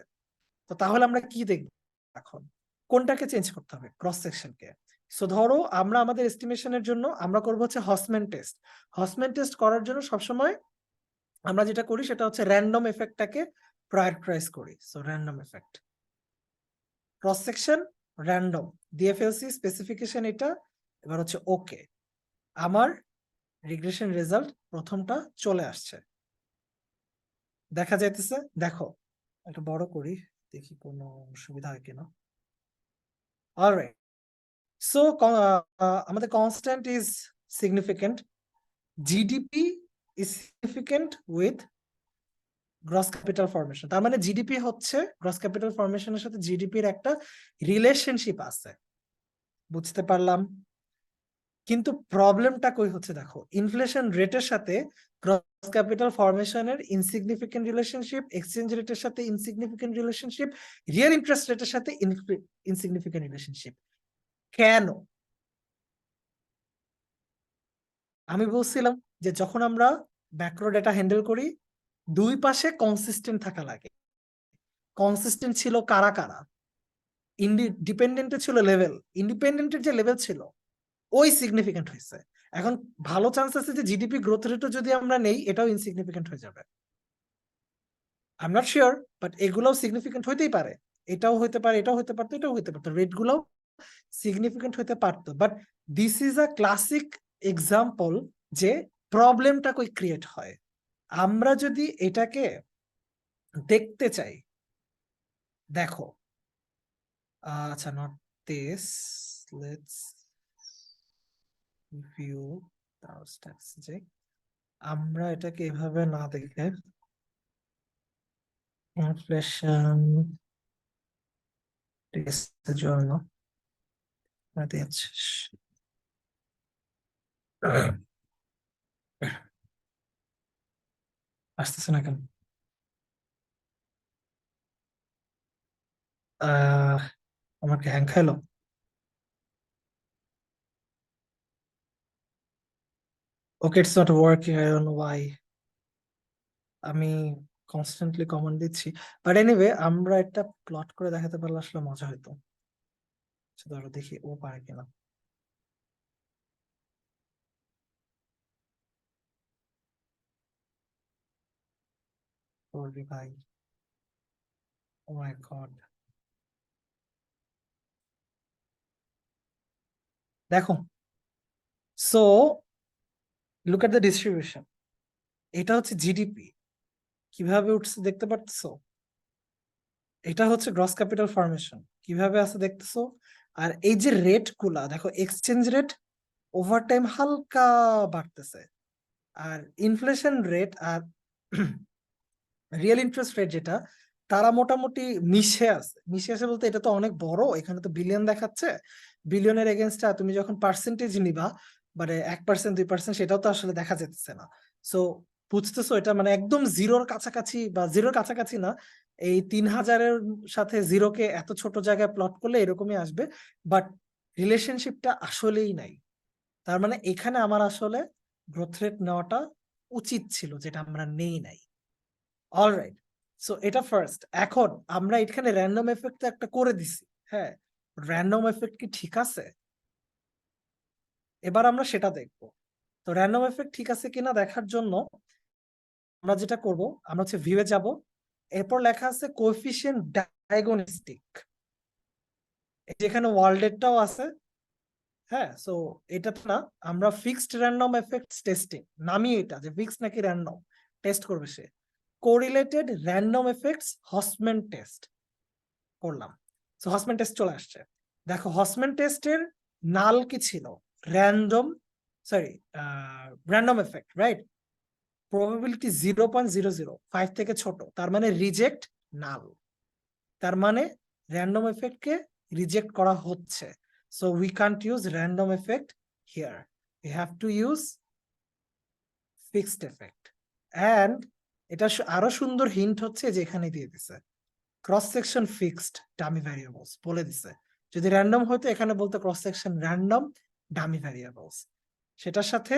Speaker 2: তো তাহলে আমরা কি দেখব এখন, কোনটাকে চেঞ্জ করতে হবে, ক্রস সেকশনকে। সো ধরো আমরা আমাদের এস্টিমেশনের জন্য আমরা করবো হচ্ছে হসম্যান টেস্ট। হসম্যান টেস্ট করার জন্য সবসময় আমরা যেটা করি সেটা হচ্ছে র্যান্ডম এফেক্টটাকে প্রায়োরিটাইজ করি। So random effect, cross section, random দিয়ে ফেলছি, স্পেসিফিকেশন এটা। এবার হচ্ছে ওকে, আমার রিগ্রেশন রেজাল্ট প্রথমটা চলে আসছে, দেখা যাইতেছে। দেখো একটু বড় করি, দেখি কোনো সুবিধা হয় কিনা। অলরাইট, সো আমাদের constant is significant, GDP is significant with gross capital formation. তার মানে জিডিপি হচ্ছে গ্রস ক্যাপিটাল ফরমেশনের সাথে জিডিপির একটা রিলেশনশিপ আছে, বুঝতে পারলাম। কিন্তু প্রবলেমটা কই হচ্ছে দেখো, ইনফ্লেশন রেটের সাথে গ্রস ক্যাপিটাল ফরমেশনের ইনসিগনিফিকেন্ট রিলেশনশিপ, এক্সচেঞ্জ রেটের সাথে ইনসিগনিফিকেন্ট রিলেশনশিপ, রিয়েল ইন্টারেস্ট রেটের সাথে ইনসিগনিফিকেন্ট রিলেশনশিপ। কেন? আমি বলছিলাম যে যখন আমরা ম্যাক্রো ডেটা হ্যান্ডেল করি, দুই পাশে কনসিস্টেন্ট থাকা লাগে। কনসিস্টেন্ট ছিল কারা কারা, ডিপেন্ডেন্টে ছিল লেভেল, ইন্ডিপেন্ডেন্টের যে লেভেল ছিল ওই সিগনিফিকেন্ট হয়েছে। এখন ভালো চান্স আছে যে জিডিপি গ্রোথ রেটও যদি আমরা নেই এটাও ইনসিগনিফিকেন্ট হয়ে যাবে। I am not sure, but এগুলোও সিগনিফিকেন্ট হইতেই পারে, এটাও হইতে পারে, এটাও হইতে পারতো, এটাও হইতে পারতো, রেট গুলোও সিগনিফিকেন্ট হইতে পারতো। But this is a classic example যে প্রবলেমটা কই ক্রিয়েট হয়। আমরা যদি এটাকে দেখতে চাই, দেখো আচ্ছা, not this, let's view statistic. আমরা এটাকে এভাবে না দেখে ইনফ্লেশন টেস্টের জন্য আসতেছে না কেন? আহ আমাকে হ্যাং খাইলো। ওকে, it's not working, I don't know Y. আমি কনস্ট্যান্টলি কমন দিচ্ছি, বাট এনিওয়ে আমরা একটা প্লট করে দেখাতে পারলে আসলে মজা হতো। ধরো দেখি ও পারে কিনা। ওরে ভাই, ও মাই গড, দেখো, so look at the distribution. এটা হচ্ছে জিডিপি, কিভাবে উঠছে দেখতে পারতেছো? এটা হচ্ছে গ্রস ক্যাপিটাল ফরমেশন, কিভাবে আছে দেখতেছো? আর এই যে রেট গুলা দেখো, এক্সচেঞ্জ রেট ওভার টাইম হালকা বাড়তেছে, আর ইনফ্লেশন রেট আর রিয়েল ইন্টারেস্ট রেট যেটা, তারা মোটামুটি মিশে আছে বলতে এটা তো অনেক বড়, এখানে তো বিলিয়ন দেখাচ্ছে, বিলিয়নের এগেনস্টে তুমি যখন পার্সেন্টেজ নিবা, মানে 1% 2%, সেটাও তো আসলে দেখা যেতেছে না। সো বুঝতেছো, এটা মানে একদম জিরোর কাছাকাছি, বা জিরোর কাছাকাছি না, এই 3000-এর সাথে জিরোকে এত ছোট জায়গায় প্লট করলে এরকমই আসবে, বাট রিলেশনশিপটা আসলেই নাই। তার মানে এখানে আমার আসলে গ্রোথ রেট নেওয়াটা উচিত ছিল, যেটা আমরা নেই নাই। অলরাইট, সো এটা ফার্স্ট। এখন আমরা এখানে র্যান্ডম এফেক্ট একটা করে দিছি, হ্যাঁ, র্যান্ডম এফেক্ট কি ঠিক আছে? এবার আমরা সেটা দেখবো। তো র্যান্ডম এফেক্ট ঠিক আছে কিনা দেখার জন্য আমরা যেটা করব, আমরা হচ্ছে ভিউয়ে যাব, এরপর লেখা আছে কোএফিসিয়েন্ট ডায়াগনস্টিক, যেখানে ওয়ার্ল্ডেরটাও আছে। হ্যাঁ, সো এটা না, আমরা ফিক্সড র্যান্ডম এফেক্টস টেস্টিং নামিয়ে, এটা যে ফিক্সড নাকি র্যান্ডম টেস্ট করবে সে, কোরিলেটেড র্যান্ডম এফেক্টস হসম্যান টেস্ট করলাম। সো হসম্যান টেস্ট চলে আসছে। দেখো হসম্যান টেস্টের নাল কি ছিল? Random, sorry, random effect, right? Probability 0.005 থেকে ছোট, তার মানে রিজেক্ট নাল, তার মানে র্যান্ডম এফেক্ট কে রিজেক্ট করা হচ্ছে। So we can't use random effect here, we have to use fixed effect. And এটা আরো সুন্দর হিন্ট হচ্ছে যে এখানে দিয়ে দিছে cross section fixed dummy variables বলে দিছে। যদি র্যান্ডম হতো এখানে বলতো cross section random dummy variables. সেটার সাথে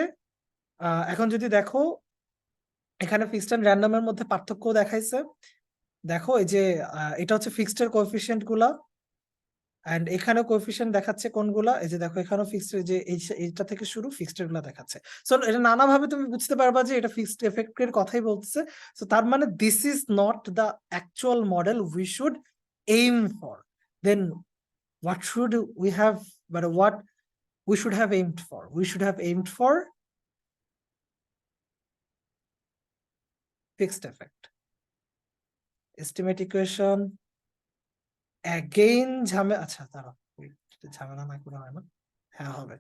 Speaker 2: এখন যদি দেখো, এখানে ফিক্সড এন্ড র্যান্ডম এর মধ্যে পার্থক্য দেখাইছে। দেখো এই যে এটা হচ্ছে ফিক্সড এর কোএফিসিয়েন্ট গুলা, এন্ড এখানে কোএফিসিয়েন্ট দেখাচ্ছে কোনগুলা, এই যে দেখো এখানেও ফিক্সড, যে এইটা থেকে শুরু ফিক্সড এর গুলা দেখাচ্ছে। সো এটা নানা ভাবে তুমি বুঝতে পারবা যে এটা ফিক্সড এফেক্ট এর কথাই বলতেছে। সো তার মানে this is not the actual model we should aim for. Then what should we have, but what we should have aimed for? We should have aimed for fixed effect. Estimate equation, again আচ্ছা দাঁড়াও, ঝামেলা না করে হয় না, হ্যাঁ হবে।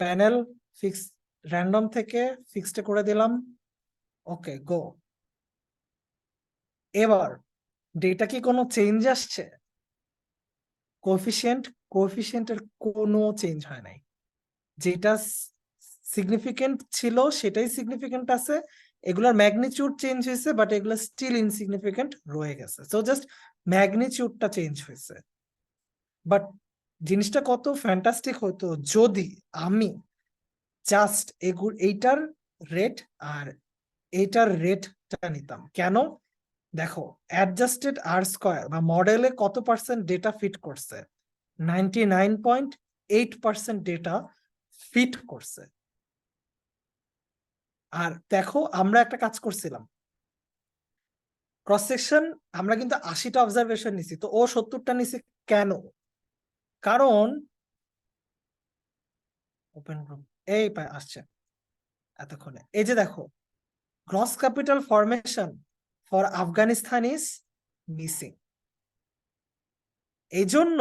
Speaker 2: Panel fix, random থেকে ফিক্সড করে দিলাম, ওকে গো। এবার ডেটা কি কোনো চেঞ্জ আসছে? কোএফিসিয়েন্টের কোনো চেঞ্জ হয় নাই, যেটা সিগনিফিকেন্ট ছিল সেটাই সিগনিফিকেন্ট আছে, এগুলার ম্যাগনিটিউড চেঞ্জ হয়েছে, বাট এগুলা স্টিল ইনসিগনিফিকেন্ট রয়ে গেছে। সো জাস্ট ম্যাগনিটিউডটা চেঞ্জ হয়েছে। বাট জিনিসটা কত ফ্যান্টাস্টিক হতো যদি আমি জাস্ট এইটার রেট আর এইটার রেটটা নিতাম। কেন? দেখো, অ্যাডজাস্টেড আর স্কয়ার বা মডেলে কত পার্সেন্ট ডেটা ফিট করছে? 99.8% ডেটা ফিট করছে। আর দেখো আমরা একটা কাজ করছিলাম, ক্রস সেকশন আমরা কিন্তু 80টা অবজারভেশন নিছি, তো ও 70টা নিছে কেন? কারণ ওপেন গ্রুপ এই আসছে এতক্ষণে, এই যে দেখো, gross capital formation for Afghanistan is missing. এই জন্য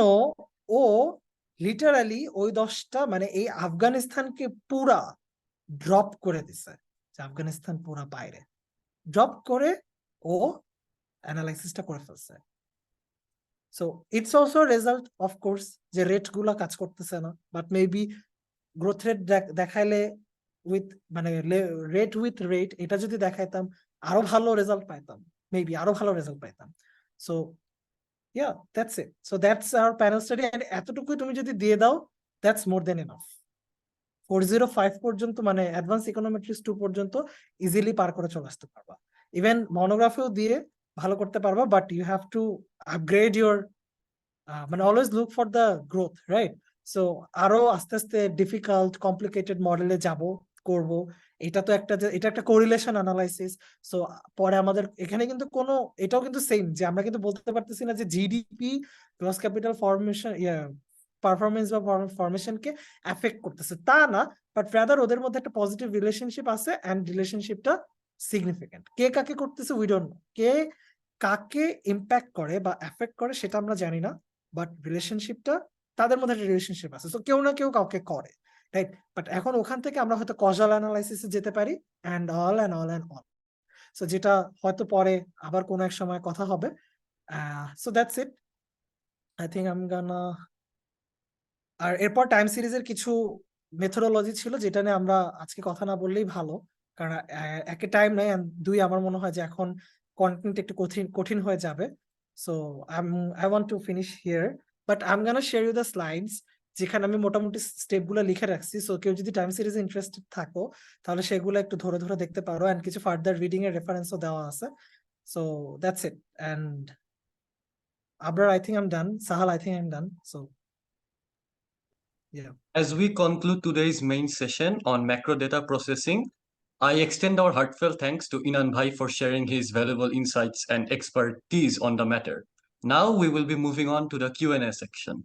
Speaker 2: ও লিটারালি ওই 10টা, মানে এই আফগানিস্তানকে পুরা ড্রপ করে দিছে, যে আফগানিস্তান পুরা বাইরে ড্রপ করে ও অ্যানালাইসিসটা করে ফেলছে। So it's also result of course যে রেট গুলা কাজ করতেছে না, বাট মেবি গ্রোথ রেট দেখাইলে উইথ, মানে রেট উইথ রেট, এটা যদি দেখাইতাম আরো ভালো রেজাল্ট পাইতাম, মেবি আরো ভালো রেজাল্ট পাইতাম। So yeah, that's it. So that's our panel study, and এতটুকুই তুমি যদি দিয়ে দাও, দ্যাটস মোর দেন এনাফ। 405 পর্যন্ত, মানে অ্যাডভান্স ইকোনোমেট্রিক্স 2 পর্যন্ত ইজিলি পার করে চলে আসতে পারবা। ইভেন মনোগ্রাফিও দিয়ে ভালো করতে পারবা, but you have to upgrade your মানে always look for the growth, right? So আরো আস্তে আস্তে ডিফিকাল্ট কমপ্লিকেটেড মডেলে যাব, করব। এটা তো একটা এটা একটা কোরিলেশন অ্যানালাইসিস। সো পরে আমাদের এখানে কিন্তু কোনো, এটাও কিন্তু সেম, যে আমরা কিন্তু বলতে পারতেছি না যে GDP gross capital formation performance বা ফরমেশনকে এফেক্ট করতেছে, তা না। বাট রাদার ওদের মধ্যে একটা পজিটিভ রিলেশনশিপ আছে, অ্যান্ড রিলেশনশিপটা সিগনিফিকেন্ট। কে কাকে করতেছে উই ডোন্ট নো, কে কাকে ইম্প্যাক্ট করে বা এফেক্ট করে সেটা আমরা জানি না, বাট রিলেশনশিপটা, তাদের মধ্যে একটা রিলেশনশিপ আছে। সো কেউ না কেউ কাউকে করে, রাইট? বাট এখন ওখান থেকে আমরা হয়তো কজাল অ্যানালাইসিসে যেতে পারি, and all and all and all. So যেটা হয়তো পরে আবার কোনো এক সময় কথা হবে। So that's it, I think I am gonna. আর এরপর টাইম সিরিজের কিছু মেথোডোলজি ছিল, যেটা নিয়ে আমরা আজকে কথা না বললেই ভালো, কারণ একে টাইম নাই, and দুই আমার মনে হয় যে এখন কন্টেন্ট একটু কঠিন কঠিন হয়ে যাবে। So I want to finish here, but I am gonna share you the slides, যেখানে আমি মোটামুটি স্টেপগুলো লিখে রাখছি। সো কেউ যদি টাইম সিরিজে ইন্টারেস্টেড থাকো, তাহলে সেগুলো একটু ধরে ধরে দেখতে পারো, এন্ড কিছু ফার্দার রিডিং এর রেফারেন্সও দেওয়া আছে। So that's it, and Abrar, I think I am done. Sahal, I think I am done. So yeah.
Speaker 1: As we conclude today's main session on macro data processing, I extend our heartfelt thanks to Inan Bhai for sharing his valuable insights and expertise on the matter. Now we will be moving on to the Q&A section.